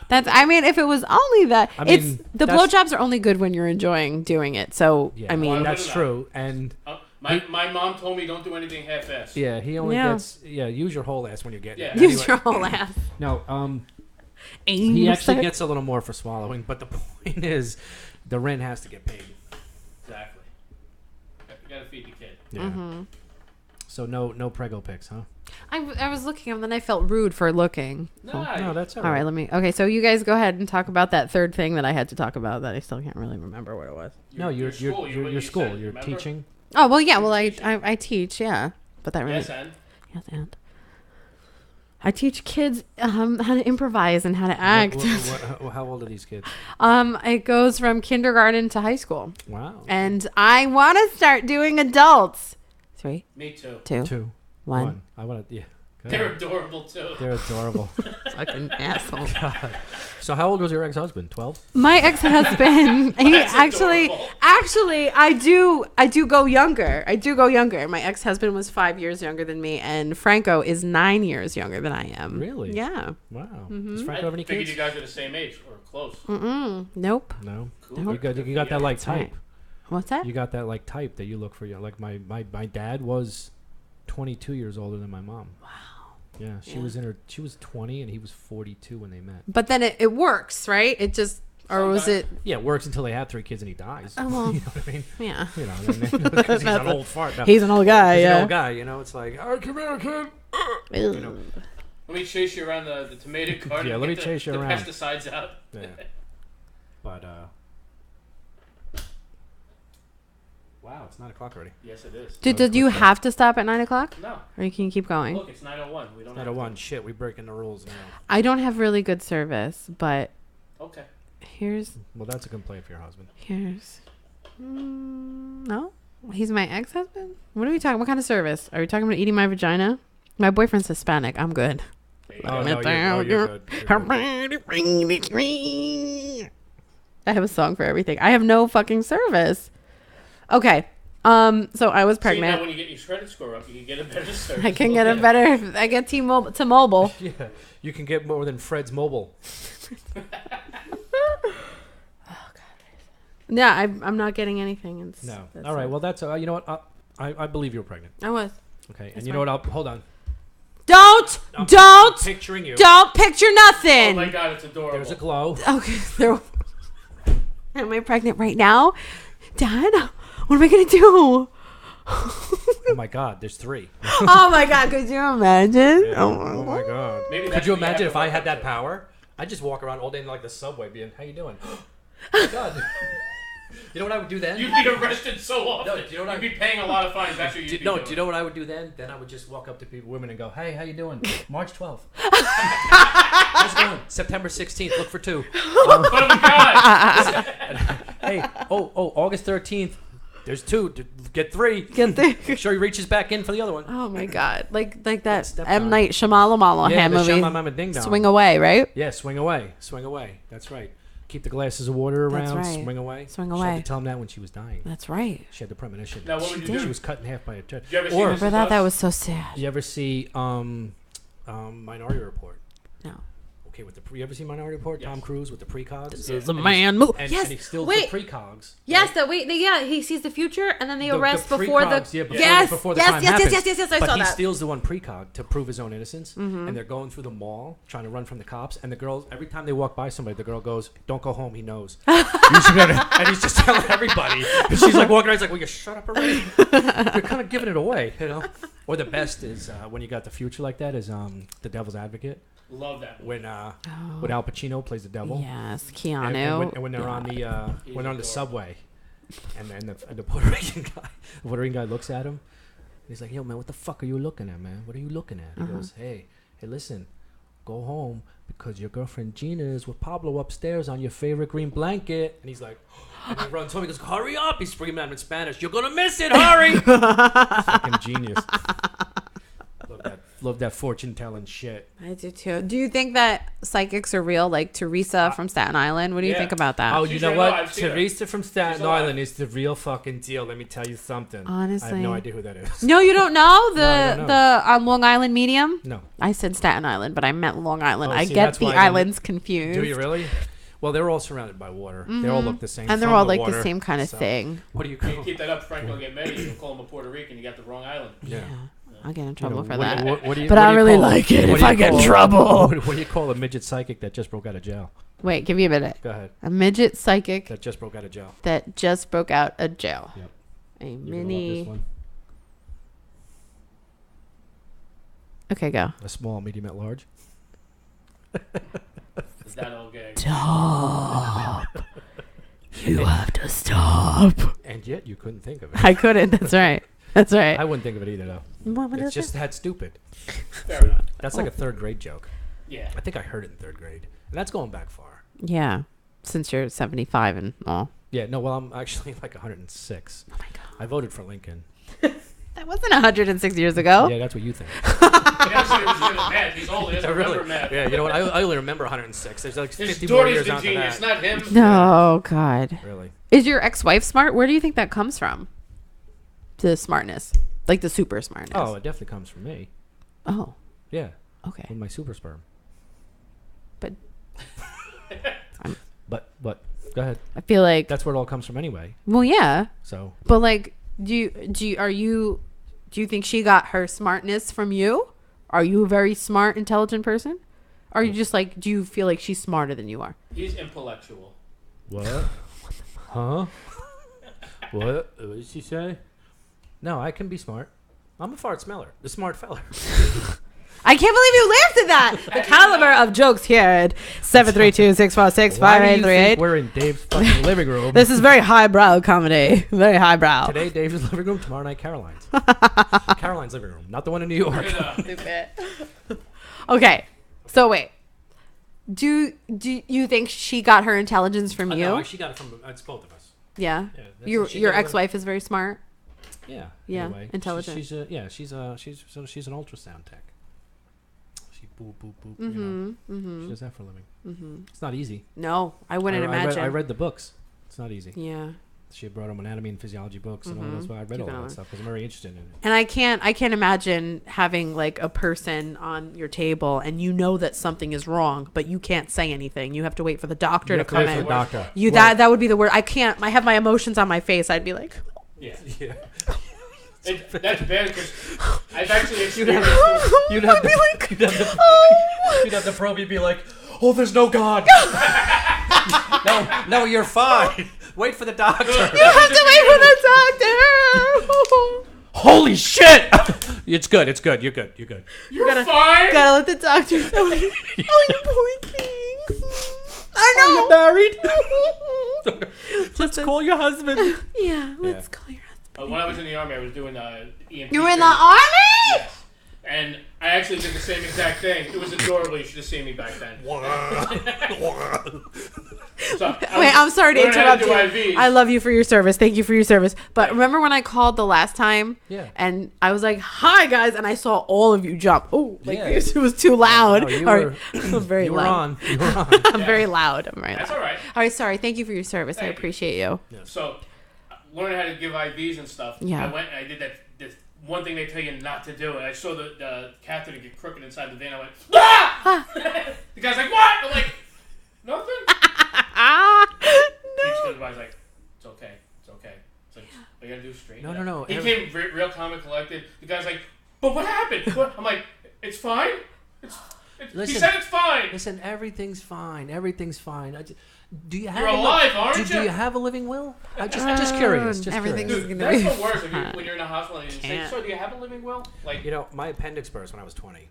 That's. I mean, if it was only that, I it's mean, the that's- blowjobs are only good when you're enjoying doing it. So Yeah, I mean, Well, that's true. And my mom told me don't do anything half-assed. yeah, he only Yeah. gets use your whole ass when you get Yeah. it. use your whole ass. No, he actually gets a little more for swallowing, but the point is, the rent has to get paid. Exactly. You gotta feed the kid. Yeah. Mm-hmm. So no prego pics, huh? I was looking and then I felt rude for looking. Nah, No, that's all All right. right, let me. Okay, so you guys go ahead and talk about that third thing that I had to talk about that I still can't really remember what it was. No, your school. your You school. said, You're remember? teaching. Oh well, yeah. Well, I teach, yeah, but that really Yes, and yes, and I teach kids how to improvise and how to act. How old are these kids? It goes from kindergarten to high school, Wow. and I want to start doing adults. 3, me too. 2, 2, 1. I want to. Yeah. Go They're ahead. adorable too. They're adorable. Fucking asshole. So how old was your ex-husband? 12. My ex-husband, he That's actually, adorable. I do go younger. I do go younger. My ex-husband was 5 years younger than me, and Franco is 9 years younger than I am. Really? Yeah. Wow. Mm-hmm. Does I Franco have any figured kids? you guys are the same age or close. Nope. No. Cool. You got that like That's right. type. What's that? You got that like type that you look for. Like my dad was 22 years older than my mom. Wow. Yeah, she was 20 and he was 42 when they met. But then it works, right? It just, or was it? Yeah, it works until they have 3 kids and he dies. Oh, well, you know what I mean? Yeah. You know, because he's an old fart. No, He's an old guy, he's yeah. an old guy, you know, it's like, all right, come here, kid. You know. Let me chase you around the tomato garden. Yeah, and let me get chase you the around. pesticides out. Yeah. But, wow, it's 9 o'clock already. Yes, it is. Did you have to stop at 9 o'clock? No. Or you can keep going? Look, it's 9:01. We don't. 9:01. Shit, we breaking the rules now. I don't have really good service, but Okay. here's Well, that's a complaint for your husband. no, he's my ex-husband. What are we talking? What kind of service? Are we talking about eating my vagina? My boyfriend's Hispanic. I'm good. Oh, no, you're good. I have a song for everything. I have no fucking service. Okay. So I was See, now pregnant. when you get your credit score up, you can get a better service. I can get a better. I get T-Mobile to mobile. Yeah, you can get more than Fred's Mobile. Yeah, I'm not getting anything. No. That's All right. it. Well, that's you know what? I believe you were pregnant. I was. Okay. And That's you know what? Hold on. Don't I'm picturing you. don't picture Oh nothing. my God, it's adorable. There's a glow. Okay, so am I pregnant right now, Dad? What am I gonna do? Oh my God, there's 3. Oh my God, could you imagine? Yeah. Oh my God. Maybe Could that's you what imagine have if to I work had up that to. power? I'd just walk around all day in like the subway being, how you doing? Oh my God. You know what I would do then? You'd be arrested so often. No, do you know what You'd be paying a lot of fines. That's what you'd be doing. Do you know what I would do then? Then I would just walk up to people, women, and go, "Hey, how you doing? March 12th. How's it going? September 16th. Look for 2. Oh my God. Hey, August 13th. There's 2. Get 3. Get there. Make sure he reaches back in for the other one. Oh my God, like that Step M on. Night Shyamalan Yeah, the movie. Shyamalan Ding Dong. Swing Away, right? Yeah, swing away. Swing away. That's right. Keep the glasses of water That's around. right. Swing away. Swing She away. had to tell him that when she was dying. That's right. She had the premonition. Now, what would you did. do? She was cut in half by a jet. Did you ever see Or this For with that, us? that was so sad. you ever see Minority Report? No. Okay, you ever see Minority Report? Yes. Tom Cruise with the precogs. This is a man move. And, Yes. and he steals Wait. the precogs. Yes, right? that wait, he sees the future, and then they The arrest before the. precogs, yeah, yes, before the yes, crime yes, happens. yes. I but saw he that. steals the one precog to prove his own innocence, and they're going through the mall trying to run from the cops. And the girls, every time they walk by somebody, the girl goes, "Don't go home. He knows." You should and he's just telling everybody. And she's like walking around, he's like, "Will you shut up already?" You're kind of giving it away, you know. Or the best is when you got the future like that is The Devil's Advocate. Love that. When Al Pacino plays the devil. Yes, And, Keanu. and when they're on the He's when they're on the adorable. subway, and the Puerto Rican guy looks at him, and he's like, "Yo, man, what the fuck are you looking at, man? What are you looking at?" He goes, "Hey, listen, go home because your girlfriend Gina is with Pablo upstairs on your favorite green blanket." And he's like, and he runs home. He goes, "Hurry up!" He's screaming at him in Spanish. "You're gonna miss it! Hurry!" Fucking genius. Love that fortune telling shit. I do too. Do you think that psychics are real? Like Teresa from Staten Island? What do you Yeah. think about that? Oh, She's you know right. what? No, I've seen her. Teresa from Staten She's alive. Island is the real fucking deal. Let me tell you something. Honestly. I have no idea who that is. No, you don't know the I don't know. the Long Island medium. No. I said Staten Island, but I meant Long Island. Oh, I see, get that's the why I didn't- islands confused. Do you really? Well, they're all surrounded by water. They all look the same. And they're from all the like water. the same kind of So, thing. What do you You call? keep that up, Frank will get mad. You can call him a Puerto Rican. You got the wrong island. Yeah. I'll get in You trouble know, for what- that. what do you- But what I do you really call- like it what if do you I get in call- trouble. What do you call a midget psychic that just broke out of jail? Wait, give me a minute. Go ahead. A midget psychic That just broke out of jail. that just broke out of jail. Yep. A You're gonna love mini. this one. Okay, go. A small, medium, at large. Is that all gay? Stop. You have to stop. And yet you couldn't think of it. I couldn't. That's right. That's right. I wouldn't think of it either, though. What is It's just it? that stupid. Fair enough. That's like a third grade joke. Yeah. I think I heard it in third grade. And that's going back far. Yeah. Since you're 75 and all. Yeah, no, well, I'm actually like 106. Oh my God. I voted for Lincoln. That wasn't 106 years ago. Yeah, that's what you think. He actually was really mad. He's old. He doesn't remember mad. Yeah, you know what? I only remember 106. There's like His 50 more daughter's years the after genius, that. not him. No, God. Really? Is your ex-wife smart? Where do you think that comes from? The smartness. Like the super smartness. Oh, it definitely comes from me. Oh, Yeah, okay. with my super sperm. But But go ahead. I feel like, That's where it all comes from anyway. well, yeah. So But like, do you think she got her smartness from you? Are you a very smart, intelligent person? Or are you just like, do you feel like she's smarter than you are? He's intellectual. What? Huh? What did she say? No, I can be smart. I'm a fart smeller. The smart feller. I can't believe you laughed at that. The caliber of jokes here at 732-646-5838. Why do you think we're in Dave's fucking living room? This is very highbrow comedy. Very highbrow. Today, Dave's living room. Tomorrow night, Caroline's. Caroline's living room, not the one in New York. Stupid. Okay, so wait. Do you think she got her intelligence from you? No, she got it from it's both of us. Yeah. Yeah, that's Your what she got. ex-wife is very smart. Yeah. Yeah, Anyway, intelligent. She's an ultrasound tech. She boop boop boop. You know. She does that for a living. It's not easy. No, I wouldn't imagine. I read the books. It's not easy. Yeah. She brought home anatomy and physiology books and all that. So I read all that stuff because I'm very interested in it. And I can't imagine having like a person on your table and you know that something is wrong, but you can't say anything. You have to wait for the doctor to come in. Doctor. That would be the word. I can't. I have my emotions on my face. I'd be like, Yeah. Yeah. That's bad because I've actually experienced. You'd have the probe. You'd be like, "Oh, there's no God." No, you're fine. Wait for the doctor. you have to wait for the doctor. Holy shit! It's good. You're good. You're fine. Gotta let the doctor tell me. Oh, you poor thing. I know. You're married. Let's call your husband. Yeah, let's call your husband. When I was in the army, I was doing EMT. You were in the training. army? Yes. And I actually did the same exact thing. It was adorable. You should have seen me back then. So, I'm sorry to learning how interrupt do you. IVs. I love you for your service. Thank you for your service. But remember when I called the last time? Yeah. And I was like, "Hi guys," and I saw all of you jump. Oh, like Yeah. it was too loud. No, you All were- right. I'm very You were loud. on. You were on. I'm very loud. I'm very That's loud. all right. All right, sorry. Thank you for your service. I Thank you. appreciate you. So, learning how to give IVs and stuff. Yeah. I went and I did this one thing they tell you not to do. And I saw the catheter get crooked inside the vein. I went, ah! The guy's like, what? I'm like, nothing. Chief supervisor's like, it's okay. It's like, all you gotta do is straighten it out. No. He came real calm and collected. The guy's like, but what happened? What? I'm like, it's fine. He Listen. said it's fine. Listen, everything's fine. Do you have You're alive, aren't do you? you have a living will? I'm just curious. everything's Curious. Dude, gonna that's be the worst when you're in a hospital and you say, Can't. so do you have a living will? Like, You know, my appendix burst when I was 20,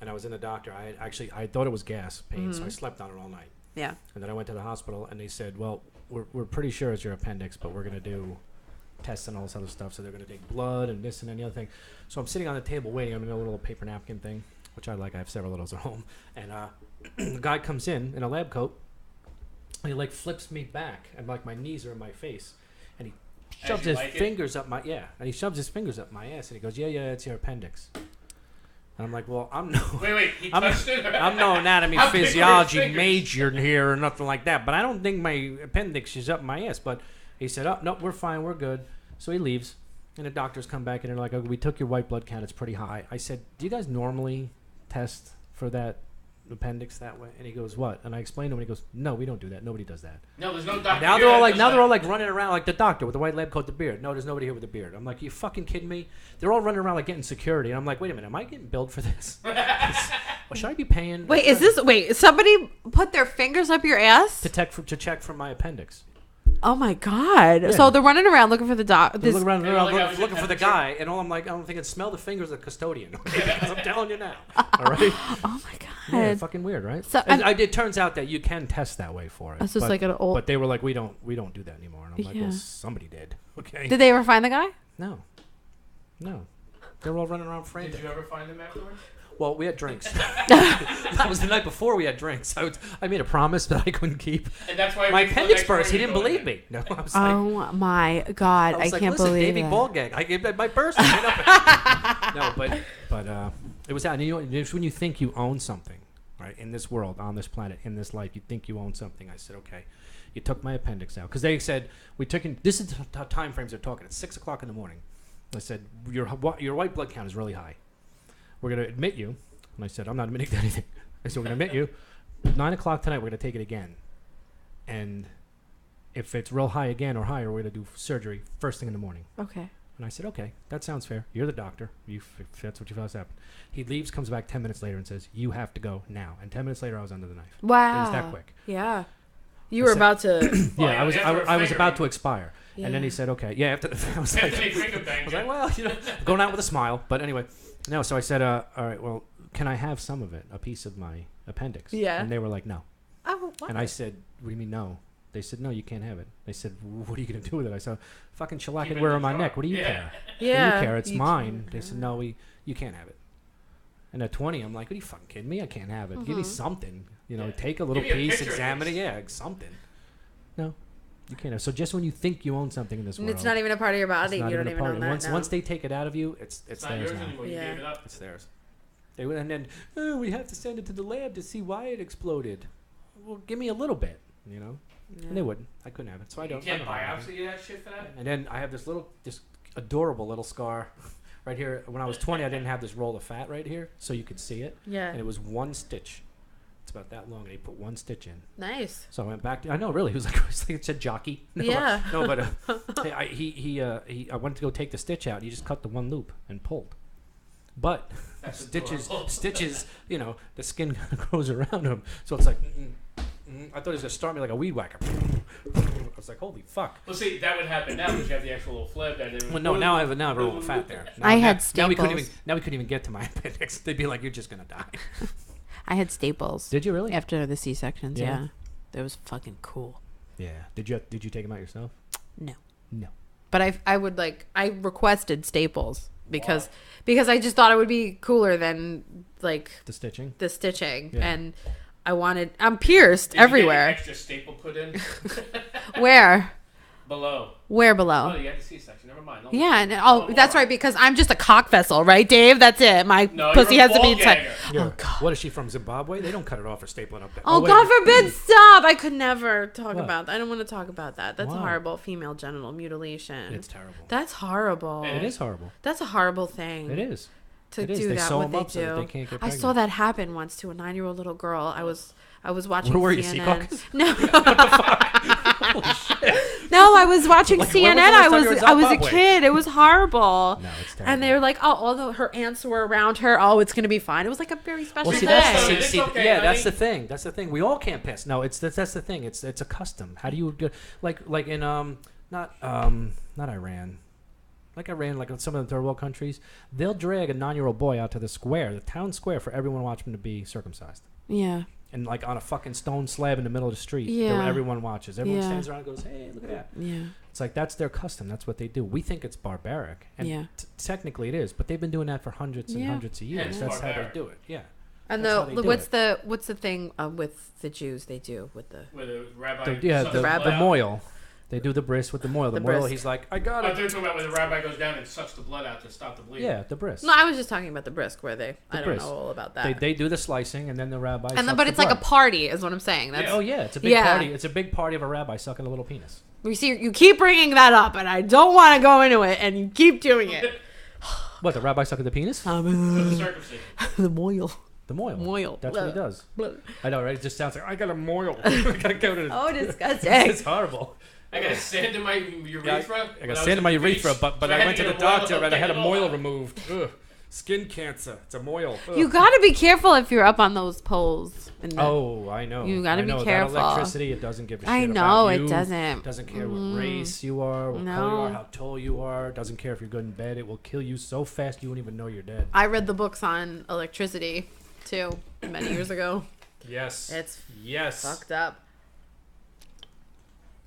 and I was in the doctor. I thought it was gas pain, so I slept on it all night. Yeah. And then I went to the hospital, and they said, well, we're pretty sure it's your appendix, but we're going to do tests and all this other stuff. So they're going to take blood and this and any other thing. So I'm sitting on the table waiting. I'm in a little paper napkin thing, which I like. I have several of those at home. And the guy comes in a lab coat, and he like flips me back, and like my knees are in my face. And he shoves you his like it? fingers up my, and he shoves his fingers up my ass, and he goes, yeah, it's your appendix. And I'm like, well, I'm no... wait, he touched it? I'm no anatomy How big were his physiology fingers? major here or nothing like that, but I don't think my appendix is up my ass. But he said, oh, no, we're fine, we're good. So he leaves, and the doctors come back, and they're like, oh, we took your white blood count, it's pretty high. I said, do you guys normally test for that appendix that way? And he goes, what? And I explained to him, and he goes, no, we don't do that. Nobody does that. No, there's no doctor. Now here they're all that like, does that. running around like the doctor with the white lab coat, the beard. No, there's nobody here with a beard. I'm like, you fucking kidding me? They're all running around like getting security, and I'm like, wait a minute, am I getting billed for this? Or should I be paying? Wait, somebody put their fingers up your ass? to check for my appendix? Oh my god. Yeah. So they're running around looking for the doc. They're looking around, They were like, I was looking in for the temperature. guy, and all I'm like, I'm thinking, smell the fingers of the custodian. Okay, I'm telling you now. All right. Oh my god. Yeah, fucking weird, right? So, and it turns out that you can test that way for it. It's just but, like an old- But they were like, we don't do that anymore. And I'm like, Yeah. well, somebody did. Okay. Did they ever find the guy? No. They were all running around frantic. Did you ever find him afterwards? Well, we had drinks. That was the night before we had drinks. I made a promise that I couldn't keep. And that's why My we- appendix next burst. He morning didn't you believe go me. No, I was like, Oh my god. I like, can't listen, believe Davey that. ball gag. I gave my burst. No, but it was that. And you know, it's when you think you own something, right, in this world, on this planet, in this life, you think you own something. I said, okay. You took my appendix out because they said we took in. This is the time frames they're talking. It's 6:00 in the morning. I said your white blood count is really high. We're gonna admit you. And I said, I'm not admitting to anything. I said, we're going to admit you. 9 o'clock tonight, we're going to take it again. And if it's real high again or higher, we're going to do surgery first thing in the morning. Okay. And I said, okay, that sounds fair. You're the doctor. If that's what you felt happened. He leaves, comes back 10 minutes later and says, you have to go now. And 10 minutes later, I was under the knife. Wow. It was that quick. Yeah. You were about to. Yeah, I was about to expire. Yeah. And then he said, okay. Yeah, after I was like, well, going out with a smile. But anyway, no, so I said, all right, well, can I have some of it, a piece of my appendix? Yeah. And they were like, no. Oh, what? And I said, what do you mean no? They said, no, you can't have it. They said, what are you going to do with it? I said, fucking shellac it wear on my neck. What do you care? Yeah. What do you care? It's you mine. can't. They said, no, you can't have it. And at 20, I'm like, are you fucking kidding me? I can't have it. Give me something. Take a little Give me a piece, picture of examine it. this. Yeah, something. No, you can't have. So just when you think you own something in this world. It's not even a part of your body. it's not You don't a even part. own that. Once, now. once they take it out of you, it's It's not theirs yours now. anymore. You Yeah. gave it up. It's theirs. They would, and then we have to send it to the lab to see why it exploded. Well, give me a little bit, Yeah. And they wouldn't. I couldn't have it, so I don't. You can't I don't have it. biopsy that shit for that? And then I have this adorable little scar right here. When I was 20, I didn't have this roll of fat right here, so you could see it. Yeah. And it was one stitch. It's about that long, and they put one stitch in. Nice. So I went back. I know, really. It was like it said jockey. No, Yeah. No, but I went to go take the stitch out. And he just cut the one loop and pulled. But That's stitches, adorable. stitches. The skin grows around him, so it's like. I thought he was gonna start me like a weed whacker. I was like, holy fuck. Well, see, that would happen now because you have the actual little flip that. Well, no, now I have a roll of fat there. I had now we couldn't staples. even we couldn't even get to my appendix. They'd be like, you're just gonna die. I had staples. Did you really? After the C-sections, Yeah. yeah. That was fucking cool. Yeah. Did you take them out yourself? No. No. But I requested staples because I just thought it would be cooler than like The stitching. the stitching, Yeah. and I'm pierced Did you get an everywhere. extra staple put in Where? below. Where Oh, below? you had the C-section. Never mind. No. Yeah, and Oh, that's more. right, because I'm just a cock vessel, right, Dave? That's it. My No, pussy you're a has to be ball tight. gagger. Yeah. Oh God. What is she from Zimbabwe? They don't cut it off or staple it up there. Oh, wait. God forbid, stop. I could never talk What? about that. I don't want to talk about that. That's Why? horrible. Female genital mutilation. It's terrible. That's horrible. It is horrible. That's a horrible thing. It is. To It is. do They that, sew what 'em they up so that do. they can't get I saw pregnant. that happen once to a 9-year-old little girl. I was watching Where were you, CNN. Seacaucus? No. No, I was watching Like, when CNN. was the last time I you were in was a Zimbabwe? kid. It was horrible. No, it's And they terrible. were like, oh, although her aunts were around her, oh, it's gonna be fine. It was like a very special Well, see, day. that's Hey. the, It's see, okay, yeah, that's honey. the thing. That's the thing. We all can't piss. No, that's the thing. It's a custom. How do you do? Like in not Iran. Like Iran, like in some of the third world countries, they'll drag a 9-year-old boy out to the square, the town square, for everyone watching him to be circumcised. Yeah. And like on a fucking stone slab in the middle of the street, Yeah. everyone watches. Everyone Yeah. stands around and goes, "Hey, look at that!" Yeah. It's like that's their custom. That's what they do. We think it's barbaric, and Yeah. technically it is. But they've been doing that for hundreds and Yeah. hundreds of years. It's That's how barbaric. they do it. Yeah. And That's how they do what's the thing with the Jews they do with the Where the rabbi. Yeah, sucks the blood out. moil. They do the bris with the moil. The The moil, bris. he's like, I got I it. thought you were talking about where the rabbi goes down and sucks the blood out to stop the bleeding. Yeah, the bris. No, I was just talking about the brisk where I don't bris. know all about that. They do the slicing, and then the rabbi. and then, sucks but the it's like a blood. party, is what I'm saying. That's Oh yeah, it's a big Yeah. party. It's a big party of a rabbi sucking a little penis. you see, you keep bringing that up, and I don't want to go into it, and you keep doing it. What, the rabbi sucking the penis? For the circumcision. The moil. The moil. Moil. That's what he does. Oh, I know, right? It just sounds like I got a moil. I gotta go to. disgusting. It's horrible. I got sand in my urethra. I got sand in my urethra, but I went to the doctor and I had a moil removed. Ugh. Skin cancer. It's a moil. Ugh. You got to be careful if you're up on those poles. in the- Oh, I know. You gotta I be know. careful. That electricity, it doesn't give a shit I about know, it you. doesn't. Doesn't care what race you are, what color you No. are, how tall you are. Doesn't care if you're good in bed. It will kill you so fast you won't even know you're dead. I read the books on electricity too many years ago. Yes. It's yes. fucked up.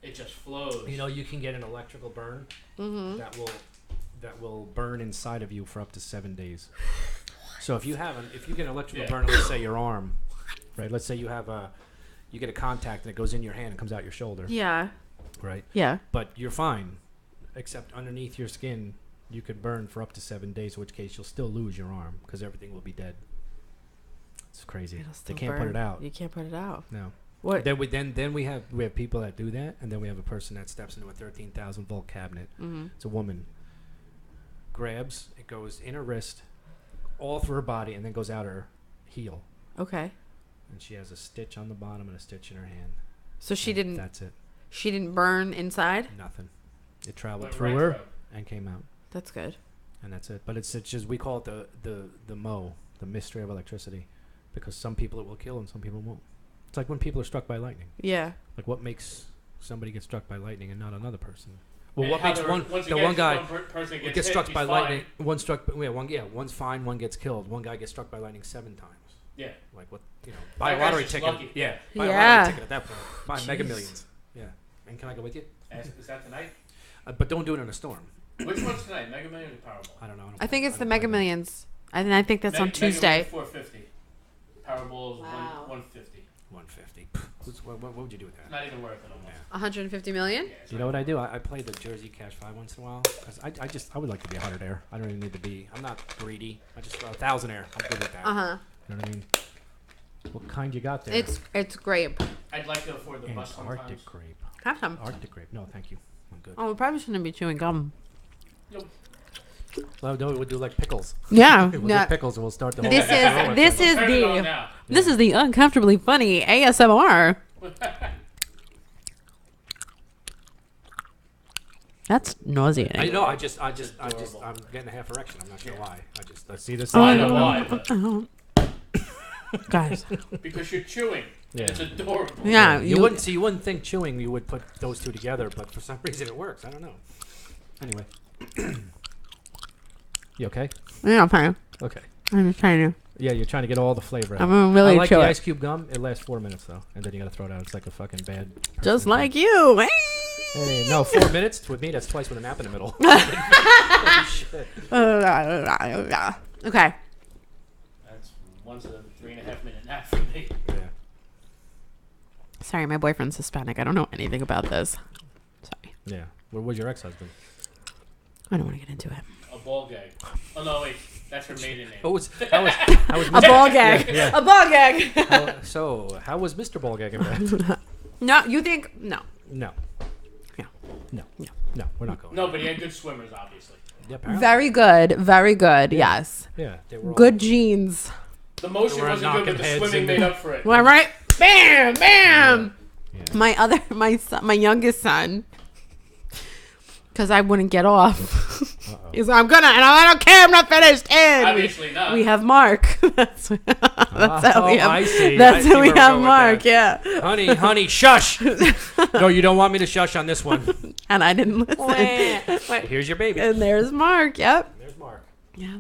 It just flows. You know, you can get an electrical burn that will burn inside of you for up to 7 days. So if you get an electrical burn, let's say your arm, right? Let's say you get a contact and it goes in your hand and comes out your shoulder, Yeah. right? Yeah. But you're fine, except underneath your skin, you could burn for up to 7 days, in which case you'll still lose your arm because everything will be dead. It's crazy. It'll They still can't burn. put it out. You can't put it out. No. What? Then we have people that do that, and then we have a person that steps into a 13,000 volt cabinet. Mm-hmm. It's a woman. Grabs, it goes in her wrist, all through her body, and then goes out her heel. Okay. And she has a stitch on the bottom and a stitch in her hand. So she And didn't. That's it. She didn't burn inside. Nothing. It traveled Went through right her through. and came out. That's good. and that's it. But it's just we call it the MO, the mystery of electricity, because some people it will kill and some people won't. It's like when people are struck by lightning. Yeah. Like what makes somebody get struck by lightning and not another person? Well, And what how makes the- one once the again, one guy person gets hit, struck he's by fine. lightning? One's fine, one gets killed. One guy gets struck by lightning 7 times. Yeah. Like what? Buy a That guy's lottery just ticket. lucky. Yeah. Buy a Yeah. lottery ticket at that point. Buy Mega Jeez. Millions. Yeah. And can I go with you? Is that tonight? But don't do it in a storm. Which one's tonight? Mega Million or Powerball? I don't know. I think it's the don't Mega play that. Millions. And I think that's on Tuesday. 450. Powerball is Wow. 150. 150. What would you do with that? Not even worth it almost. 150 million? Yeah, it's You know what I do? I play the Jersey Cash 5 once in a while. 'Cause I would like to be a hundredaire. I don't even need to be. I'm not greedy. I just throw a thousandaire. I'm good with that. Uh-huh. You know what I mean? What kind you got there? It's grape. I'd like to afford the bus sometimes. Antarctic grape. Have some. Arctic grape. No, thank you. I'm good. Oh, we probably shouldn't be chewing gum. Nope. Well, no, we'll do like pickles. Yeah. We'll yeah. get pickles and we'll start the whole. This is Turn it on the now. this is the uncomfortably funny ASMR. That's nauseating. I know. I'm getting a half erection. I'm not sure why. I see this. I don't know why, but Guys. because you're chewing. Yeah. It's adorable. Yeah, You wouldn't think chewing you would put those two together, but for some reason it works. I don't know. Anyway, you okay? Yeah, I'm fine. Okay. I'm just trying to. Yeah, you're trying to get all the flavor out. I'm really I like chew the it. ice cube gum. It lasts 4 minutes though, and then you gotta throw it out. It's like a fucking bad. Just person like thing. you. Hey, no, 4 minutes with me. That's twice with a nap in the middle. Holy shit. Okay. That's once a 3.5 minute nap for me. Yeah. Sorry, my boyfriend's Hispanic. I don't know anything about this. Sorry. Yeah. Where was your ex-husband? I don't want to get into it. A ball gag. Oh no, wait, that's her maiden name. How was how was A ball gag. Yeah, yeah. A ball gag. how was Mr. Ballgag in bed? No, you think no. No. No. No. No. No, we're not going. No, but he had good swimmers, obviously. Yeah, apparently. Very good. Very good. Yes. Yeah, they were all- Good genes. The motion We're wasn't good, knocking but the heads swimming into- made up for it. Am I right? Bam, bam. Yeah. My youngest son, because I wouldn't get off. He's like, I'm gonna, and I don't care. I'm not finished. And Obviously not. we have Mark. that's how we have. I see. That's I see how we where we're have going with Mark. that. Yeah. Honey, shush. No, you don't want me to shush on this one. And I didn't listen. Here's your baby. And there's Mark. Yep. There's Mark. Yeah.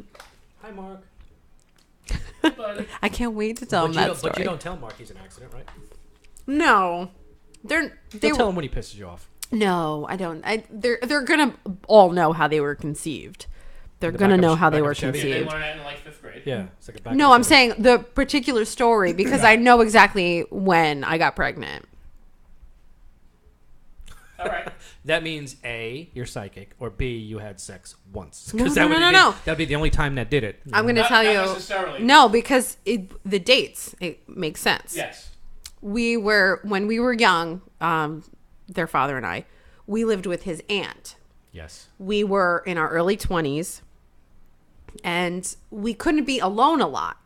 Hi, Mark. But I can't wait to tell him that story. But you don't tell Mark he's an accident, right? No, they Don't tell him when he pisses you off. No, I don't. They're gonna all know how they were conceived. They're The gonna back of know a- how back they of a were Chevy. they conceived. learned that in like 5th grade. Yeah. It's like a back No, of I'm a- saying the particular story because I know exactly when I got pregnant. All right. That means A, you're psychic, or B, you had sex once. No, 'Cause no, that would no, be- no. That'd be the only time that did it. I'm gonna Not- tell not you. necessarily. No, because the dates it makes sense. Yes. When we were young, their father and I, we lived with his aunt. Yes. We were in our early 20s, and we couldn't be alone a lot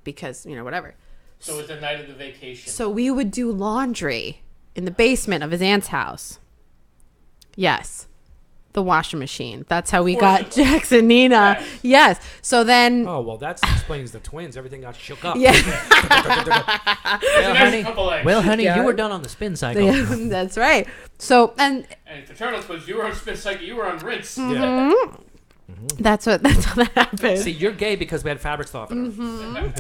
because whatever. So it's the night of the vacation. So we would do laundry in the basement of his aunt's house. Yes. The washing machine. That's how we got Forcibly. Jax and Nina. Yes. Yes. So then, Oh, well, that explains the twins. Everything got shook up. yeah, Nice couple eggs. Well, honey, Yeah. you were done on the spin cycle. that's right. So, and And fraternal twins, you were on spin cycle, you were on rinse. Yeah. that's how that happened. See, you're gay because we had fabric softener.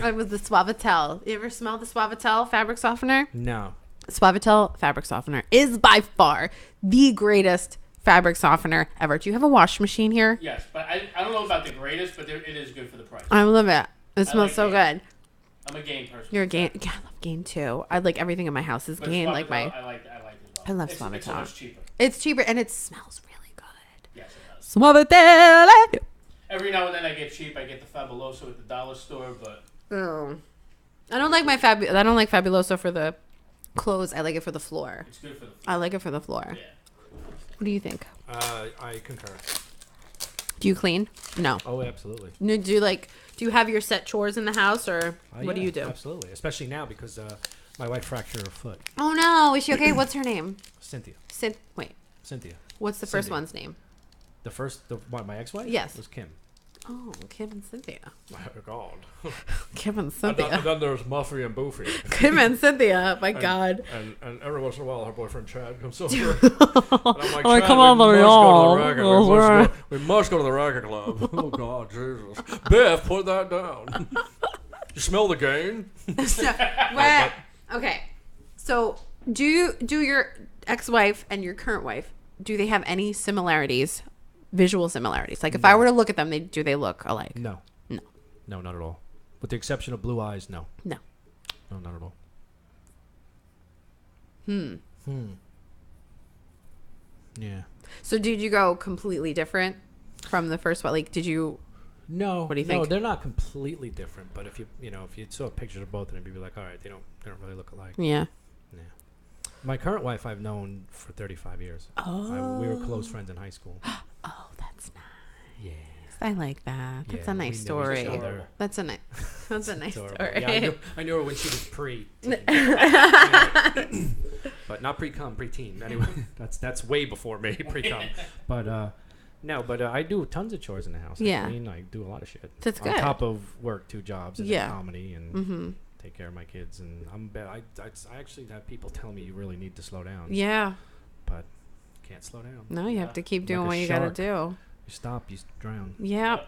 It was the Suavitel. You ever smell the Suavitel fabric softener? No. Suavitel fabric softener is by far the greatest fabric softener ever. Do you have a wash machine here? Yes, but I don't know about the greatest, but it is good for the price. I love it. It smells like so it. good. I'm a game person. You're a Gain. Yeah, I love Gain too. I like everything in my house is But Gain. Suavitel, Like my, I like it as well. I love It's so Suavitel. much cheaper. it's cheaper and it smells really good. Yes, it does. Suavitel. Every now and then I get cheap. I get the Fabuloso at the dollar store, but Oh, I don't like I don't like Fabuloso for the clothes. I like it for the floor. it's good for the I like it for the floor. yeah. What do you think? I concur. Do you clean? No. Oh, absolutely. No, do you have your set chores in the house or what do Yeah, you do? Absolutely. Especially now because my wife fractured her foot. Oh no, is she okay? What's her name? Cynthia. Wait, Cynthia. what's the first Cindy. one's name? My ex-wife? Yes. Was Kim. Oh, Kim and Cynthia. My God. Kim and Cynthia. then there's Muffy and Boofy. Kim and Cynthia. My God. And every once in a while, her boyfriend Chad comes over. And I'm like, Oh, Chad, come on, we must go to the racket club. Oh, God, Jesus. Biff, put that down. You smell the gain? Okay. So, do your ex-wife and your current wife, do they have any similarities, visual similarities? Like, if I were to look at them, do they look alike? No. No. No, not at all. With the exception of blue eyes, no. No. No, not at all. Yeah. So, did you go completely different from the first one? Like, did you... No. What do you No, think? they're not completely different, but if you saw pictures of both of them, you'd be like, all right, they don't really look alike. Yeah. Yeah. My current wife I've known for 35 years. Oh. We were close friends in high school. Oh, that's nice. Yeah. I like that. That's Yeah, a nice we knew story. each other. That's a nice story. Yeah, I knew her when she was pre. But not pre-cum, pre-teen. Anyway, that's way before me, pre-cum. But I do tons of chores in the house. Yeah. I mean, I do a lot of shit. That's On good. top of work, 2 jobs, and Yeah. then comedy, and take care of my kids. And I actually have people tell me you really need to slow down. Yeah. But can't slow down. No, you have to keep doing Like a what you got to shark. do. You stop, you drown. Yeah.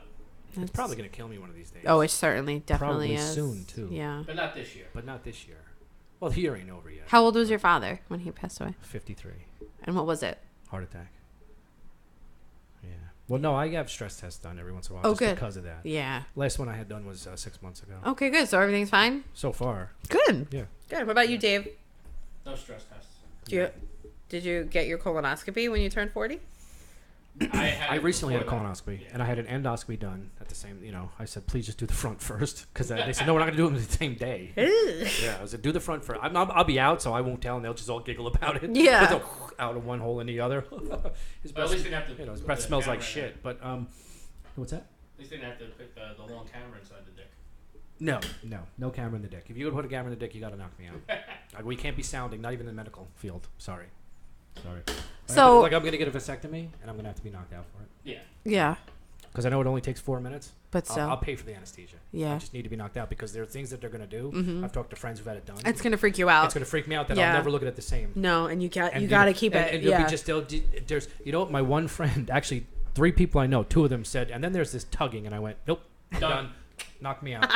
It's probably gonna kill me one of these days. Oh, it certainly definitely Probably is. soon, too. Yeah. But not this year. But not this year. Well, the year ain't over yet. How old was your father when he passed away? 53. And what was it? Heart attack. Yeah. Well, no, I have stress tests done every once in a while. Oh, just good. because of that. Yeah. Last one I had done was 6 months ago. Okay, good. So everything's fine? So far. Good. Yeah. Good. What about you, Dave? No stress tests. Did you get your colonoscopy when you turned 40? I recently had a before that. colonoscopy, and I had an endoscopy done at the same. I said, please just do the front first, because they said, no, we're not going to do them the same day. Yeah, I said, do the front first. I'll be out, so I won't tell, and they'll just all giggle about it. Yeah. They'll out of one hole in the other. His But at least they didn't have to. his put breath the smells like camera in shit. But what's that? At least they didn't have to put the long camera inside the dick. No camera in the dick. If you put a camera in the dick, you got to knock me out. We can't be sounding, not even in the medical field. Sorry. So, like I'm gonna get a vasectomy, and I'm gonna have to be knocked out for it. Yeah. yeah. Because I know it only takes 4 minutes. But still. I'll pay for the anesthesia. Yeah. I just need to be knocked out because there are things that they're gonna do. I've talked to friends who've had it done. It's going to freak you out. It's gonna freak me out that Yeah. I'll never look at it the same. No, and you got And to keep it. And you'll yeah. be just there's what my one friend, actually 3 people I know, 2 of them said, and then there's this tugging, and I went, nope, done. Knock me out.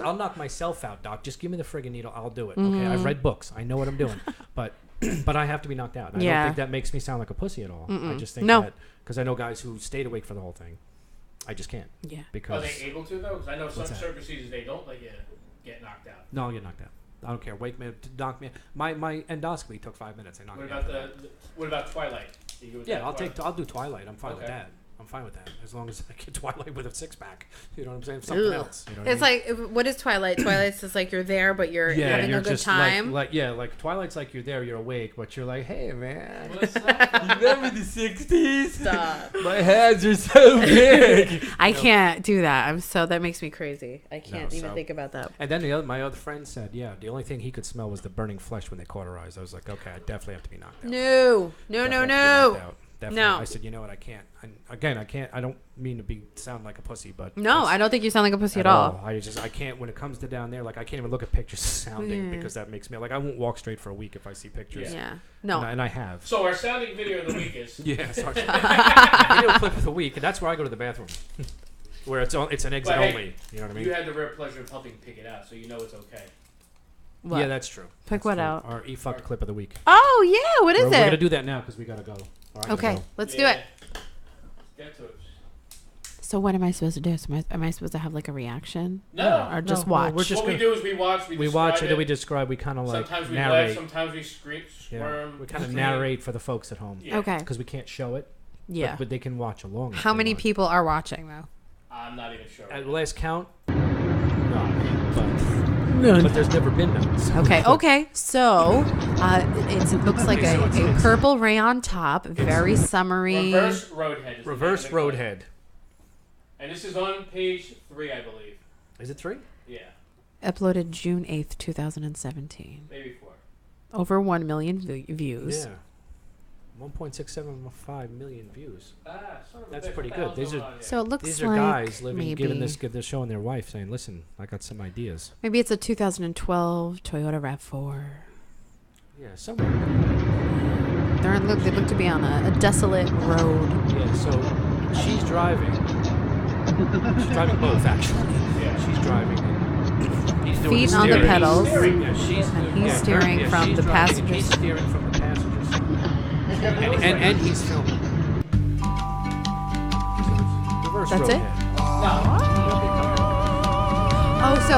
I'll knock myself out, doc. Just give me the friggin' needle. I'll do it. Okay, I've read books. I know what I'm doing. But I have to be knocked out. And I don't think that makes me sound like a pussy at all. I just think that because I know guys who stayed awake for the whole thing. I just can't. Yeah. Are Because they able to though? Because I know some What's that? certain procedures they don't let you get knocked out. no, I'll get knocked out. I don't care. Wake me, knock me. My endoscopy took 5 minutes. They knocked What me out. about what about Twilight? You go with Yeah, that I'll do Twilight. I'm fine with Okay. that. I'm fine with that as long as I get Twilight with a 6-pack. You know what I'm saying? Something Ugh. else. You know what It's I mean? like, what is Twilight? Twilight's just like you're there, but you're having you're a good just time. like Twilight's like you're there, you're awake, but you're like, hey man, What's that? remember the '60s? Stop. My hands are so big. I can't do that. That makes me crazy. I can't No, even so- think about that. And then my other friend said, yeah, the only thing he could smell was the burning flesh when they cauterized. I was like, okay, I definitely have to be knocked out. No. Definitely have to be knocked out. Definitely. No. I said, you know what, I can't. I can't. I don't mean to sound like a pussy, but No, that's- I don't think you sound like a pussy at all. I can't. When it comes to down there, like I can't even look at pictures sounding because that makes me like I won't walk straight for a week if I see pictures. Yeah. No. And I have. So our sounding video of the week is. Yeah, sorry. Video clip of the week, and that's where I go to the bathroom, where it's an exit But hey, only. You know what I mean? You had the rare pleasure of helping pick it out, so you know it's okay. What? Yeah, that's true. Pick That's what true. out? Our e-fucked clip of the week. Oh, yeah. What is We're gonna it? do that now because we gotta go. Or I gotta Okay, go. let's do it. Get to it. So what am I supposed to do? So am I supposed to have like a reaction? No. Or just No, watch? we're just What we gonna- do is we watch. We watch and then we describe describe. We kind of it. like Sometimes we laugh. narrate. Sometimes we scream, Yeah, squirm. we kind of scream. narrate for the folks at home. Yeah. Okay. Because we can't show it. Yeah. But they can watch along. if How they many want. people are watching though? I'm not even sure. At last count? No. But there's never been none. So Okay. So it looks like a purple rayon top, very summery. Reverse Roadhead. Is the Reverse name of the clip. Roadhead. And this is on page 3, I believe. Is it 3? Yeah, Uploaded June 8th, 2017. maybe 4. Over 1 million views. Yeah. 1.675 million views. Son of a That's bitch, pretty what the good. hell's These going are- on here? So it looks These like are guys living, maybe giving this showing their wife, saying, "Listen, I got some ideas." maybe it's a 2012 Toyota Rav4. Yeah, somewhere. They look to be on a desolate road. Yeah, so she's driving. She's driving both, actually. Yeah, she's driving. He's doing Feet on the steering. pedals. Yeah, she's And he's steering yeah, from she's the driving, passenger He's seat. steering from the passenger seat. And he's filming. Reverse That's it? roadhead.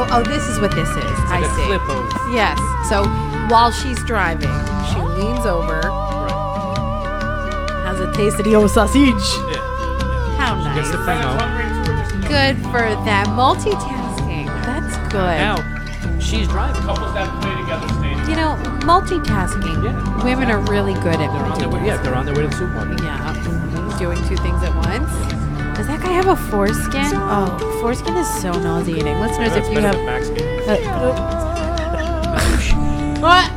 Oh, this is what this is. I Like a see. flip of. Yes. So while she's driving, she leans over, Right. has a taste of the old sausage. Yeah. How Gets nice. the primo. Good for them. Multitasking. That's good. Now, she's driving. Couples that play together stay together. You know, multitasking. Yeah. Women are really good at They're on their way. Yeah, multitasking. they're on their way to the supermarket. Yeah. Doing two things at once. Does that guy have a foreskin? Oh, foreskin is so nauseating. Listeners, That's if you better have. than backskin. What?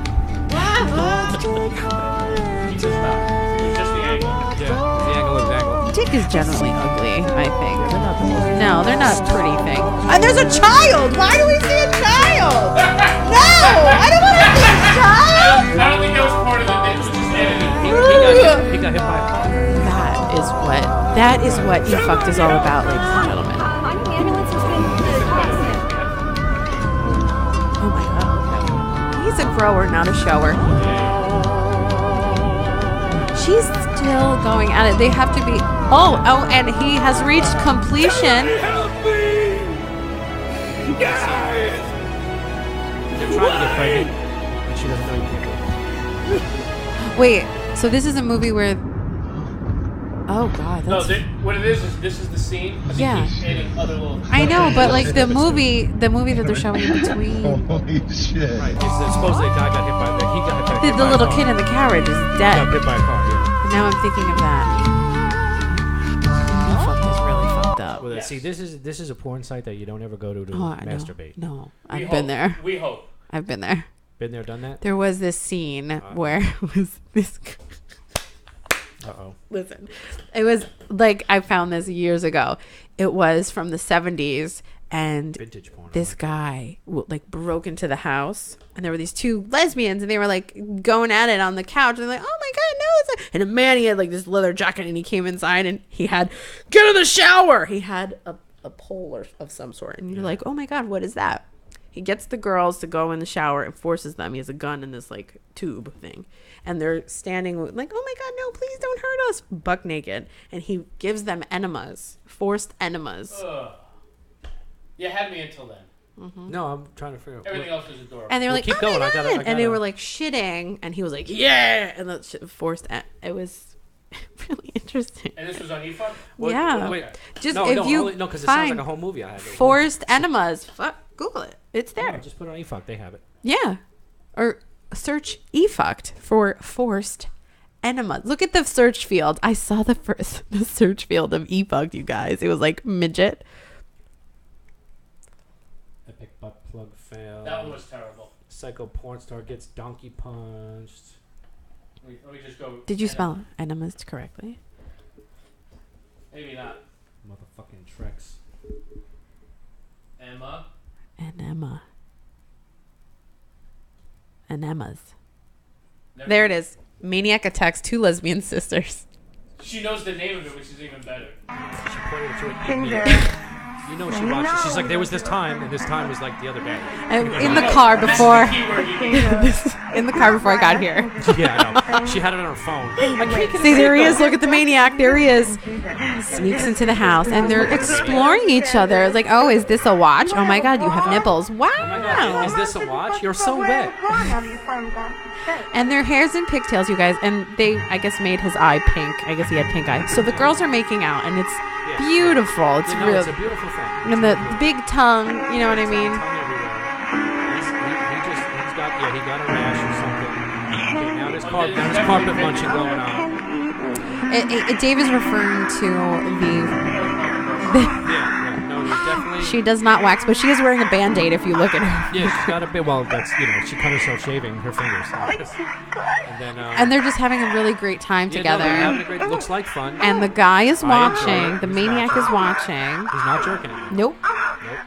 It's just not. It's just the angle. Yeah, the angle is angle. Dick is generally ugly, I think. No, they're not pretty things. And there's a child! Why do we see a child? No! I don't want to see a child! I don't think that was part of the thing. It was just editing. He got hit by a car. That is what You Fucked is all about, ladies and gentlemen. Oh my god. He's a grower, not a shower. She's still going at it. They have to be. Oh, and he has reached completion. They're trying to get pregnant, and she doesn't know you can't do Wait, so this is a movie where. Oh god, No, that's. what it is this is the scene. But Yeah. They keep adding other little. I know, but like the movie that they're showing in between. Holy shit. it. Right. It's supposedly a guy got hit by he got hit by The a little car. kid in the carriage is Got dead. hit by a car. Yeah. And now I'm thinking of that. You Fucked is really fucked up. Well, Yes. see, this is a porn site that you don't ever go to Oh, I know. masturbate. No, We I've been hope. there. We hope. I've been there. Been there, done that. There was this scene where it was this. Uh-oh. Listen, it was like I found this years ago. It was from the 70s, and Vintage porn. this guy like broke into the house, and there were these two lesbians, and they were like going at it on the couch, and they're like, "Oh my god, no!" And a man, he had like this leather jacket, and he came inside, and he had get in the shower. He had a pole of some sort, and you're like, "Oh my god, what is that?" He gets the girls to go in the shower and forces them. He has a gun in this like tube thing. And they're standing like, oh my God, no, please don't hurt us. Buck naked. And he gives them enemas, forced enemas. Ugh. You had me until then. No, I'm trying to figure out. Everything else was adorable. And they were like, keep oh going. my I God. gotta- And they were like shitting. And he was like, yeah. And that's forced. It was really interesting. And this was on EFUD? Yeah. Wait. Just No, if no, you because it sounds find like a whole movie I had. forced enemas. Fuck, Google it. It's there. Just put it on eFuck. They have it. Yeah. Or search eFucked for forced enemas. Look at the search field. I saw the search field of eFucked, you guys. It was like midget. Epic butt plug fail. That one was terrible. Psycho porn star gets donkey punched. Let me just go. Did you spell enemas correctly? Maybe not. Motherfucking Trex. Emma. Enema. Enemas. Never- There it is. Maniac attacks two lesbian sisters. She knows the name of it, which is even better. She pointed to it. You know she watched. She's like, there was this time, and this time was like the other day. In the car before. Keyword you need. In the car before I got here. Yeah, I know. She had it on her phone. I can't get See, it there he though. is. Look at the maniac. There he is. Sneaks into the house, and they're exploring each other. It's like, oh, is this a watch? Oh my God, you have nipples. Wow. Oh my God, is this a watch? You're so wet. And their hair's in pigtails, you guys. And they, I guess, made his eye pink. I guess he had pink eye. So the girls are making out, and it's beautiful. It's You know, real. it's a beautiful thing. And the big tongue, you know what I mean? Tongue everywhere. He got a rash or something. Okay, now there's carpet munching going on. Dave is referring to the Yeah, no, definitely. She does not wax, but she is wearing a Band-Aid if you look at her. Yeah, she's got a bit. Well, that's she cut herself shaving her fingers. And then. And they're just having a really great time together. No, they're having a great. Looks like fun. And the guy is I watching. enjoy it. The He's maniac is watching. watching. He's not jerking it. Nope. Nope.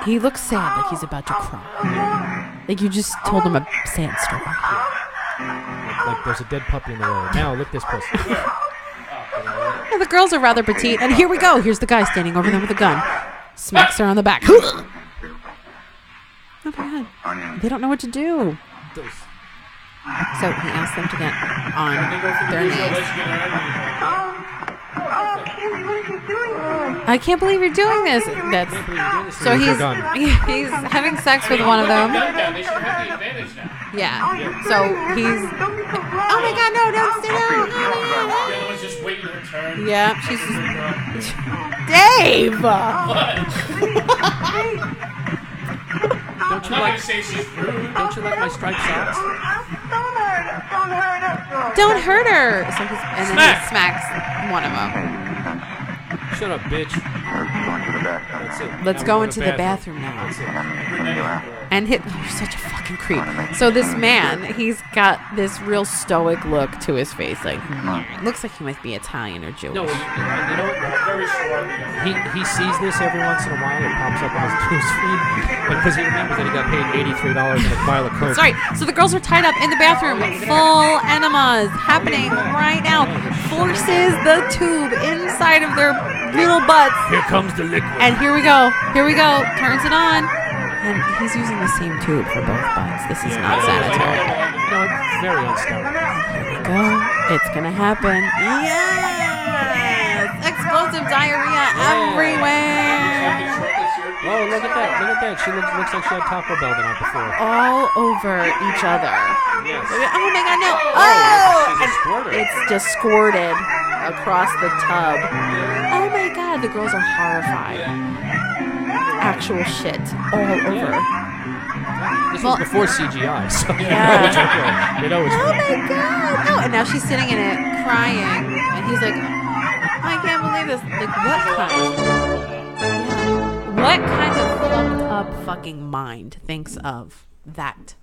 He looks sad, like he's about to cry. Like you just told him a sad story. Like there's a dead puppy in the road. Now lick this pussy. Yeah, the girls are rather petite, and here we go. Here's the guy standing over them with a gun. Smacks her on the back. Oh my god. They don't know what to do. So he asks them to get on their knees. I can't believe you're doing this. That's so he's having sex with one of them. They should have the advantage now. Yeah. So he's. Oh my god! No! Don't stay down! The other one's just waiting her turn. Yeah. She's. Dave. Don't you I'm not like? gonna say she's rude. Don't you like my striped socks? Don't hurt her. So he's, and then he smacks one of them. Shut up, bitch. That's it. Let's Now go we into the bathroom now. That's it. And you're such a fucking creep. So this man, he's got this real stoic look to his face. Like, looks like he might be Italian or Jewish. No, you know what? Very swarthy. He sees this every once in a while. It pops up on his news feed because he remembers that he got paid $83 in a vial of coke. That's right. So the girls are tied up in the bathroom. Full enemas happening right now. Forces the tube inside of their little butts. Here comes the liquid. And here we go. Here we go. Turns it on. And he's using the same tube for both butts. This is not sanitary. No, it's very unsterile. Here we go. It's going to happen. Yes! Explosive diarrhea everywhere. Oh, look at that. Look at that. She looks like she had Taco Bell the night before. All over each other. Yes. Oh my god, no. She's Oh! a squirter. It's just squirted across the tub. Oh my god, the girls are horrified. Actual shit all over. This Well- was before CGI, so Yeah. you know it's Oh real. my god! No, and now she's sitting in it crying, and he's like, I can't believe this. Like, what kind of fucked up fucking mind thinks of that?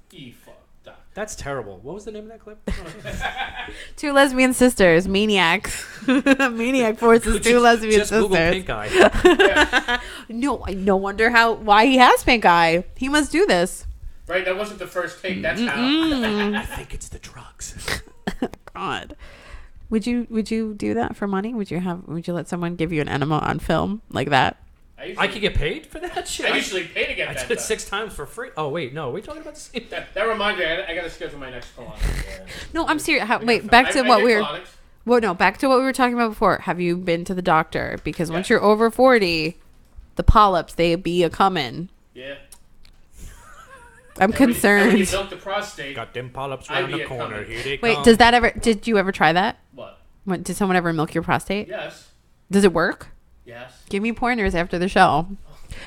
That's terrible. What was the name of that clip? Two lesbian sisters, maniacs. Maniac forces two lesbian Just sisters. Google pink eye. No wonder why he has pink eye. He must do this. Right, that wasn't the first take. That's how. I think it's the drugs. God. Would you do that for money? Would you let someone give you an enema on film like that? I could get paid for that shit. I usually pay to get I that did it done. 6 times for free. Oh wait, no, we're talking about the same. That reminds me, I gotta schedule my next call. No, I'm serious. Wait, back to what we were. Colonics. Well, no, back to what we were talking about before. Have you been to the doctor? Because once you're over 40, the polyps they be a coming. Yeah. I'm And when concerned. you milk the prostate. Got them polyps I around be the a corner. coming. Here they Wait, come. did you ever try that? What? Did someone ever milk your prostate? Yes. Does it work? Yes. Give me pointers after the show.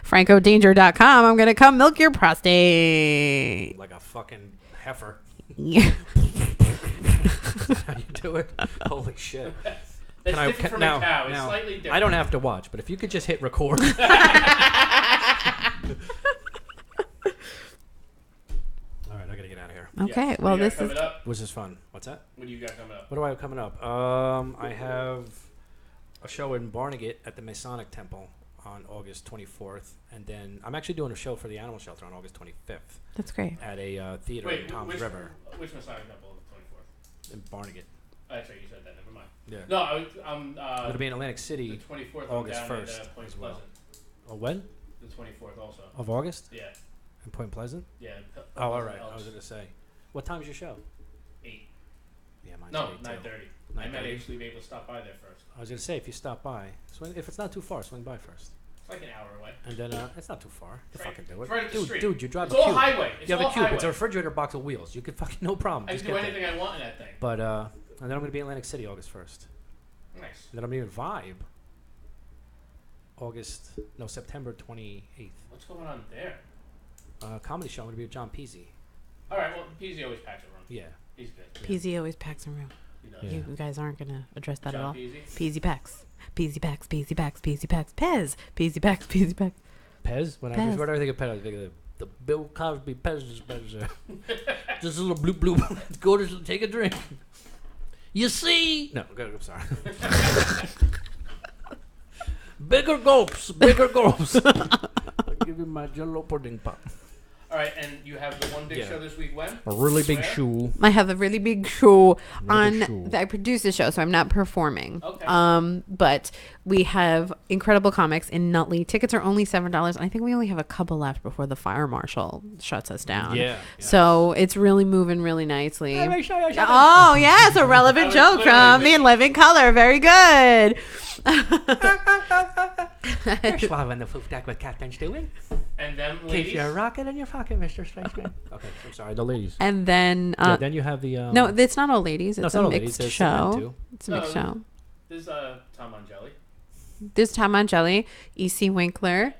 FrancoDanger.com. I'm gonna come milk your prostate. Like a fucking heifer. Yeah. How you do it? Holy shit. That's different from a cow. It's slightly different. I don't have to watch, but if you could just hit record. Alright, I gotta get out of here. Okay, Yes. well What do you this got is. coming up? Which is fun. What's that? What do you got coming up? What do I have coming up? I have a show in Barnegat at the Masonic Temple on August 24th, and then I'm actually doing a show for the Animal Shelter on August 25th That's great. at a theater Wait, in Toms which, River which Masonic Temple on the 24th? in Barnegat. Oh, that's right, you said that. Never mind. Yeah. No, I'm. It'll be in Atlantic the City 24th. August I'm down 1st at Point as well. Pleasant. Oh, when? The 24th also. Of August? Yeah. In Point Pleasant? Yeah. Oh, all right. I was going to say. What time's your show? 8. Yeah, mine's No, 8 too. 9:30. I might 9:30? actually be able to stop by there first. I was going to say, if you stop by, swing, if it's not too far, swing by first. It's like an hour away. And then, it's not too far. You It's right- fucking do it. it's right up the street. Dude, you drive It's a all cube. highway. It's You have all a cube. It's a highway. refrigerator box of wheels. You could fucking, no problem. I Just can do get anything there. I want in that thing. But, and then I'm going to be in Atlantic City August 1st. Nice. And then I'm going to Vibe September 28th. What's going on there? Comedy show. I'm going to be with John Peasy. All right. Well, Peasy always packs a room. Yeah. He's good. Peasy always packs a room. He does. Yeah. You guys aren't gonna address that at John all. Peasy? Peasy packs. Peasy backs, peasy backs, peasy backs, Pez, peasy backs, peasy backs. Pez? When Pez. I think of Pez, I think of the Bill Cosby Pez dispenser. Just a little bloop bloop. Let's go to take a drink. You see? No, I'm sorry. Bigger gulps, bigger gulps. I'll give you my Jello pudding pop. All right, and you have the one big Yeah. show this week. When? A really big Where? shoe. I have a really big show Really big show. I produce the show, so I'm not performing. Okay. But we have incredible comics in Nutley. Tickets are only $7, and I think we only have a couple left before the fire marshal shuts us down. Yeah. So it's really moving really nicely. Oh, Oh, yes, a relevant That was joke from clearly The Living Color. Very good. Swallowing the food deck with Captain Stewie. And then Keep ladies. your rocket in your pocket, Mr. Spaceman. Okay, I'm sorry, the ladies. And then, Yeah, then you have the. no, it's not all ladies. no, It's not a all ladies, mixed there's some men, show. too. It's a mixed No. show. This is Tom Angeli. This time on Jelly, E.C. Winkler,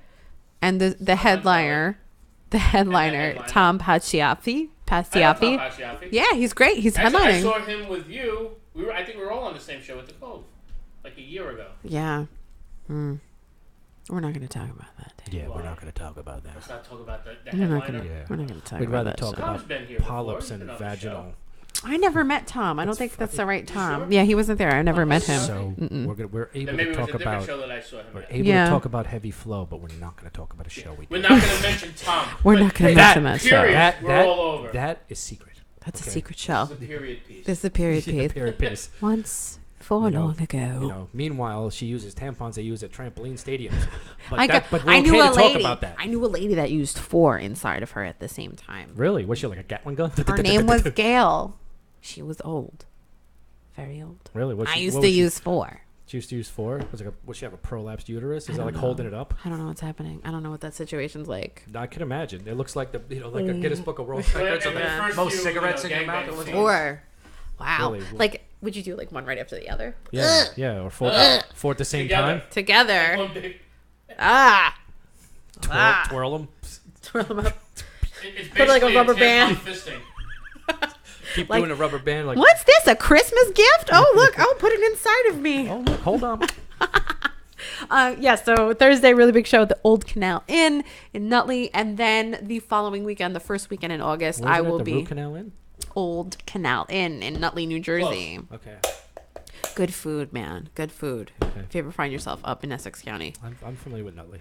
and the headliner, headliner. Tom Paciafi. I know Tom Paciafi. Yeah, he's great. He's Actually, I headlining. saw him with you. I think we were all on the same show at the Cove, like a year ago. Yeah. We're not going to talk about that. Dave. Yeah, we're not going to talk about that. Let's not talk about the We're not headliner. gonna. Yeah. We're not going to talk We'd about rather that. talk show. Tom's about been here before. polyps He's and been on the vaginal. I never met Tom. I don't think that's the right Tom. sure? Yeah, he wasn't there. I never met him. So we're able Then maybe to it was talk a different about show that I saw him we're at. able Yeah. to talk about heavy flow, but we're not going to talk about a show we We're did. not going to mention Tom. We're But not going hey, to mention that show. period. We're all over. That is secret. That's Okay. a secret show. It's a period piece. This is the period Yeah, piece. period piece. Once, for You know, long ago. You know, meanwhile, she uses tampons they use at trampoline stadiums. But, I we're knew okay a to lady. talk about that. I knew a lady that used 4 inside of her at the same time. Really? Was she like a Gatling gun? Her name was Gail. She was old, very old. Really? I used to use 4. She used to use 4. Was she have a prolapsed uterus? Is that don't like know. holding it up? I don't know what's happening. I don't know what that situation's like. I can imagine. It looks like like a Guinness Book of World Well, Records and of the the first most few, cigarettes in your gangbang mouth. It was scenes. 4. Wow. Really? Like, would you do like one right after the other? Yeah, yeah, or 4 at the same Together. time. Together. One big- Ah. Twirl them. Twirl them up. It's Put like a basically rubber tampon band. fisting. Keep Like- doing a rubber band. Like, What's this? A Christmas gift? Oh, look. I'll put it inside of me. Oh, look, hold on. Yeah, so Thursday, really big show at the Old Canal Inn in Nutley. And then the following weekend, the first weekend in August, Where's I it at, will the be Root Canal Inn? Old Canal Inn in Nutley, New Jersey. Okay. Good food, man. Good food. Okay. If you ever find yourself up in Essex County. I'm familiar with Nutley.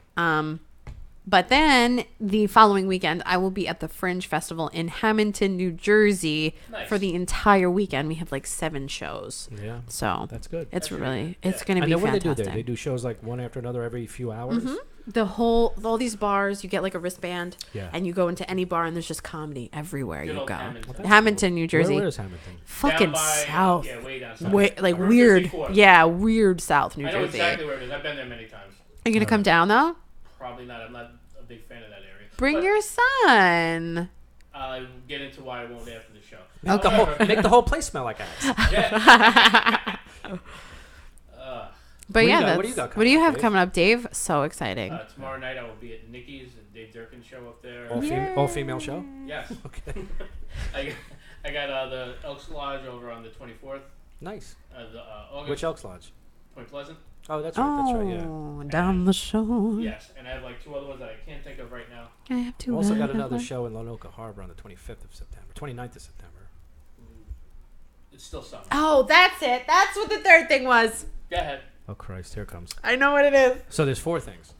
But then the following weekend, I will be at the Fringe Festival in Hamilton, New Jersey Nice. for the entire weekend. We have like 7 shows. Yeah. So That's good. it's really really, good. it's Yeah. going to And be then what do they do fantastic. there? They do shows like one after another every few hours. All these bars, you get like a wristband, Yeah. and you go into any bar, and there's just comedy everywhere Good you old go. Hamilton. Hamilton, New Jersey, Where is Hamilton? fucking Down by, south, Yeah, way down south. way like On Route weird, 54. yeah, weird South New I know Jersey. exactly where it is. I've been there many times. Are you gonna come down though? Probably not. I'm not a big fan of that area. Bring But your son. I'll get into why I won't after the show. Make the whole place smell like ass. Yeah. But What do you yeah, got- that's, what do you got what do you coming up, have Dave? coming up, Dave? So exciting. Tomorrow night I will be at Nikki's and Dave Durkin show up there. All female show? Yes. Okay. I got the Elks Lodge over on the 24th. Nice. August. Which Elks Lodge? Point Pleasant. Oh, that's right. That's right, yeah. Oh, down the shore. Yes, and I have like 2 other ones that I can't think of right now. I have to. We also got another show in Lanoka Harbor on the 25th of September. 29th of September. It's still summer. Oh, that's it. That's what the third thing was. Go ahead. Oh, Christ. Here it comes. I know what it is. So there's 4 things.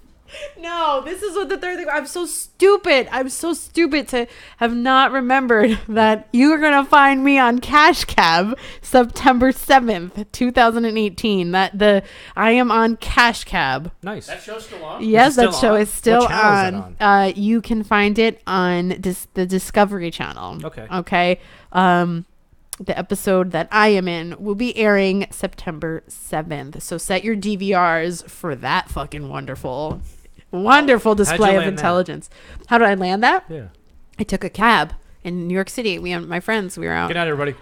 No, this is what the third thing. I'm so stupid. I'm so stupid to have not remembered that you are gonna find me on Cash Cab September 7th, 2018. I am on Cash Cab. Nice. That show's still on? Yes, still that show on? is still What channel is that on. You can find it on the Discovery Channel. Okay. Okay. The episode that I am in will be airing September 7th. So set your DVRs for that fucking wonderful display of land that? intelligence. How did I land that? Yeah. I took a cab in New York City. We and my friends, we were out. Good night, everybody.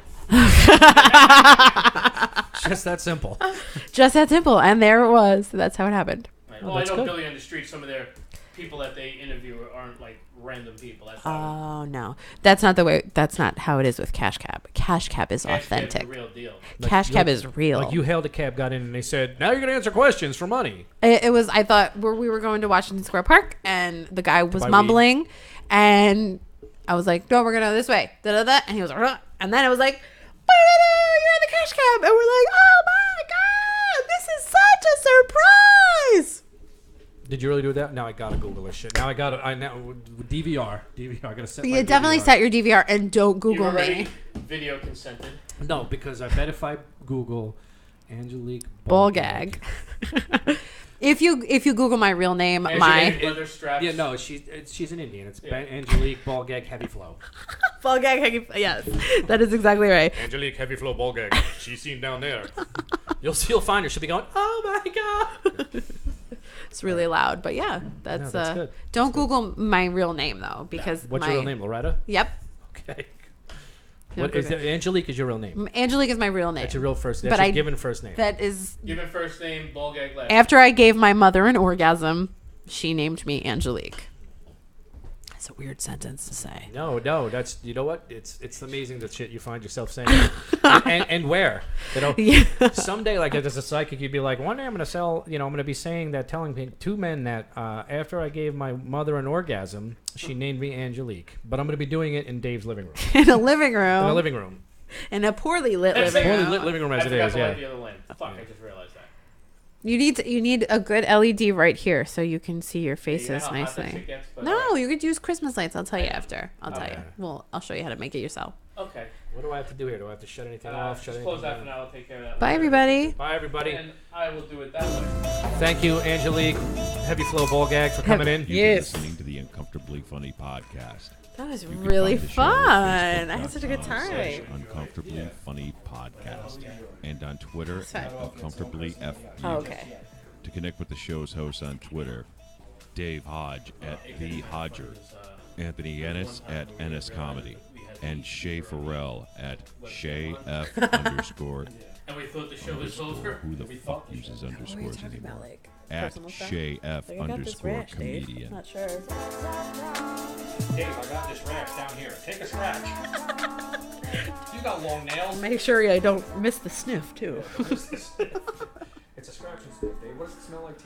Just that simple. Just that simple. And there it was. So that's how it happened. Right. Oh, Well, I that's know good. Billy on the Street, some of their people that they interview aren't like random people. That's Oh no, that's not the way. That's not how it is with Cash Cab. Cash Cab is Cash Cab's authentic. the real deal. Cash Cab is real. Like you hailed a cab, got in, and they said, "Now you're gonna answer questions for money." It was. I thought we were going to Washington Square Park, and the guy was buy mumbling, and I was like, "No, we're gonna go this way." Da da da. And he was like, "Ugh." And then it was like, "You're in the Cash Cab," and we're like, "Oh my god, this is such a surprise!" Did you really do that? Now I gotta Google this shit. Now I gotta. I now with DVR. I gotta set. my You definitely DVR. set your DVR and don't You Google already me. video consented. No, because I bet if I Google Angelique Ballgag. If you Google my real name, my Leather straps. Yeah, no, she's an Indian. It's Angelique Ballgag Heavy Flow. Ballgag. Yes, that is exactly right. Angelique Heavy Flow Ballgag. She's seen down there. You'll find her. She'll be going, "Oh my god." It's really loud, but yeah, that's good. Don't Google my real name though, because What's your real name, Loretta? Yep, Okay. What is it? Angelique is your real name. Angelique is my real name. That's your real first name. But That's your given first name. That is Given first name, ball gag last. after I gave my mother an orgasm, she named me Angelique. That's a weird sentence to say. No, that's, you know what? It's amazing the shit you find yourself saying. and where? You know, Yeah. someday, like as a psychic, you'd be like, one day I'm gonna be saying that, telling two men that after I gave my mother an orgasm, she named me Angelique. But I'm gonna be doing it in Dave's living room. In a living room. In the living room. In a poorly lit That's living it. Poorly room. lit living room as I it forgot is, to light yeah. the other lamp. Fuck, I just realized that. You need a good LED right here so you can see your You know faces how hot that nicely. shit gets, but No, alright. you could use Christmas lights. I'll tell you after. I'll tell you. yeah. Well, I'll show you how to make it yourself. Okay. What do I have to do here? Do I have to shut anything off? Shut Just anything close that down? for now. I'll take care of that. Bye, later. everybody. Bye, everybody. And I will do it that way. Thank you, Angelique Heavy Flow Ballgag, for coming in. You've Yes. been listening to the Uncomfortably Funny podcast. That was You can really find the show at fun. I had such a good time. Facebook.com/Uncomfortably Funny Podcast. And on Twitter at UncomfortablyFU. Oh, okay. To connect with the show's hosts on Twitter, Dave Hodge at The Hodger, Anthony Ennis at Ennis Comedy, and Shay Farrell at Shay F _ And we thought the show was over. who the We fuck thought uses underscores anymore? like At Shay F _ comedian. Not sure. Dave, I got this rash down here. Take a scratch. You got long nails. Make sure I don't miss the sniff too. It's a scratch and sniff, Dave. What does it smell like to you?